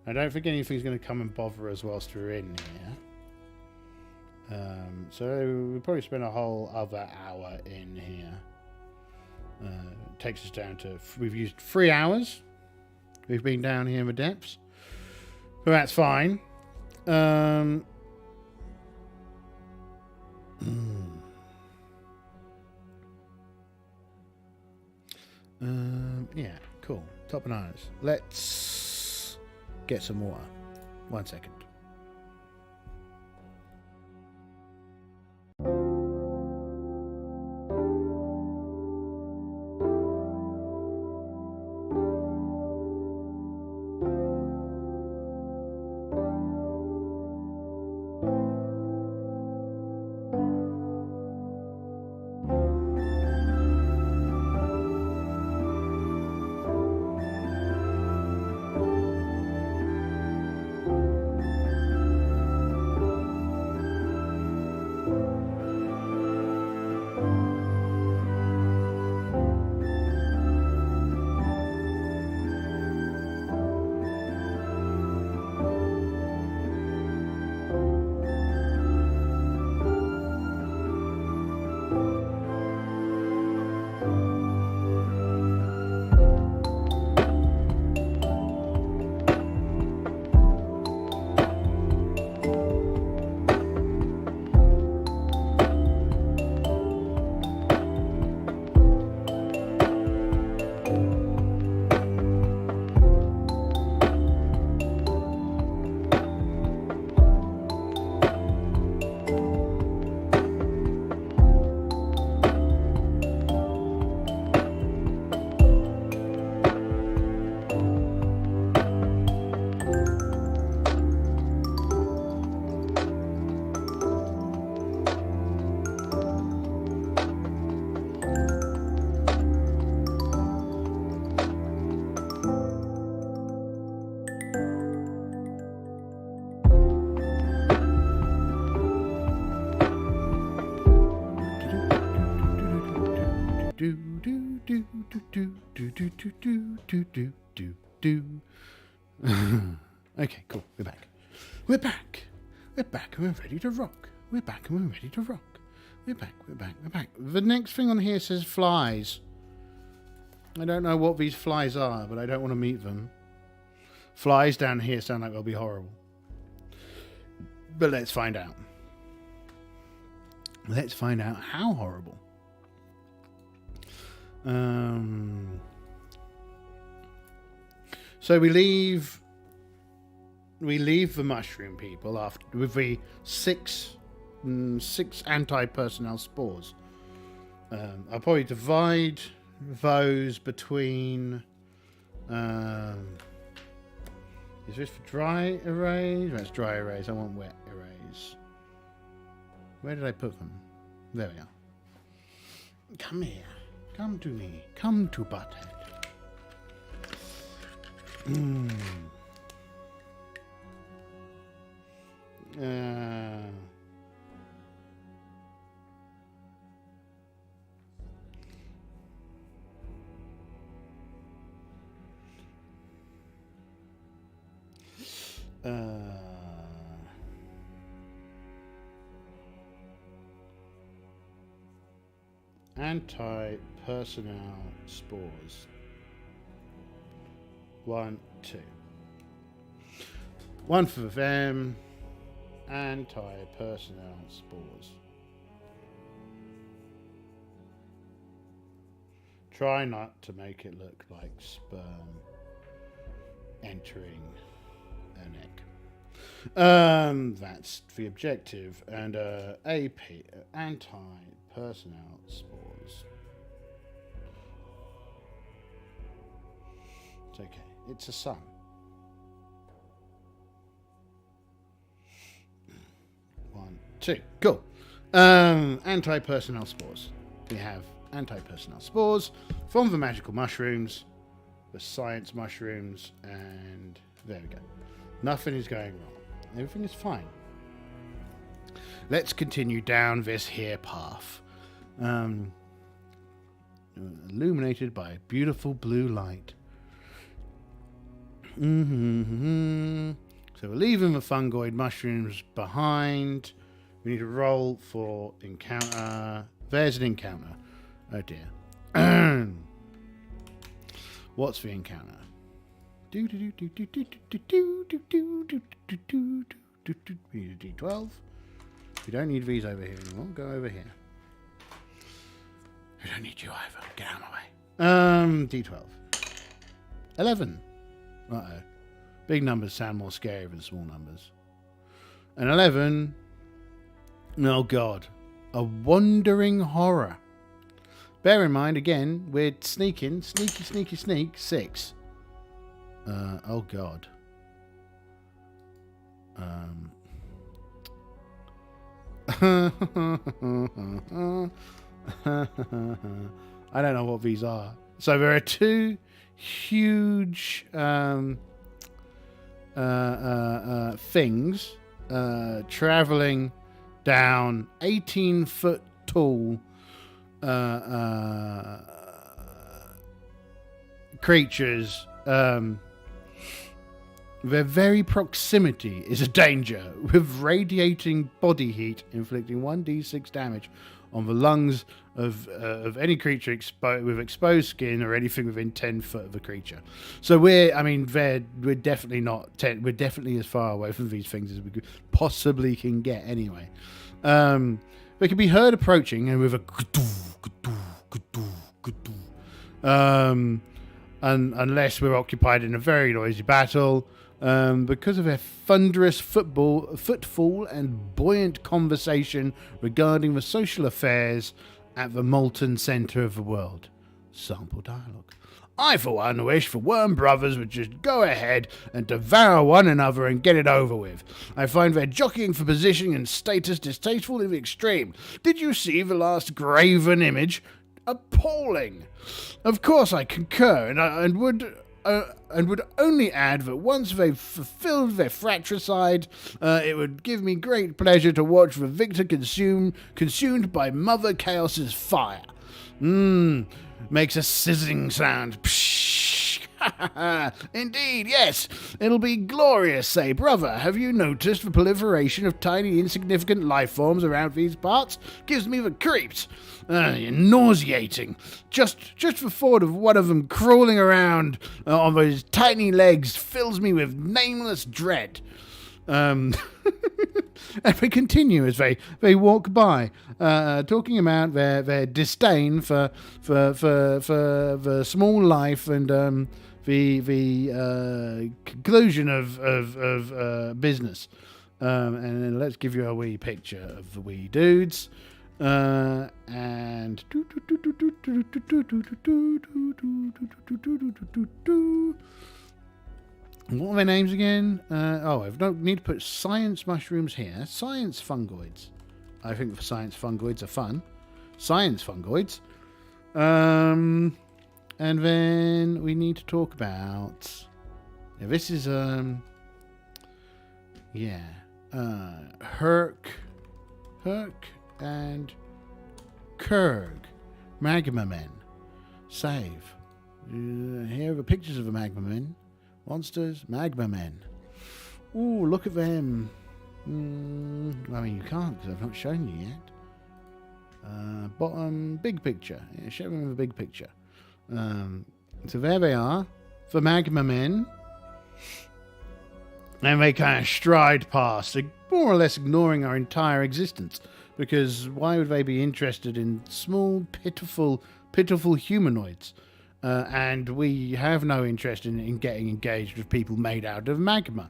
I don't think anything's going to come and bother us whilst we're in here. So we'll probably spend a whole other hour in here. Takes us down to... We've used 3 hours. We've been down here in the depths. But that's fine. Yeah, cool. Top bananas. Let's get some water. 1 second. Okay, cool. We're back. We're back. We're back and we're ready to rock. We're back and we're ready to rock. We're back. We're back. We're back. The next thing on here says flies. I don't know what these flies are, but I don't want to meet them. Flies down here sound like they'll be horrible. But let's find out. Let's find out how horrible. So we leave the mushroom people after with the six anti-personnel spores. I'll probably divide those between Is this for dry erase? That's dry erase. I want wet erase. Where did I put them? There we are. Come here. Come to me. Come to Butthead. Anti-personnel spores. 1, 2. 1 for them. Anti-personnel spores. Try not to make it look like sperm entering an egg. That's the objective. And AP, anti-personnel spores. It's okay. It's a sun. 1, 2. Cool. Anti-personnel spores. We have anti-personnel spores from the magical mushrooms, the science mushrooms, and there we go. Nothing is going wrong. Everything is fine. Let's continue down this here path. Illuminated by beautiful blue light. So we're leaving the fungoid mushrooms behind. We need to roll for encounter. There's an encounter. Oh dear. What's the encounter? We need a D12. We don't need these over here anymore. Go over here. We don't need you either. Get out of my way. D12. 11. Uh-oh. Big numbers sound more scary than small numbers. An 11. Oh god. A wandering horror. Bear in mind, again, we're sneaking. Sneak. 6. Oh god. I don't know what these are. So there are 2 huge things traveling down 18-foot tall creatures. Their very proximity is a danger, with radiating body heat inflicting 1d6 damage on the lungs of any creature with exposed skin or anything within 10 foot of the creature. So we're definitely not 10. We're definitely as far away from these things as we possibly can get. Anyway, they can be heard approaching, and with a unless we're occupied in a very noisy battle. Because of their thunderous footfall and buoyant conversation regarding the social affairs at the molten centre of the world. Sample dialogue. I, for one, wish the worm brothers would just go ahead and devour one another and get it over with. I find their jockeying for position and status distasteful in the extreme. Did you see the last graven image? Appalling. Of course I concur, and would only add that once they've fulfilled their fratricide, it would give me great pleasure to watch the victor consumed by Mother Chaos's fire. Makes a sizzling sound. Psh. Indeed, yes. It'll be glorious, say, brother. Have you noticed the proliferation of tiny, insignificant life forms around these parts? Gives me the creeps. Nauseating. Just the thought of one of them crawling around on those tiny legs fills me with nameless dread. And we continue as they walk by, talking about their disdain for the small life and the conclusion of business. And then let's give you a wee picture of the wee dudes. And What are their names again? I need to put science mushrooms here. Science fungoids. I think the science fungoids are fun. Science fungoids. And then we need to talk about... Yeah, this is... Herc and Kurg. Magma men. Save. Here are the pictures of the magma men. Monsters, magma men. Ooh, look at them. I mean, you can't because I've not shown you yet. Bottom, big picture. Yeah, show them the big picture. So there they are. The magma men. And they kind of stride past, more or less ignoring our entire existence. Because why would they be interested in small, pitiful humanoids? And we have no interest in getting engaged with people made out of magma.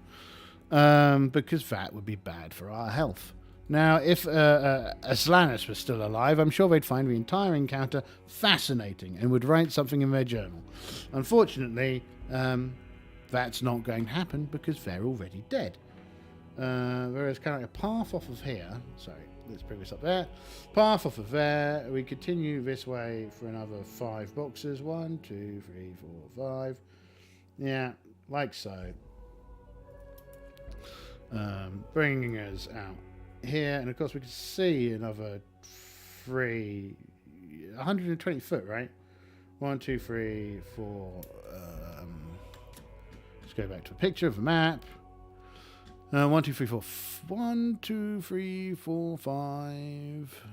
Because that would be bad for our health. Now, if Aslanus was still alive, I'm sure they'd find the entire encounter fascinating and would write something in their journal. Unfortunately, that's not going to happen because they're already dead. Whereas kind of like a path off of here... Sorry, let's bring this up there. Path off of there. We continue this way for another 5 boxes. 1, 2, 3, 4, 5. Yeah, like so. Bringing us out here. And of course we can see another 120 foot, right? 1, 2, 3, 4... let's go back to a picture of a map. 1, 2, 3, 4. 1, 2, 3, 4, 5.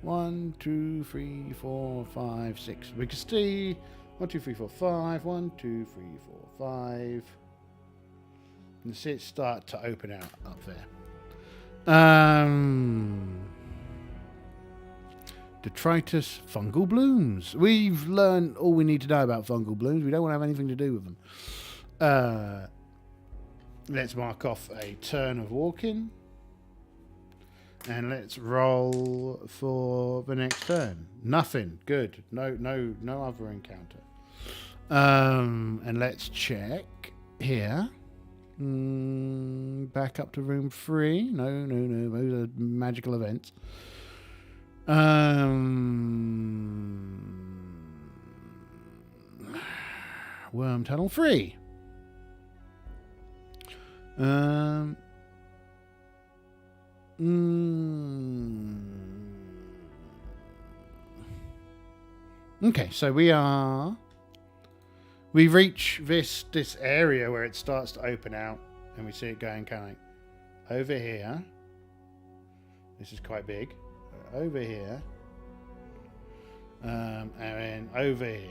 1, 2, 3, 4, 5, 6. We can see 1, 2, 3, 4, 5. 1, 2, 3, 4, 5. You can see it start to open out up there. Detritus fungal blooms. We've learned all we need to know about fungal blooms. We don't want to have anything to do with them. Let's mark off a turn of walking. And let's roll for the next turn. Nothing. Good. No other encounter. And let's check here. Back up to room 3. No. Those are magical events. Worm tunnel 3. Okay, so we reach this area where it starts to open out, and we see it going kind of like over here. This is quite big. Over here, and then over here.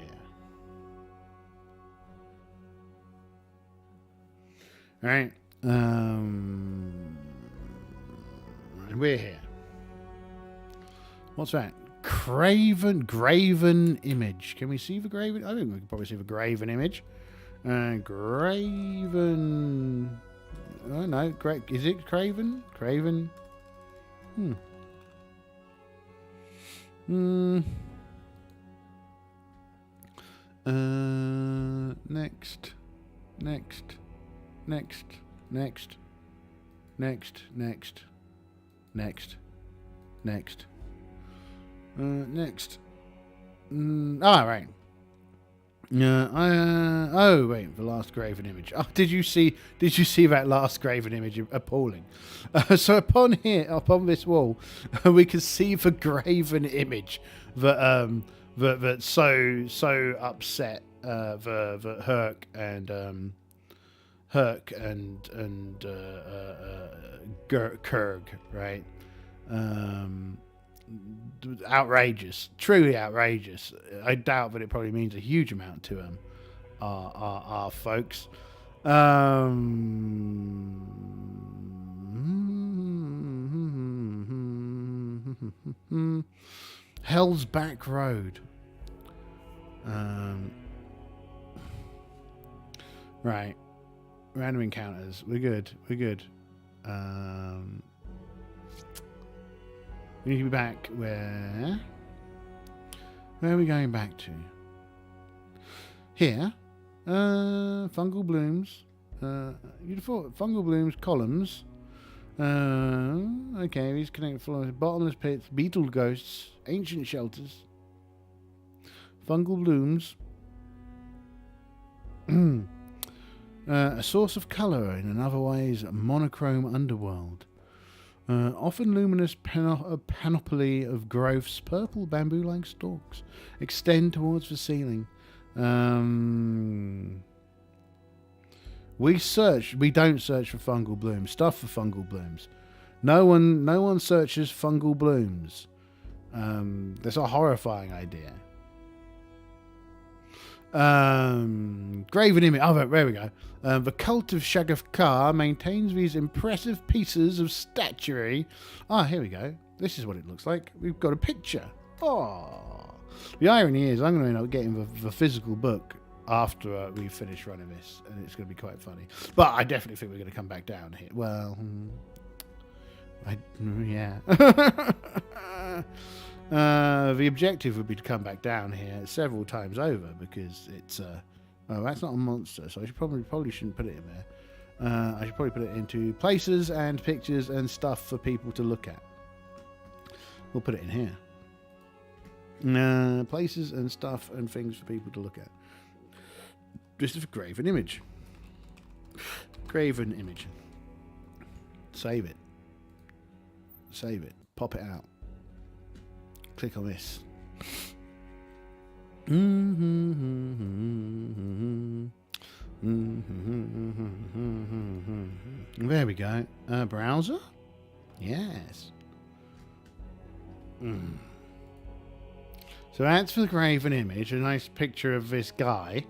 All right, and we're here. What's that? Graven image. Can we see the graven? I think we can probably see the graven image. Graven. Oh no, is it Craven? Craven. Next. Right. Oh wait, the last graven image. Oh, did you see that last graven image? Appalling. So upon this wall, we can see the graven image that so upset the Herc and Kurg, right? Outrageous, truly outrageous. I doubt that it probably means a huge amount to our folks. Hell's Back Road. Right. Random encounters. We're good. We need to be back where? Where are we going back to? Here. Fungal blooms. Beautiful fungal blooms, columns. Okay, these connect floors, bottomless pits, beetle ghosts, ancient shelters. Fungal blooms. A source of colour in an otherwise monochrome underworld. Often luminous panoply of growths, purple bamboo-like stalks extend towards the ceiling. We don't search for fungal blooms. Stuff for fungal blooms. No one searches fungal blooms. That's a horrifying idea. Graven image. Oh, there we go. The cult of Shagafkar maintains these impressive pieces of statuary. Here we go. This is what it looks like. We've got a picture. Oh, the irony is, I'm going to end up getting the physical book after we finish running this, and it's going to be quite funny. But I definitely think we're going to come back down here. Well, yeah. The objective would be to come back down here several times over, because it's oh, that's not a monster, so I should probably shouldn't put it in there. I should probably put it into places and pictures and stuff for people to look at. We'll put it in here. Places and stuff and things for people to look at. Just a graven image. Graven image. Save it. Save it. Pop it out. Click on this. There we go. Browser? Yes. So that's for the graven image. A nice picture of this guy.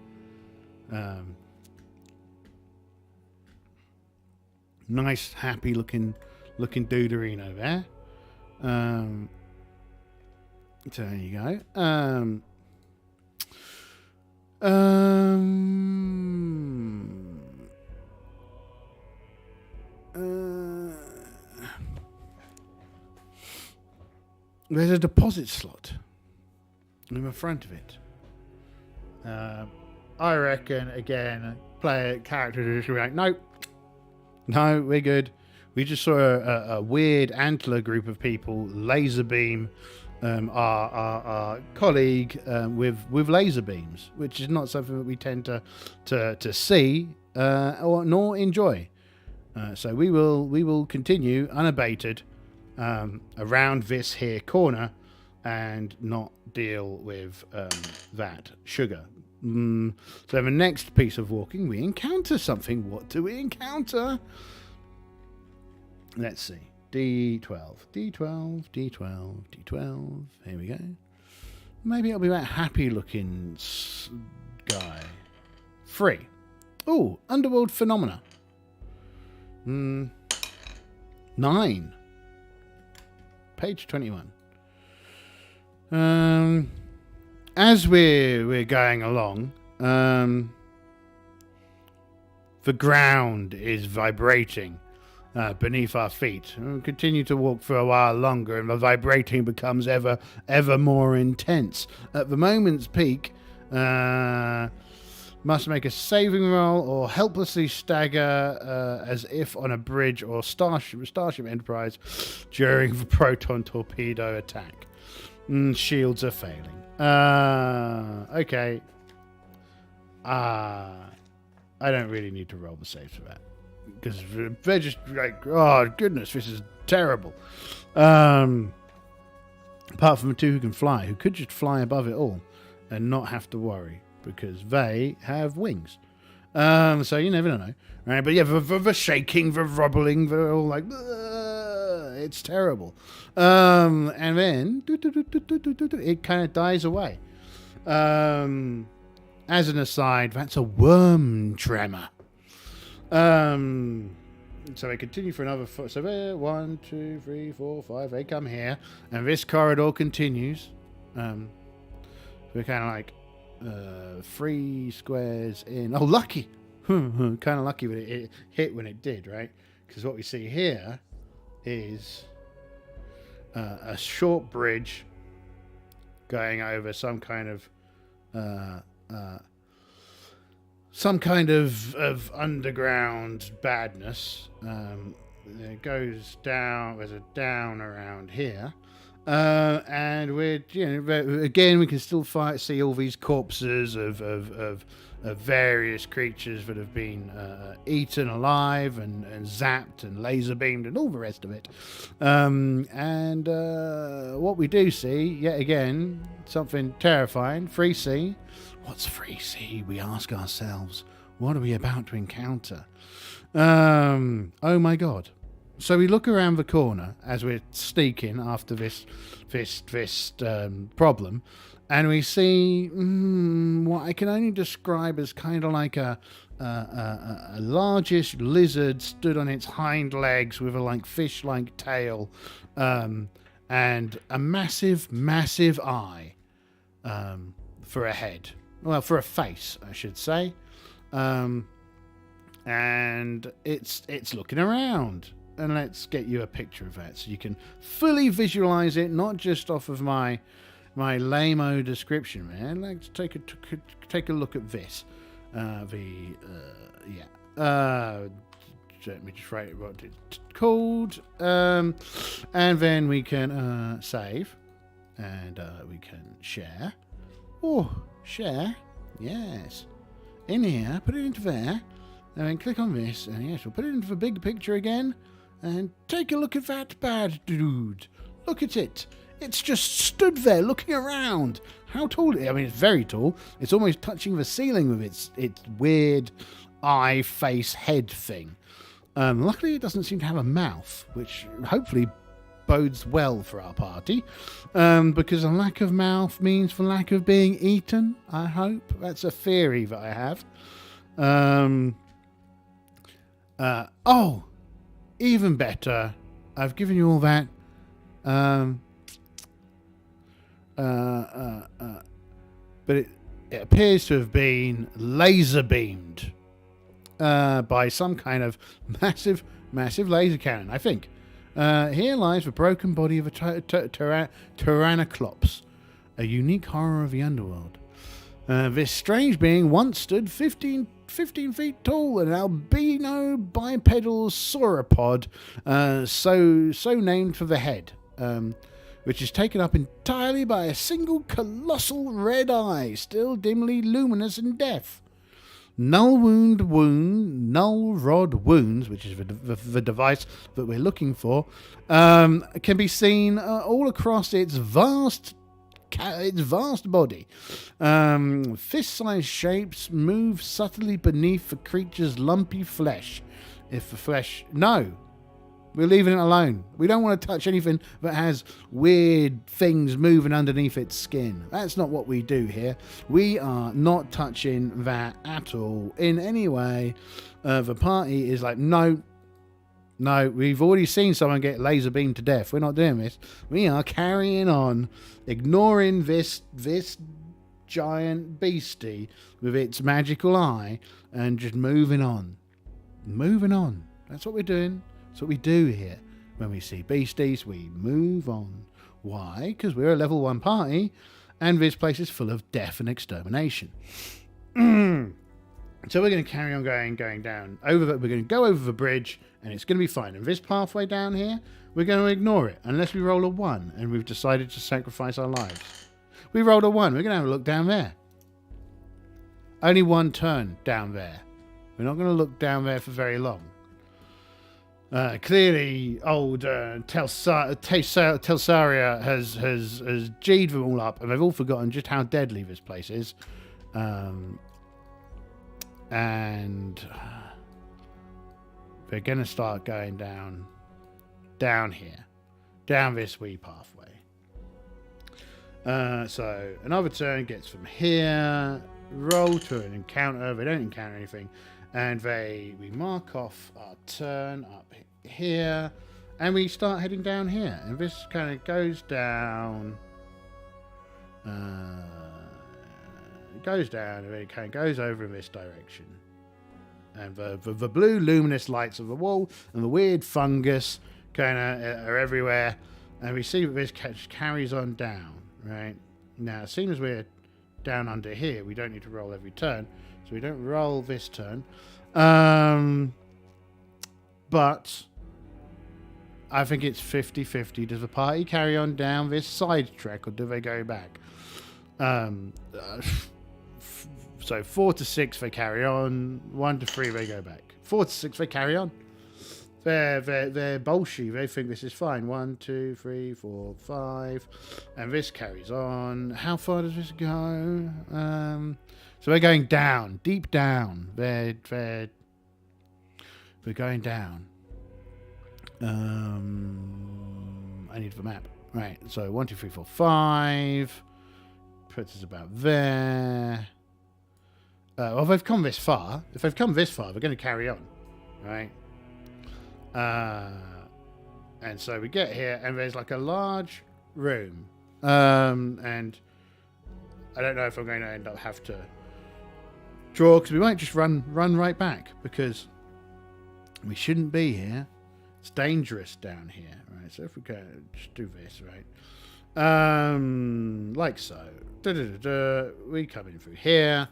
Nice, happy looking duderino there. So there you go. There's a deposit slot in the front of it. I reckon, again, characters just be like, nope. No, we're good. We just saw a weird antler group of people laser beam our colleague with laser beams, which is not something that we tend to see nor enjoy. So we will continue unabated around this here corner and not deal with that sugar. So the next piece of walking, we encounter something. What do we encounter? Let's see. D12, D12, D12, D12. Here we go. Maybe it'll be that happy-looking guy. 3. Ooh, Underworld Phenomena. 9. Page 21. As we're going along, the ground is vibrating beneath our feet. We'll continue to walk for a while longer, and the vibrating becomes ever more intense. At the moment's peak, must make a saving roll or helplessly stagger as if on a bridge or Starship Enterprise during the proton torpedo attack. Shields are failing. Okay. I don't really need to roll the saves for that, because they're just like, oh goodness, this is terrible. Apart from the 2 who can fly, who could just fly above it all and not have to worry, because they have wings. So you never know, right? But yeah, the shaking, the wobbling, they're all like, it's terrible. And then it kind of dies away. As an aside, that's a worm tremor. So they continue for another foot. So there, 1, 2, 3, 4, 5. They come here, and this corridor continues. We're kind of like 3 squares in. Oh, lucky! Kind of lucky that it hit when it did, right? Because what we see here is a short bridge going over some kind of some kind of underground badness. It goes down. There's a down around here, and we're again we can still see all these corpses of various creatures that have been eaten alive and zapped and laser beamed and all the rest of it. And what we do see yet again, something terrifying. 3C. What's 3C? We ask ourselves. What are we about to encounter? Oh my god. So we look around the corner as we're sneaking after this problem, and we see what I can only describe as kind of like a largish lizard stood on its hind legs with a like fish-like tail, and a massive eye for a head. Well, for a face, I should say. And it's looking around. And let's get you a picture of that so you can fully visualize it, not just off of my lame-o description, man. Let's take a look at this. Let me just write what it's called. And then we can save. And we can share. Oh, share. Yes. In here, put it into there. And then click on this. And yes, we'll put it into the big picture again. And take a look at that bad dude. Look at it. It's just stood there looking around. How tall? I mean, it's very tall. It's almost touching the ceiling with its weird eye, face, head thing. Luckily, it doesn't seem to have a mouth, which hopefully bodes well for our party. Because a lack of mouth means the lack of being eaten, I hope. That's a theory that I have. Even better, I've given you all that. But it appears to have been laser beamed by some kind of massive laser cannon, I think. Here lies the broken body of a Tyrannocyclops, a unique horror of the Underworld. This strange being once stood 15 feet tall, an albino bipedal sauropod, so named for the head, which is taken up entirely by a single colossal red eye, still dimly luminous and deaf. Null rod wounds, which is the device that we're looking for, can be seen all across its vast body. Fist-sized shapes move subtly beneath the creature's lumpy flesh. No, we're leaving it alone. We don't want to touch anything that has weird things moving underneath its skin. That's not what we do here. We are not touching that at all in any way. The party is like, no, we've already seen someone get laser beamed to death. We're not doing this. We are carrying on, ignoring this giant beastie with its magical eye and just moving on. That's what we're doing. That's what we do here. When we see beasties, we move on. Why? Because we're a level 1 party and this place is full of death and extermination. So we're going to carry on going down. We're going to go over the bridge and it's going to be fine. And this pathway down here, we're going to ignore it unless we roll a 1 and we've decided to sacrifice our lives. We rolled a 1. We're going to have a look down there. Only one turn down there. We're not going to look down there for very long. Clearly, old Telsaria has G'd them all up and they've all forgotten just how deadly this place is. And we're going to start going down here, down this wee pathway. So another turn gets from here, roll to an encounter. They don't encounter anything, and we mark off our turn up here, and we start heading down here. And this kind of goes down. Goes down and it kind of goes over in this direction, and the blue luminous lights of the wall and the weird fungus kind of are everywhere, and we see that this carries on down right now. As soon as we're down under here, we don't need to roll every turn. So we don't roll this turn. But I think it's 50-50. Does the party carry on down this side track or do they go back? So 4 to 6 they carry on. 1 to 3 they go back. 4 to 6 they carry on. They're bolshy. They think this is fine. 1, 2, 3, 4, 5, and this carries on. How far does this go? So we're going down, deep down. We're going down. I need the map. Right. So 1, 2, 3, 4, 5 puts us about there. Well, they've come this far. If they've come this far, they're going to carry on, right? And so we get here, and there's like a large room, and I don't know if I'm going to end up have to draw, because we might just run right back, because we shouldn't be here. It's dangerous down here, right? So if we go, just do this, right? Like so. We come in through here.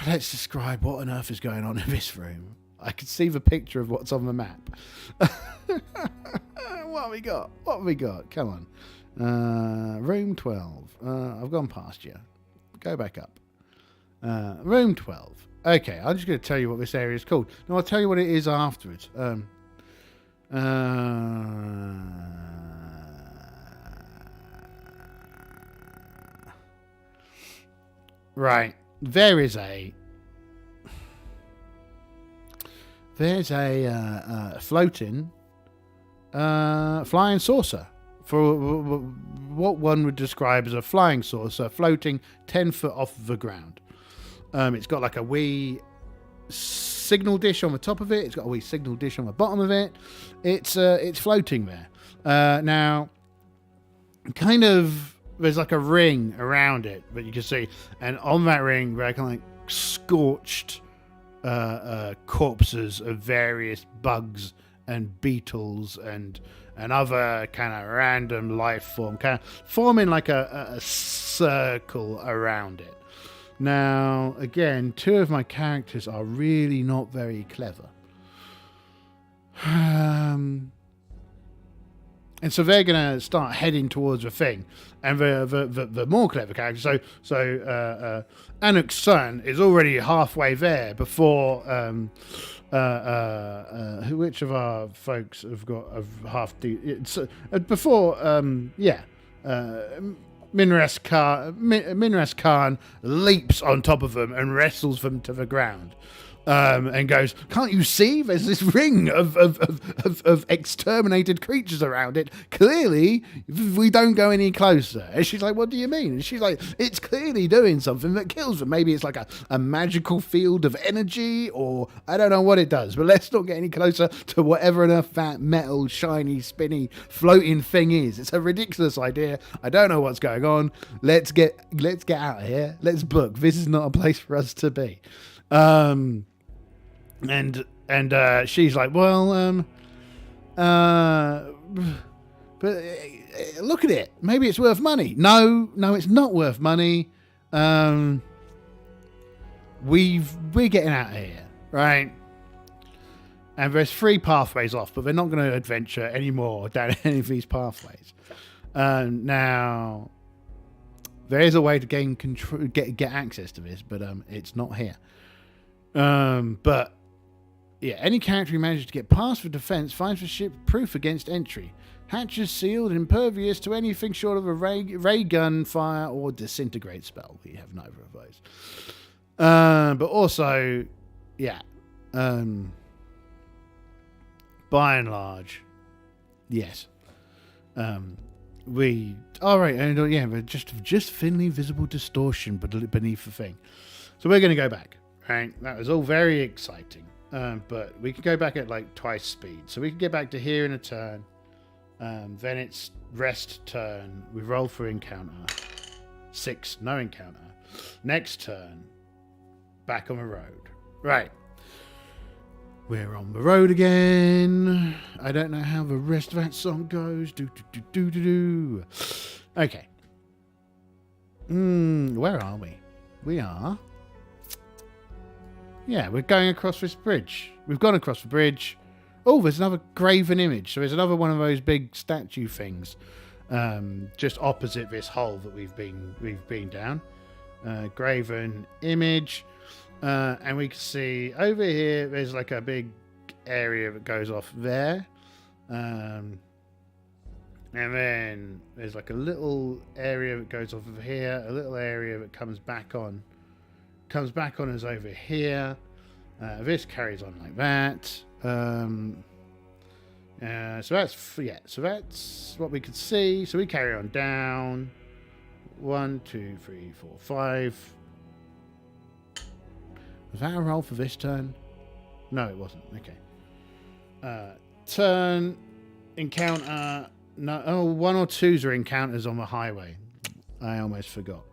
Let's describe what on earth is going on in this room. I can see the picture of what's on the map. What have we got? What have we got? Come on. Room 12. I've gone past you. Go back up. Room 12. Okay, I'm just going to tell you what this area is called. No, I'll tell you what it is afterwards. Right. There's a floating flying saucer, for what one would describe as a flying saucer, floating 10 foot off the ground. It's got like a wee signal dish on the top of it. It's got a wee signal dish on the bottom of it. It's floating there. Now, kind of, there's like a ring around it that you can see, and on that ring there are kind of like scorched corpses of various bugs and beetles and other kind of random life form, kind of forming like a circle around it. Now, again, 2 of my characters are really not very clever. And so they're going to start heading towards the thing. And the more clever character, so Anuk's son is already halfway there before which of our folks have got half before Minras Khan leaps on top of them and wrestles them to the ground. And goes, can't you see? There's this ring of exterminated creatures around it. Clearly, we don't go any closer. And she's like, what do you mean? And she's like, it's clearly doing something that kills them. Maybe it's like a magical field of energy, or I don't know what it does. But let's not get any closer to whatever on earth that metal, shiny, spinny, floating thing is. It's a ridiculous idea. I don't know what's going on. Let's get out of here. Let's book. This is not a place for us to be. And she's like, well, but look at it. Maybe it's worth money. No, it's not worth money. We're getting out of here, right? And there's 3 pathways off, but they're not going to adventure anymore down any of these pathways. Now, there is a way to gain control, get access to this, but it's not here. But yeah, any character who manages to get past the defense finds the ship proof against entry. Hatches sealed, impervious to anything short of a ray gun, fire, or disintegrate spell. We have neither of those. But also, yeah, by and large, yes. We're just thinly visible distortion beneath the thing. So we're going to go back. Right, that was all very exciting, but we can go back at like twice speed, so we can get back to here in a turn. Then it's rest turn. We roll for encounter. 6, no encounter. Next turn, back on the road. Right, we're on the road again. I don't know how the rest of that song goes. Okay. Where are we? We are... Yeah, we're going across this bridge. We've gone across the bridge. Oh, there's another graven image. So there's another one of those big statue things, just opposite this hole that we've been down. Graven image, and we can see over here. There's like a big area that goes off there, and then there's like a little area that goes off of here. A little area that comes back on is over here. This carries on like that. So that's what we could see. So we carry on down. 1, 2, 3, 4, 5. Was that a roll for this turn? No, it wasn't. Okay. Turn, encounter. No, 1 or 2s are encounters on the highway. I almost forgot.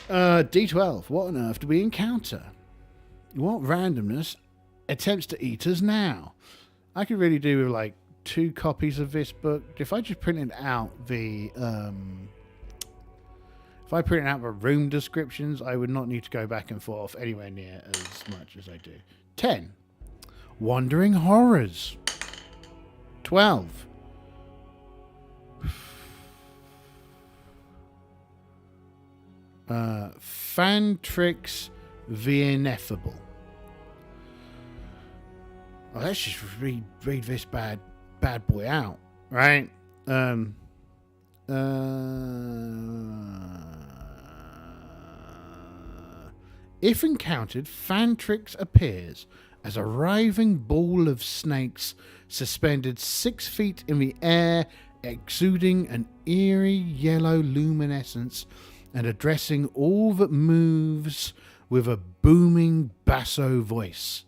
D12. What on earth do we encounter? What randomness attempts to eat us now? I could really do with like 2 copies of this book. If I just printed out the room descriptions, I would not need to go back and forth anywhere near as much as I do. 10. Wandering horrors. 12. Fantrix the Ineffable. Oh, let's just read this bad boy out, right? If encountered, Fantrix appears as a writhing ball of snakes suspended 6 feet in the air, exuding an eerie yellow luminescence and addressing all that moves with a booming basso voice.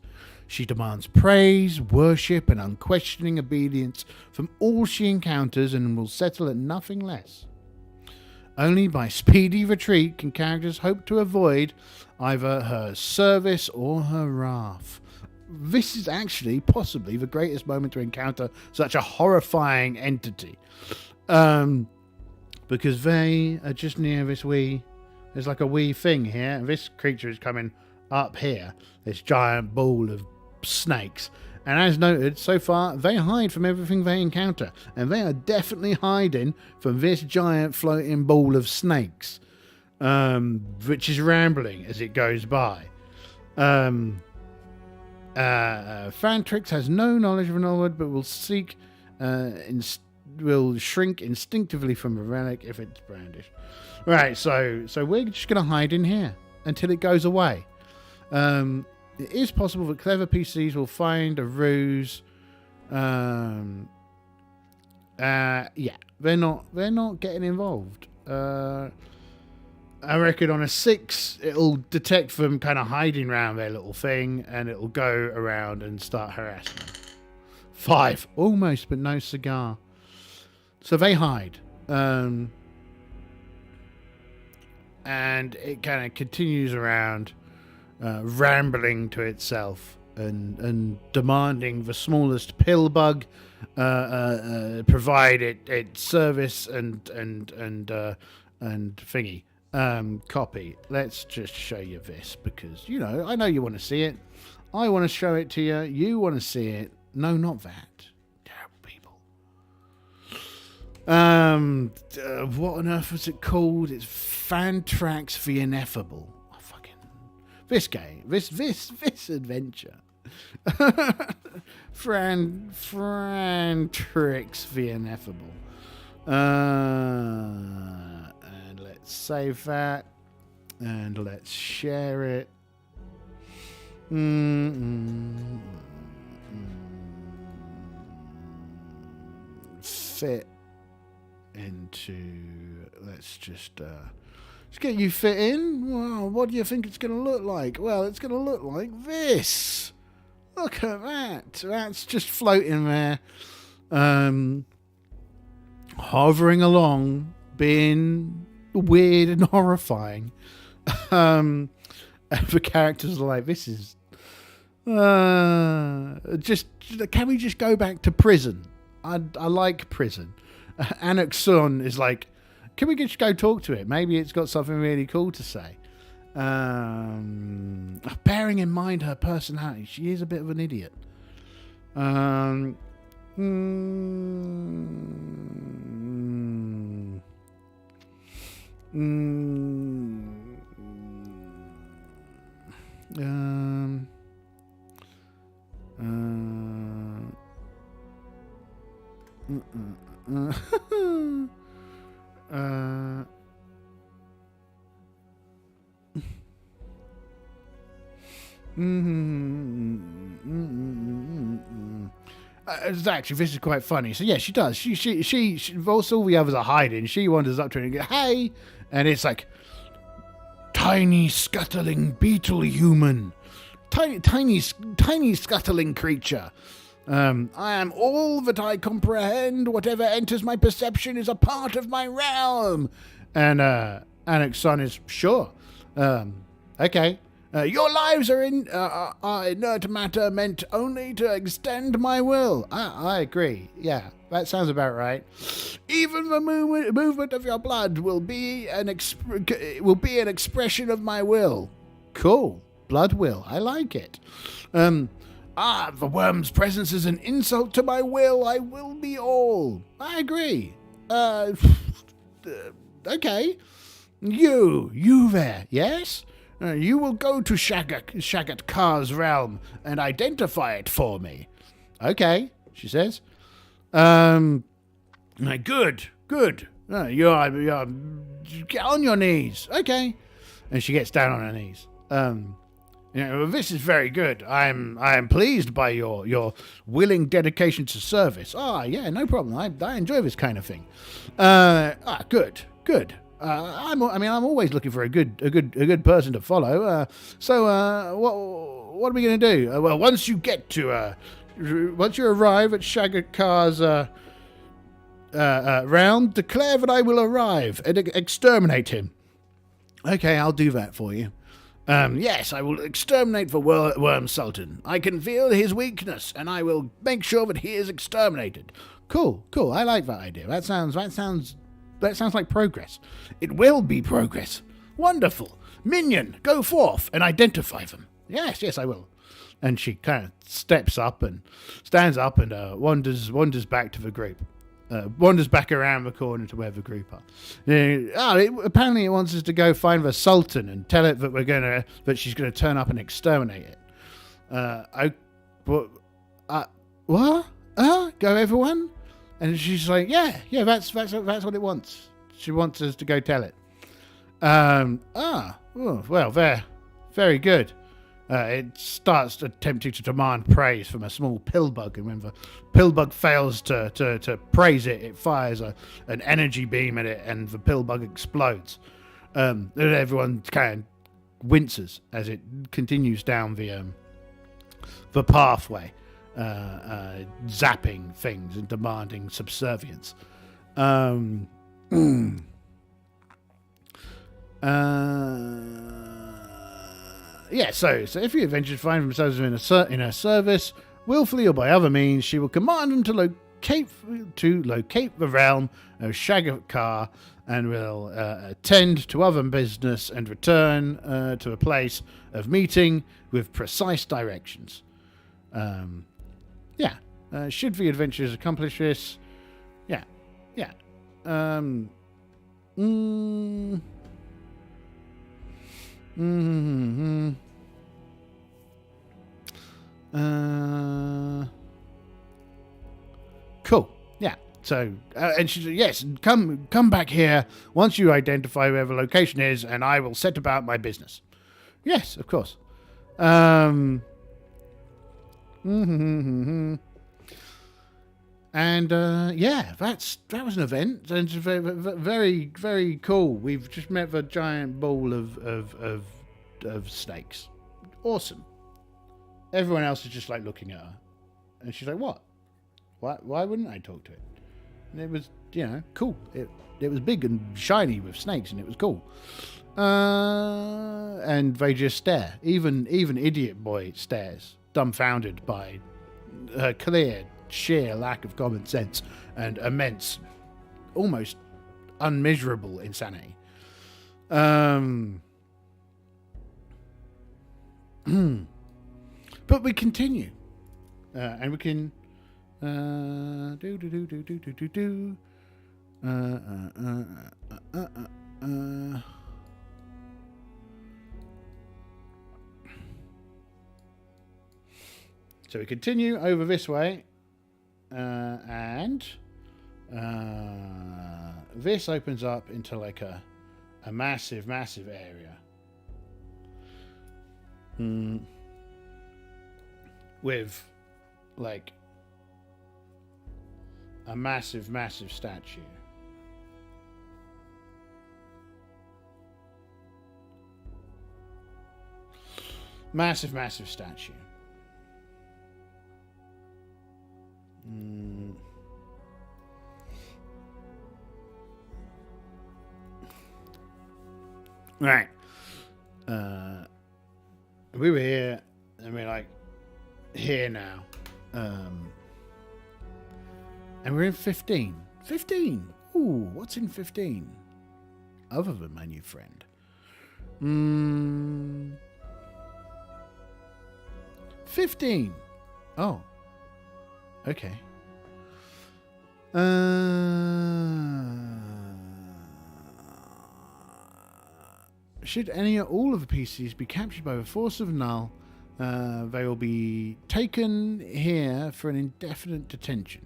She demands praise, worship, and unquestioning obedience from all she encounters and will settle at nothing less. Only by speedy retreat can characters hope to avoid either her service or her wrath. This is actually possibly the greatest moment to encounter such a horrifying entity. Because they are just near this there's like a wee thing here, and this creature is coming up here, this giant ball of snakes. And as noted, so far, they hide from everything they encounter. And they are definitely hiding from this giant floating ball of snakes, which is rambling as it goes by. Fantrix has no knowledge of Underworld, but will shrink instinctively from a relic if it's brandished. Right, so we're just going to hide in here until it goes away. It is possible that clever PCs will find a ruse. They're not getting involved. I reckon on a 6, it'll detect them kind of hiding around their little thing, and it'll go around and start harassing them. 5, almost, but no cigar. So they hide. And it kind of continues around, rambling to itself and demanding the smallest pill bug provide it service and thingy. Copy. Let's just show you this because, I know you want to see it. I want to show it to you. You want to see it. No, not that. Terrible people. What on earth was it called? It's Fantrax the Ineffable. This game, this adventure. Fantrix the Ineffable. And let's save that. And let's share it. Fit into... Let's just get you fit in. Well, what do you think it's going to look like? Well, it's going to look like this. Look at that. That's just floating there. Hovering along, being weird and horrifying. And the characters are like, this is... can we just go back to prison? I like prison. Anaxon is like can we just go talk to it? Maybe it's got something really cool to say. Bearing in mind her personality, she is a bit of an idiot. Actually, this is quite funny. So yeah, she does. She whilst all the others are hiding, she wanders up to her and goes, "Hey!" And it's like, tiny scuttling beetle human, tiny scuttling creature. I am all that I comprehend. Whatever enters my perception is a part of my realm. And Anek's son is sure. Okay. Your lives are inert matter meant only to extend my will. I agree. Yeah, that sounds about right. Even the movement of your blood will be an expression of my will. Cool. Blood will. I like it. The worm's presence is an insult to my will. I will be all. I agree. Okay. You there, yes? You will go to Shagat Kar's realm and identify it for me. Okay, she says. Good. You're get on your knees. Okay. And she gets down on her knees. This is very good. I am pleased by your willing dedication to service. Yeah, no problem. I enjoy this kind of thing. Good. I'm always looking for a good person to follow. What are we going to do? Once you arrive at Shagat Kar's realm, declare that I will arrive and exterminate him. Okay, I'll do that for you. Yes, I will exterminate the Worm Sultan. I can feel his weakness, and I will make sure that he is exterminated. Cool. I like that idea. That sounds like progress. It will be progress. Wonderful. Minion, go forth and identify them. Yes, I will. And she kind of stands up and wanders back to the group. Wanders back around the corner to where the group are. Apparently it wants us to go find the Sultan and tell it that she's gonna turn up and exterminate it. What? Go everyone? And she's like, yeah, that's what it wants. She wants us to go tell it. Well, very good. It starts attempting to demand praise from a small pillbug, and when the pillbug fails to praise it, it fires an energy beam at it, and the pillbug explodes. And everyone kind of winces as it continues down the pathway, zapping things and demanding subservience. So if the adventurers find themselves in her service, willfully or by other means, she will command them to locate the realm of Shagat Kar, and will attend to other business and return to a place of meeting with precise directions. Should the adventurers accomplish this? Cool. Yeah. So, and she said, yes, come back here once you identify where the location is, and I will set about my business. Yes, of course. And that was an event, and very, very cool. We've just met the giant ball of snakes. Awesome. Everyone else is just like looking at her, and she's like, "What? Why wouldn't I talk to it?" And it was, cool. It was big and shiny with snakes, and it was cool. And they just stare. Even Idiot Boy stares, dumbfounded by her clear, sheer lack of common sense and immense, almost unmeasurable insanity. But we continue, and we can So we continue over this way, and this opens up into like a massive area. With like a massive statue. Massive statue. Right. We were here, and we're like here now. And we're in 15. 15! Ooh, what's in 15? Other than my new friend. 15! Oh. Okay. Should any or all of the PCs be captured by the force of Null, they will be taken here for an indefinite detention.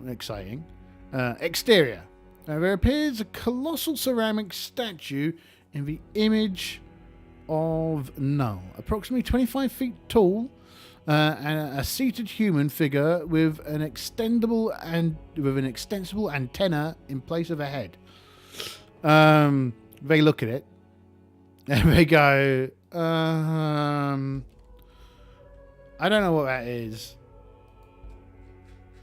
Exciting. Exterior. There appears a colossal ceramic statue in the image of Null, approximately 25 feet tall, and a seated human figure with an extensible antenna in place of a head. They look at it and they go, I don't know what that is.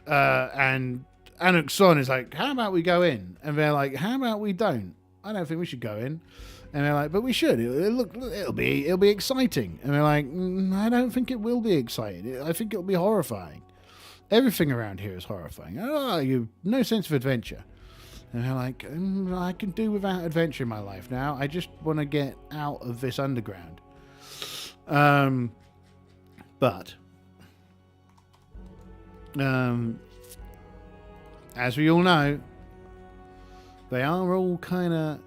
And Anuk's son is like, how about we go in? And they're like, how about we don't? I don't think we should go in. And they're like, but we should. It'll be exciting. And they're like, I don't think it will be exciting. I think it'll be horrifying. Everything around here is horrifying. You've no sense of adventure. And they're like, I can do without adventure in my life now. I just want to get out of this underground. But as we all know, they are all kind of,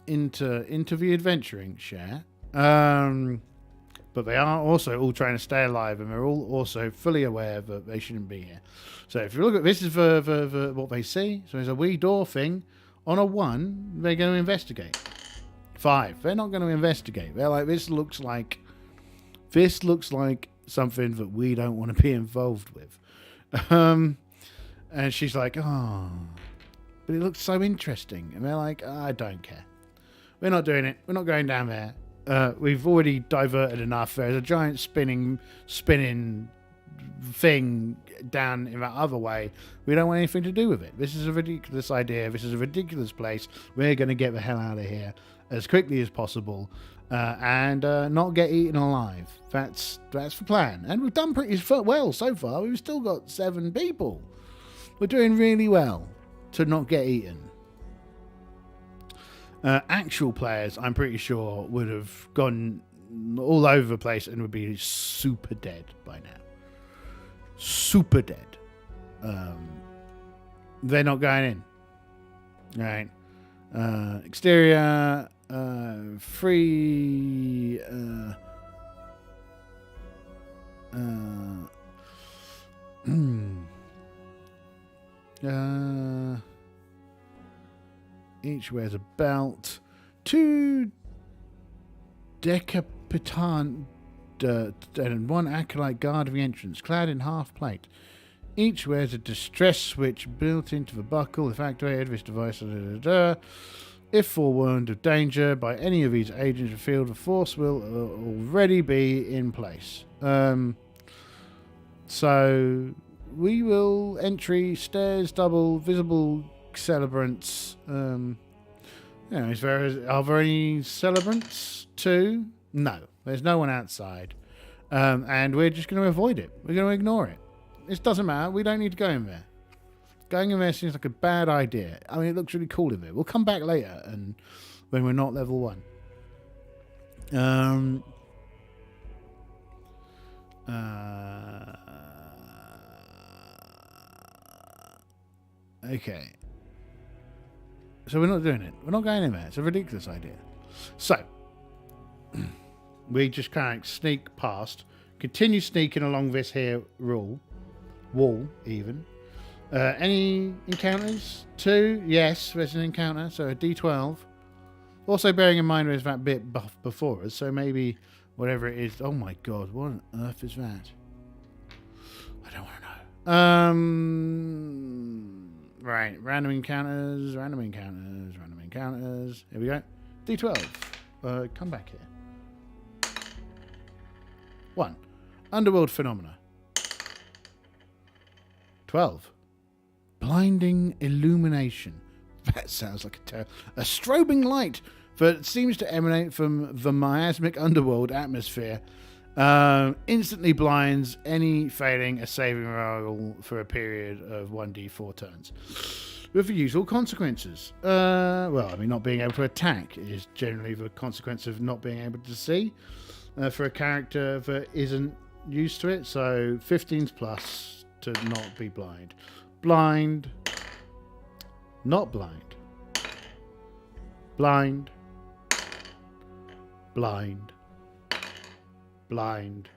into the adventuring share. But they are also all trying to stay alive, and they're all also fully aware that they shouldn't be here. So if you look at this, is the what they see. So there's a wee door thing. On a 1, they're going to investigate. 5, they're not going to investigate. They're like, this looks like something that we don't want to be involved with. And she's like, oh, but it looks so interesting. And they're like, I don't care. We're not doing it. We're not going down there. We've already diverted enough. There's a giant spinning thing down in that other way. We don't want anything to do with it. This is a ridiculous idea. This is a ridiculous place. We're going to get the hell out of here as quickly as possible and not get eaten alive. That's the plan. And we've done pretty well so far. We've still got 7 people. We're doing really well to not get eaten. Actual players, I'm pretty sure, would have gone all over the place and would be super dead by now. Super dead. They're not going in. Right. Exterior, free. Each wears a belt. 2 decapitant and 1 acolyte guard the entrance, clad in half plate. Each wears a distress switch built into the buckle. If activated, this device. If forewarned of danger by any of these agents, the field of force will already be in place. So we will entry stairs, double visible celebrants. Are there any celebrants too? No, there's no one outside, and we're just going to avoid it. We're going to ignore it. It doesn't matter. We don't need to go in there Going in there seems like a bad idea. I mean, it looks really cool in there. We'll come back later and when we're not level 1. Okay. So we're not doing it. We're not going in there. It's a ridiculous idea. So we just kind of sneak past, continue sneaking along this here wall even. Any encounters? 2? Yes, there's an encounter. So a D12. Also bearing in mind there's that bit before us. So maybe whatever it is. Oh my god, what on earth is that? I don't want to know. Right, random encounters. Here we go. D12. Come back here. 1. Underworld phenomena. 12. Blinding illumination. That sounds like a strobing light that seems to emanate from the miasmic underworld atmosphere. Instantly blinds any failing a saving roll for a period of 1d4 turns. With the usual consequences. Well, I mean, not being able to attack is generally the consequence of not being able to see for a character that isn't used to it. So 15's plus to not be blind. Blind. Not blind. Blind. Blind. Blind.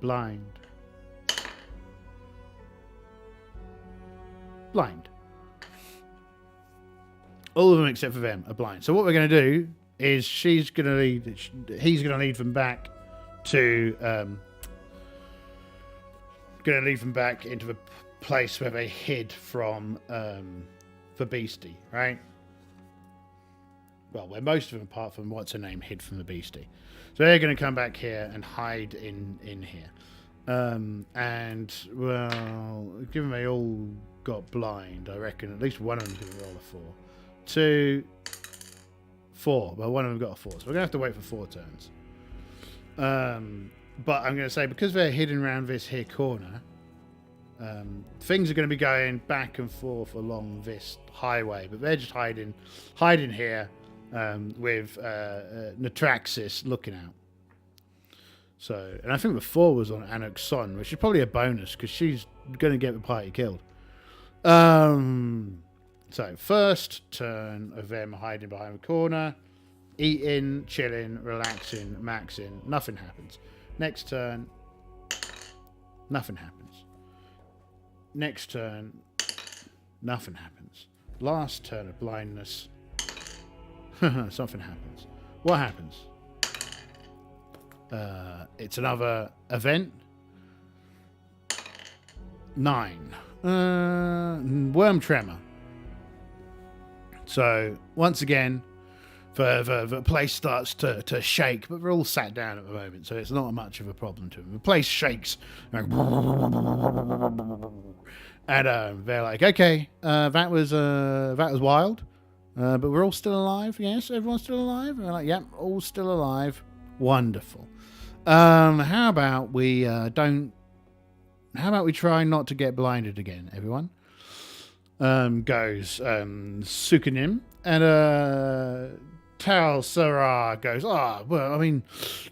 Blind. Blind. All of them except for them are blind. So what we're going to do is he's going to lead them back to into the place where they hid from the beastie, right? Well, where most of them, apart from what's her name, hid from the beastie. So they're going to come back here and hide in here. And, well, given they all got blind, I reckon at least one of them's going to roll a 4. 2, 4. Well, one of them got a 4, so we're going to have to wait for 4 turns. But I'm going to say, because they're hidden around this here corner, things are going to be going back and forth along this highway, but they're just hiding here with Natraxis looking out. So, and I think the 4 was on Anok's son, which is probably a bonus because she's going to get the party killed. So, first turn of them hiding behind the corner, eating, chilling, relaxing, maxing, nothing happens. Next turn, nothing happens. Next turn, nothing happens. Last turn of blindness, something happens. What happens? It's another event. 9. Worm tremor. So, once again, the place starts to shake, but we're all sat down at the moment, so it's not much of a problem to them. The place shakes. And they're like, okay, that was wild, but we're all still alive. Yes, everyone's still alive. And we're like, yep, all still alive. Wonderful. How about we try not to get blinded again, everyone? Goes Sukanim, and Tal Sarah goes, well, I mean,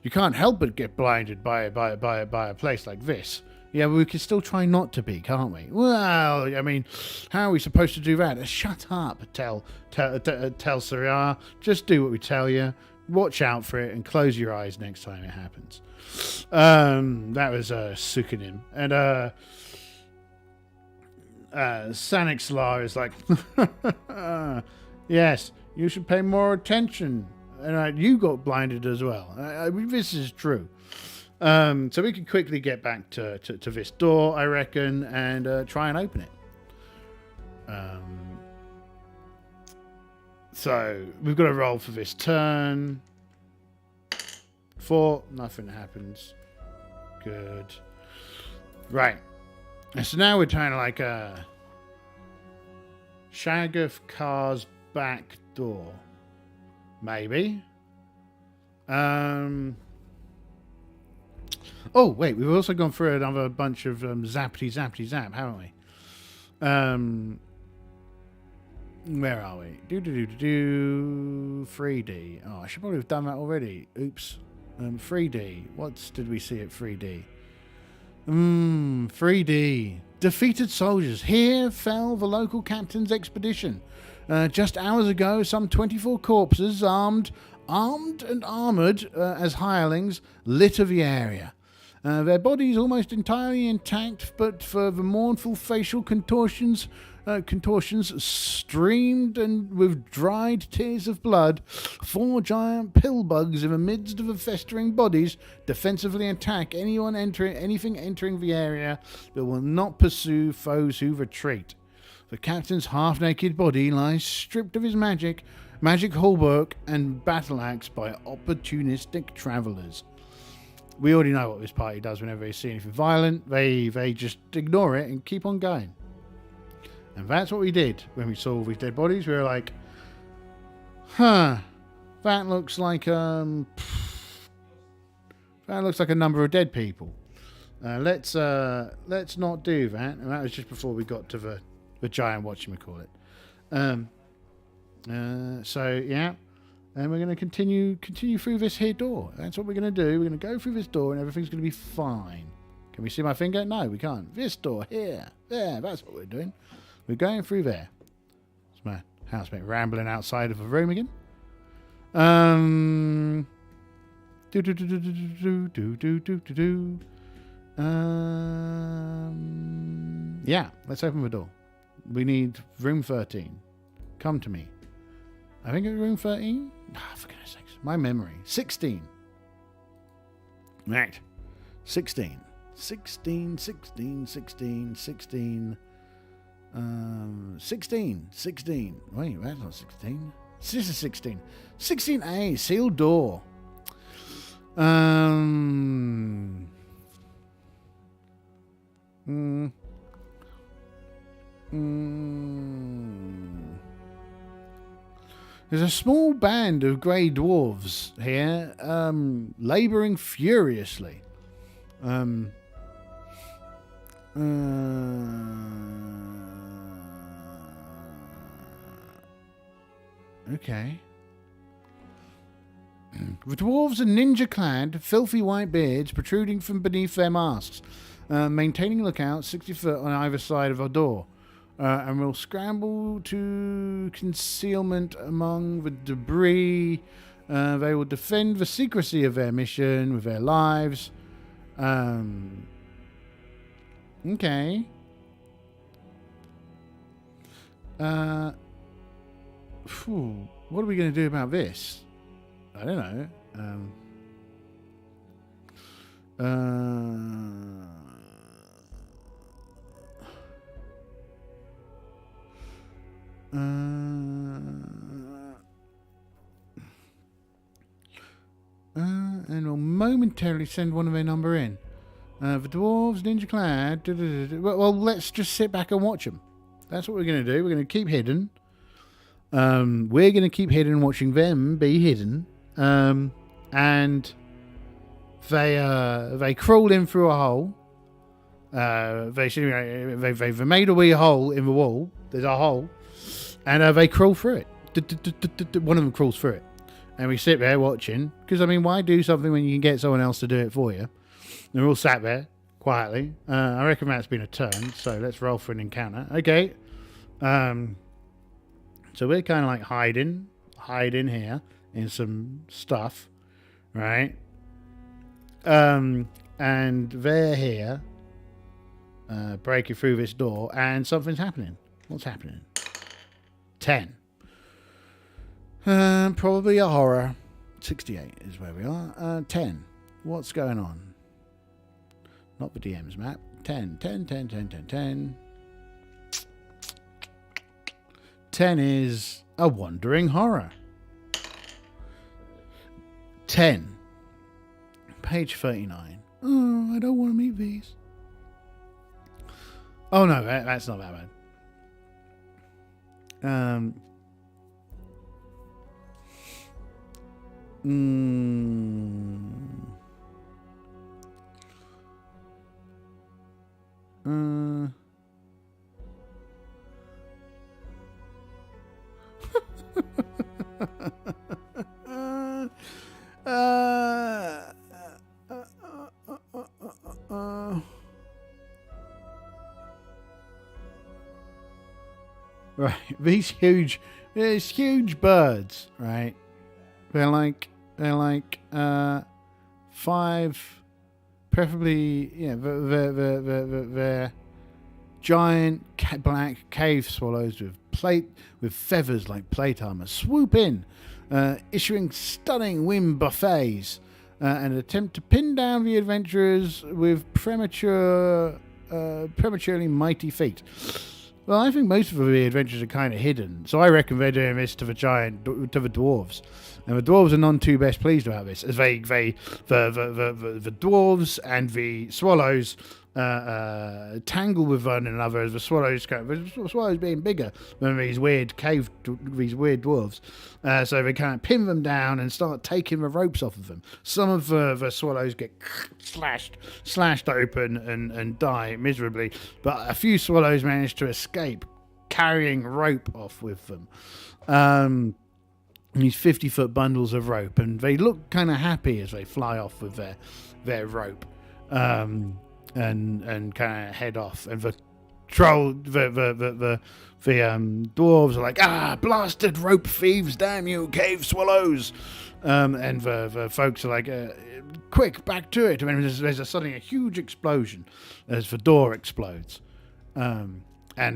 you can't help but get blinded by a place like this. Yeah, but we can still try not to be, can't we? Well, I mean, how are we supposed to do that? Shut up, Tal Sarah. Just do what we tell you. Watch out for it and close your eyes next time it happens. That was Sukanim. And Sanixlar is like, yes, you should pay more attention. And you got blinded as well. This is true. So we can quickly get back to this door, I reckon, and try and open it. So we've got to roll for this turn. 4, nothing happens. Good. Right. So now we're trying to like Shaggoth Car's back door. Maybe. Oh, wait, we've also gone through another bunch of zappity zap, haven't we? Where are we? 3D. Oh, I should probably have done that already. Oops. 3D. What did we see at 3D? 3D. Defeated soldiers. Here fell the local captain's expedition. Just hours ago, some 24 corpses, armed and armoured as hirelings, litter the area. Their bodies almost entirely intact, but for the mournful facial contortions streamed and with dried tears of blood, 4 giant pill bugs in the midst of the festering bodies defensively attack anything entering the area, but will not pursue foes who retreat. The captain's half-naked body lies stripped of his magic hauberk and battle axe by opportunistic travellers. We already know what this party does whenever they see anything violent. They just ignore it and keep on going. And that's what we did when we saw all these dead bodies. We were like, that looks like a number of dead people. Let's not do that. And that was just before we got to the giant whatchamacallit. So yeah. And we're going to continue through this here door. That's what we're going to do. We're going to go through this door and everything's going to be fine. Can we see my finger? No, we can't. This door here. There, that's what we're doing. We're going through there. It's my housemate rambling outside of the room again. Yeah, let's open the door. We need room 13. Come to me. I think it's room 13. For goodness sakes. My memory. 16. Right. 16. 16. 16. 16. 16. 16. 16. Wait, that's not 16. This is 16. 16A. Sealed door. There's a small band of grey dwarves here, labouring furiously. Okay. The dwarves are ninja-clad, filthy white beards protruding from beneath their masks, maintaining lookout 60 foot on either side of a door. And will scramble to concealment among the debris. They will defend the secrecy of their mission with their lives. Okay. What are we going to do about this? I don't know. And we'll momentarily send one of their number in. The dwarves, ninja clad. Well, let's just sit back and watch them. That's what we're going to do. We're going to keep hidden. We're going to keep hidden, watching them be hidden. And they crawl in through a hole. They've made a wee hole in the wall. There's a hole. And they crawl through it. One of them crawls through it. And we sit there watching. Because, I mean, why do something when you can get someone else to do it for you? And we're all sat there quietly. I reckon that's been a turn. So let's roll for an encounter. Okay. So we're kind of like hiding here in some stuff. Right? And they're here. Breaking through this door. And something's happening. What's happening? 10. Probably a horror. 68 is where we are. 10. What's going on? Not the DM's map. 10. 10 is a wandering horror. 10. Page 39. Oh, I don't want to meet these. Oh no, that's not that bad. right? These huge birds, right? They're like 5, preferably, they're giant black cave swallows with feathers like plate armor swoop in, issuing stunning wing buffets, and attempt to pin down the adventurers with prematurely mighty feet. Well, I think most of the adventures are kind of hidden, so I reckon they're doing this to the dwarves. And the dwarves are none too best pleased about this, as the dwarves and the swallows tangle with one another as the swallows being bigger than these weird dwarves. So they kind of pin them down and start taking the ropes off of them. Some of the swallows get slashed open and die miserably, but a few swallows manage to escape, carrying rope off with them. These 50-foot bundles of rope, and they look kind of happy as they fly off with their rope. And kind of head off, and the dwarves are like, blasted rope thieves, damn you, cave swallows, and the folks are like, quick, back to it. I mean, there's suddenly a huge explosion as the door explodes, and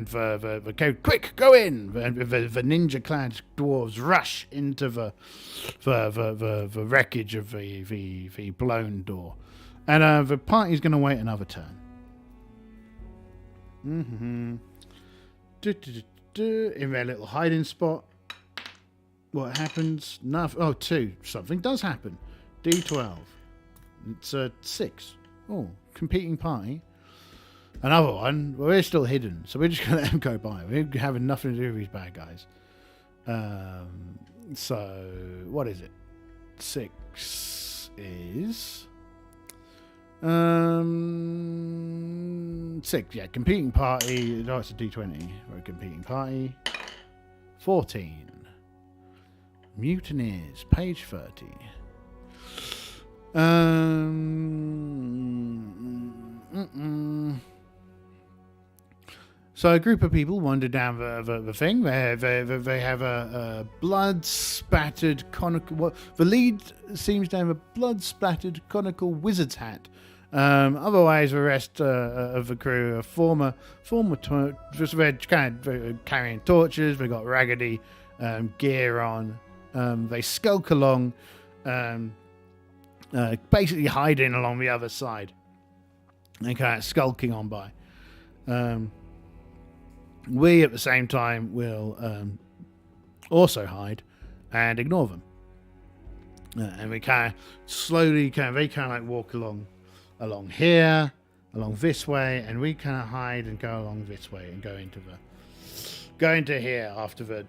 the cave, quick, go in, and the ninja-clad dwarves rush into the wreckage of the blown door. And the party's going to wait another turn. In their little hiding spot. What happens? Nothing. Oh, 2. Something does happen. D12. It's a 6. Oh, competing party. Another one. Well, we're still hidden, so we're just going to let them go by. We're having nothing to do with these bad guys. So, what is it? 6 is... 6, yeah, competing party. No, it's a D20 for a competing party. 14. Mutineers, page 30. So a group of people wander down the thing. They have a blood-spattered conical... the lead seems to have a blood-splattered conical wizard's hat. Otherwise, the rest of the crew are they're kind of carrying torches. They've got raggedy gear on. They skulk along, basically hiding along the other side. They're kind of skulking on by. We, at the same time, will also hide and ignore them. And we kind of slowly, they like walk along here, along this way, and we kind of hide and go along this way and go into here after the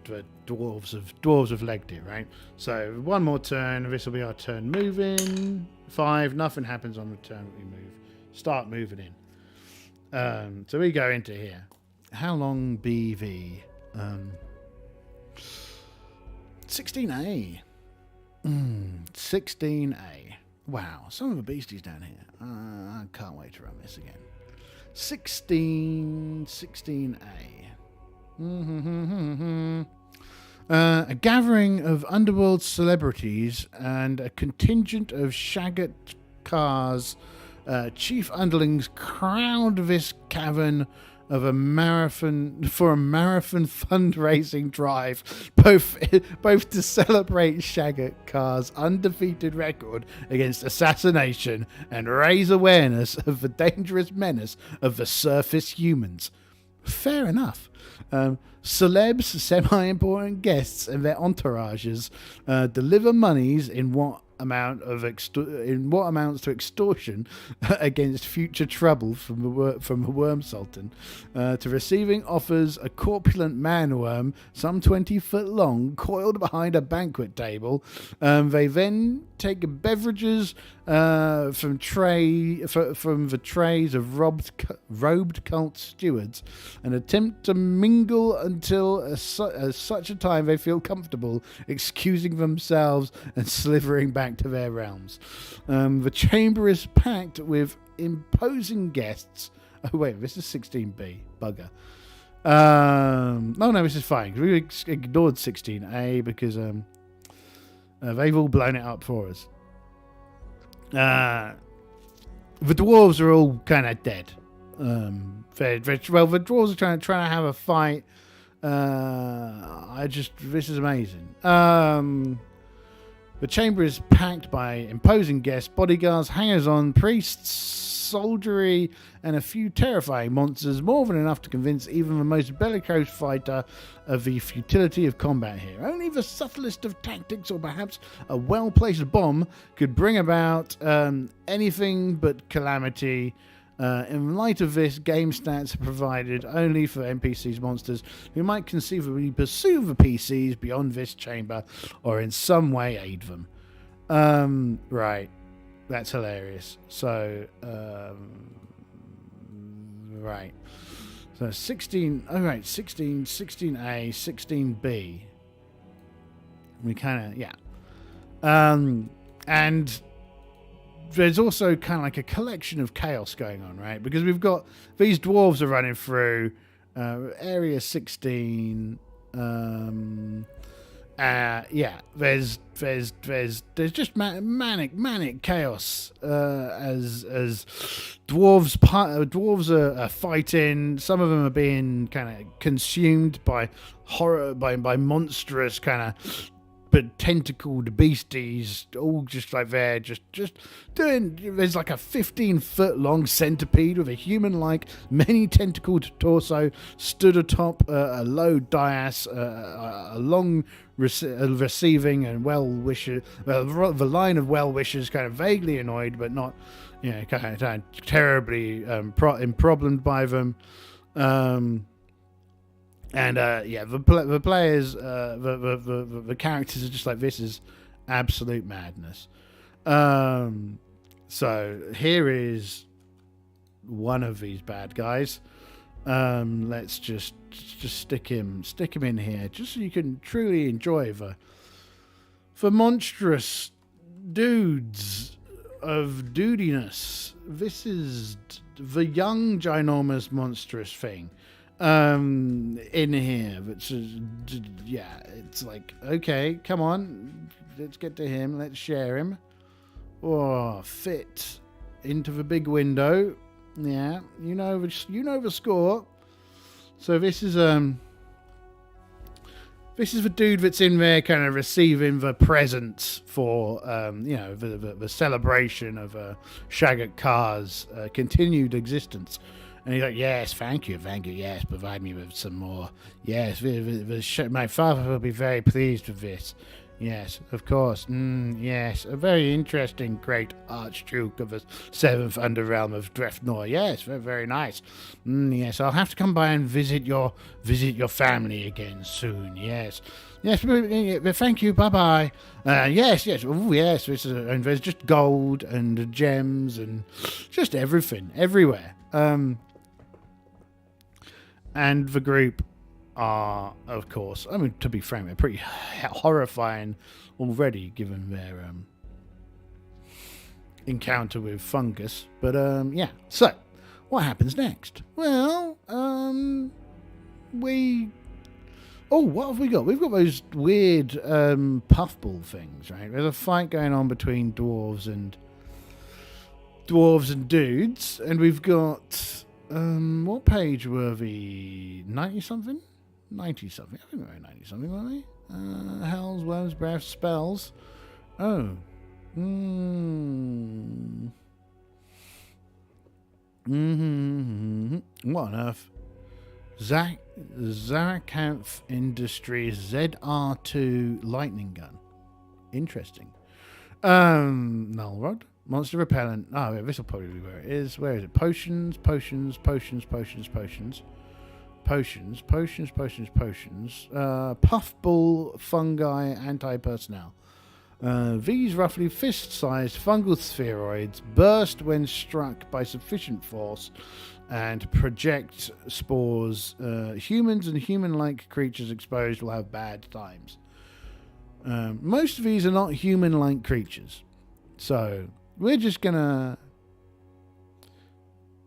dwarves have legged it, right? So one more turn. This will be our turn moving. 5. Nothing happens on the turn that we move. Start moving in. So we go into here. How long BV? 16A. 16A. Wow, some of the beasties down here. I can't wait to run this again. 16A. A gathering of Underworld celebrities and a contingent of Shaggot cars, chief underlings crowd this cavern of a marathon fundraising drive, both to celebrate Shaggot Carr's undefeated record against assassination and raise awareness of the dangerous menace of the surface humans. Fair enough. Celebs, semi-important guests, and their entourages deliver monies in what amounts to extortion against future trouble from the Worm Sultan, to receiving offers a corpulent man-worm, some 20 foot long, coiled behind a banquet table. They then take beverages from the trays of robed cult stewards and attempt to mingle until such a time they feel comfortable excusing themselves and slithering back to their realms. The chamber is packed with imposing guests. Oh wait, this is 16B. Bugger. No, this is fine. We ignored 16A because they've all blown it up for us. The dwarves are all kind of dead. The dwarves are trying to have a fight. This is amazing. The chamber is packed by imposing guests, bodyguards, hangers-on, priests, soldiery, and a few terrifying monsters, more than enough to convince even the most bellicose fighter of the futility of combat here. Only the subtlest of tactics, or perhaps a well-placed bomb, could bring about anything but calamity. In light of this, game stats are provided only for NPCs monsters who might conceivably pursue the PCs beyond this chamber or in some way aid them. Right. That's hilarious. So, right. So 16, oh right, 16, 16A, 16B. We kind of, yeah. And there's also kind of like a collection of chaos going on, right? Because we've got these dwarves are running through area 16. There's just manic chaos as dwarves are fighting. Some of them are being kind of consumed by monstrous kind of but tentacled beasties, all just like they're just doing. There's like a 15-foot long centipede with a human-like, many tentacled torso stood atop a low dais, a long receiving and well-wisher. Well, the line of well-wishers kind of vaguely annoyed, but not, kind of terribly problemed by them. The players, the characters are just like, this is absolute madness. So here is one of these bad guys. Let's just stick him in here, just so you can truly enjoy the monstrous dudes of dudiness. This is the young, ginormous, monstrous thing. In here, which is, it's like, okay, come on, let's get to him, let's share him. Oh, fit into the big window. Yeah, you know the score. So this is the dude that's in there, kind of receiving the presents for the celebration of Shaggot Carr's continued existence. And he's like, yes, thank you, yes, provide me with some more. Yes, my father will be very pleased with this. Yes, of course. Yes, a very interesting, great Archduke of the 7th Underrealm of Drefnor. Yes, very, very nice. Yes, I'll have to come by and visit your family again soon. Yes. Yes, thank you, bye-bye. Yes. Oh, yes, and there's just gold and gems and just everything, everywhere. And the group are, of course, I mean, to be frank, they're pretty horrifying already, given their encounter with fungus. But, so, what happens next? Well, what have we got? We've got those weird puffball things, right? There's a fight going on between dwarves and dudes, and we've got... what page were we? 90-something? 90-something. I think we were 90-something, weren't we? Hells, worms, breath, spells. Oh. What on earth? Zarakanth Industries ZR2 lightning gun. Interesting. Null rod. Monster repellent. Oh, yeah, this will probably be where it is. Where is it? Potions. Puffball, fungi, anti-personnel. These roughly fist-sized fungal spheroids burst when struck by sufficient force and project spores. Humans and human-like creatures exposed will have bad times. Most of these are not human-like creatures. So... we're just gonna...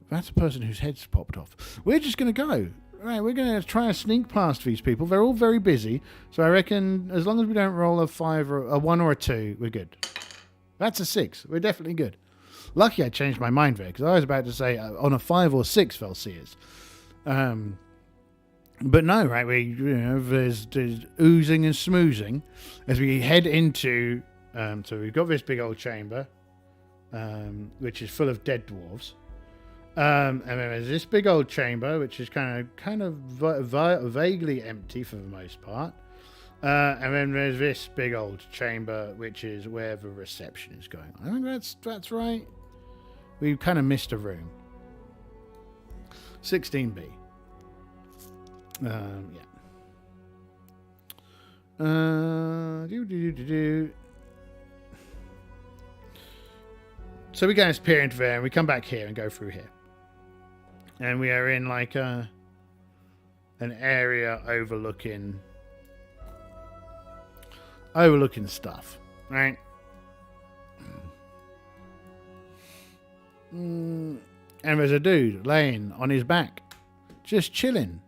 that's a person whose head's popped off. We're just gonna go. Right, we're going to try and sneak past these people. They're all very busy, so I reckon as long as we don't roll a 5 or a 1 or a 2, we're good. That's a 6. We're definitely good. Lucky I changed my mind there, because I was about to say on a 5 or 6 they'll see us. But no, right? There's oozing and smoozing as we head into. So we've got this big old chamber, which is full of dead dwarves, and then there's this big old chamber, which is kind of vaguely empty for the most part, and then there's this big old chamber, which is where the reception is going on. I think that's right. We kind of missed a room. 16B. Yeah. So we go and peer into there, and we come back here and go through here, and we are in like an area overlooking stuff, right? And there's a dude laying on his back, just chilling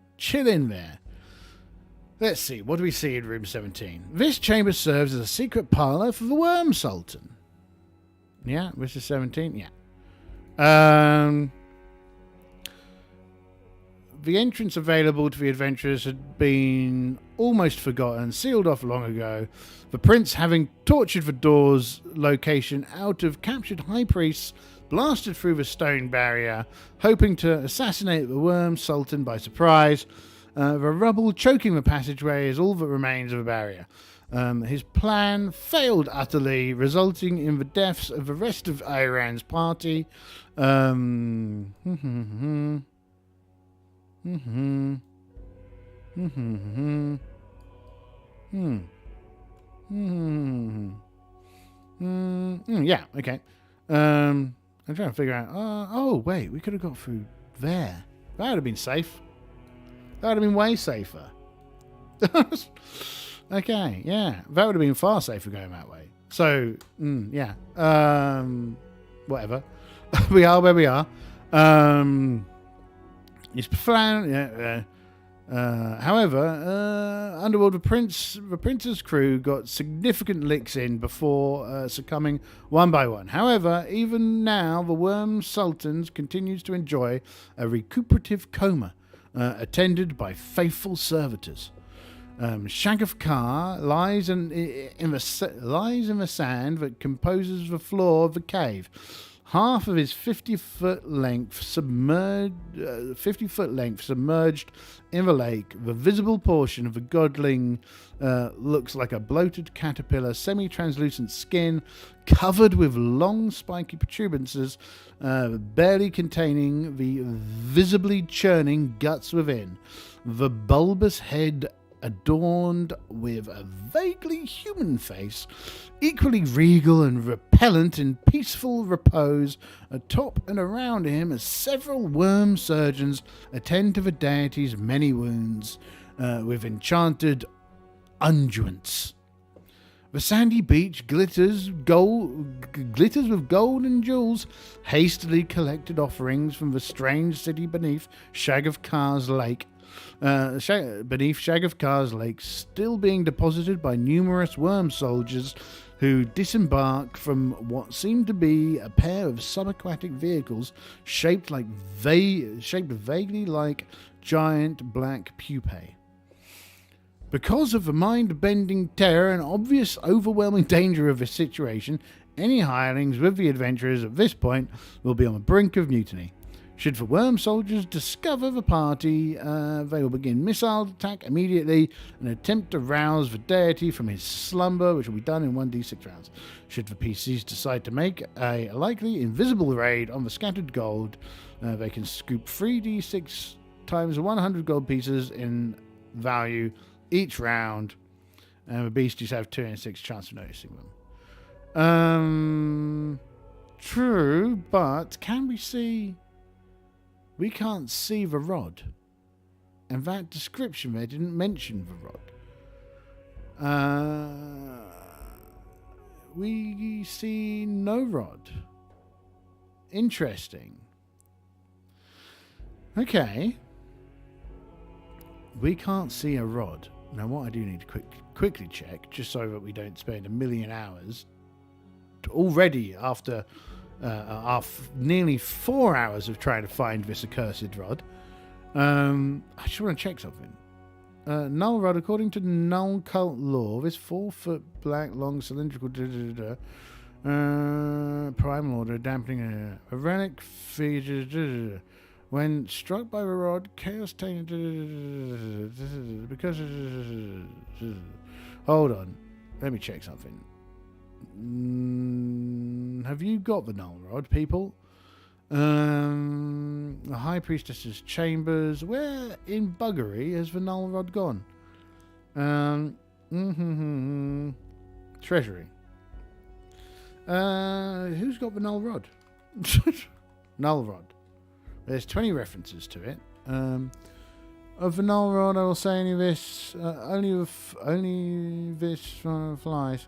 there. Let's see, what do we see in room 17? This chamber serves as a secret parlor for the Worm Sultan. Yeah, this is 17. Yeah. The entrance available to the adventurers had been almost forgotten, sealed off long ago. The prince, having tortured the door's location out of captured high priests, blasted through the stone barrier, hoping to assassinate the Worm Sultan by surprise. The rubble choking the passageway is all that remains of the barrier. His plan failed utterly, resulting in the deaths of the rest of Iran's party. Yeah, okay. I'm trying to figure out. Oh, wait, we could have got through there. That would have been safe. That would have been way safer. Okay, yeah. That would have been far safer going that way. So, yeah. Whatever. We are where we are. It's plan. However, Underworld, the prince's crew got significant licks in before succumbing one by one. However, even now, the Worm Sultan continues to enjoy a recuperative coma, attended by faithful servitors. Shaggoth Kar lies in the sand that composes the floor of the cave. Half of his 50-foot length submerged in the lake. The visible portion of the godling looks like a bloated caterpillar, semi-translucent skin covered with long spiky protuberances, barely containing the visibly churning guts within. The bulbous head adorned with a vaguely human face, equally regal and repellent in peaceful repose. Atop and around him, as several worm surgeons attend to the deity's many wounds with enchanted unguents. The sandy beach glitters with gold and jewels, hastily collected offerings from the strange city beneath Shaggoth Kar's lake. Beneath Shaggoth Kar's lake, still being deposited by numerous worm soldiers who disembark from what seemed to be a pair of subaquatic vehicles shaped vaguely like giant black pupae. Because of the mind-bending terror and obvious overwhelming danger of this situation, any hirelings with the adventurers at this point will be on the brink of mutiny. Should the worm soldiers discover the party, they will begin missile attack immediately and attempt to rouse the deity from his slumber, which will be done in 1d6 rounds. Should the PCs decide to make a likely invisible raid on the scattered gold, they can scoop 3d6 times 100 gold pieces in value each round, and the beasties have 2 in 6 chance of noticing them. True, but can we see... We can't see the rod. And that description there didn't mention the rod. We see no rod. Interesting. Okay. we can't see a rod. Now, what I do need to quickly check, just so that we don't spend a million hours already after nearly 4 hours of trying to find this accursed rod. I just want to check something. Null rod, according to null cult lore, this 4-foot black long cylindrical primal order dampening a relic feature. When struck by the rod, chaos tainted because hold on, let me check something. Have you got the null rod, people? The High Priestess's chambers. Where in buggery has the null rod gone? Treasury. Who's got the null rod? Null rod. There's 20 references to it. Of the null rod, I will say only this. Only this flies.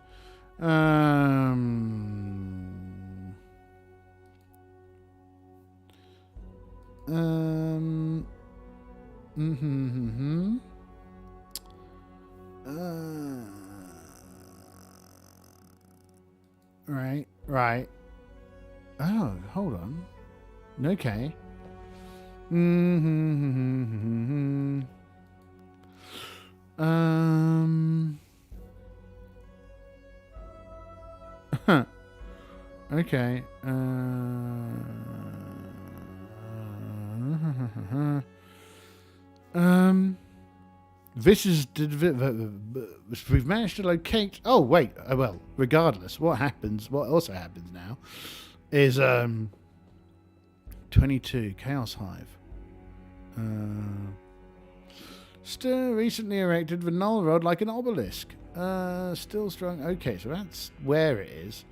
Right. Oh, hold on. Okay. Okay. This is we've managed to locate. Oh wait. Well, regardless, what also happens now is 22 Chaos Hive. Still recently erected the null rod like an obelisk. Still strong. Okay, so that's where it is.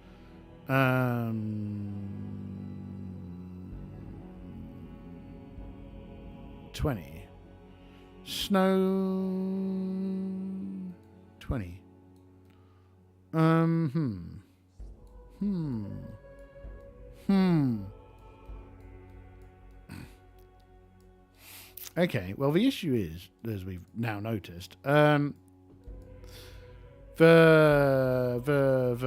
20. Snow 20. Okay, well the issue is, as we've now noticed, the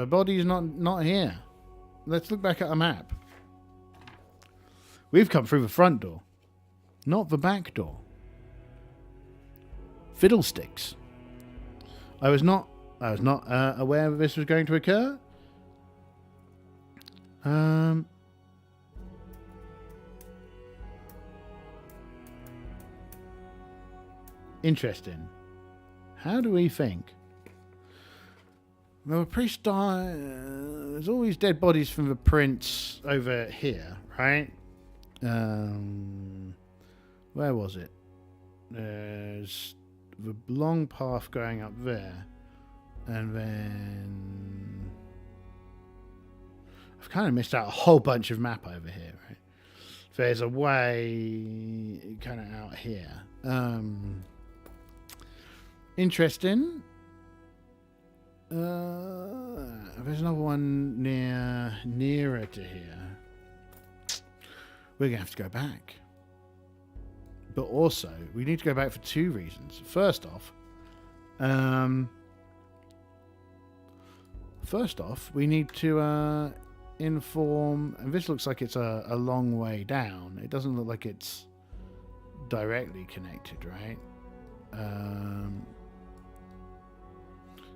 body's not here. Let's look back at a map. We've come through the front door, not the back door. Fiddlesticks. I was not aware that this was going to occur. Interesting. How do we think? Well, the priest died. There's always dead bodies from the prince over here, right? Where was it? There's the long path going up there, and then I've kind of missed out a whole bunch of map over here, right? There's a way kind of out here. Interesting. There's another one nearer to here. We're gonna have to go back. But also, we need to go back for two reasons. First off, we need to inform, and this looks like it's a long way down. It doesn't look like it's directly connected, right?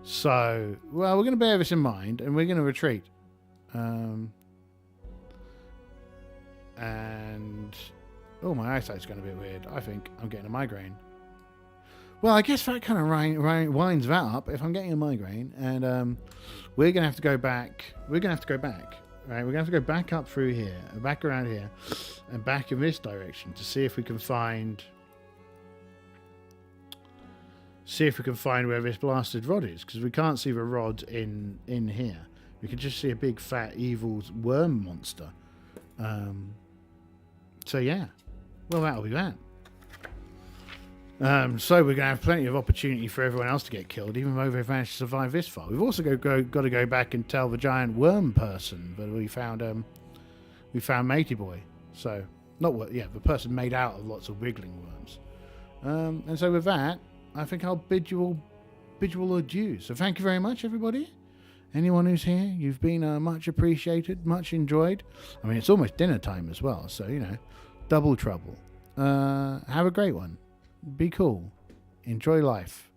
So, well, we're going to bear this in mind, and we're going to retreat. And oh, my eyesight's going a bit weird. I think I'm getting a migraine. Well, I guess that kind of winds that up. If I'm getting a migraine, and we're going to have to go back. We're going to have to go back, right? We're going to have to go back up through here, back around here, and back in this direction to see if we can find. See if we can find where this blasted rod is, because we can't see the rod in here. We can just see a big fat evil worm monster. So yeah, well, that'll be that. So we're going to have plenty of opportunity for everyone else to get killed, even though they've managed to survive this far. We've also got to go back and tell the giant worm person that we found Matey Boy. So the person made out of lots of wiggling worms. And so with that, I think I'll bid you all adieu. So thank you very much, everybody. Anyone who's here, you've been much appreciated, much enjoyed. I mean, it's almost dinner time as well, so, double trouble. Have a great one. Be cool. Enjoy life.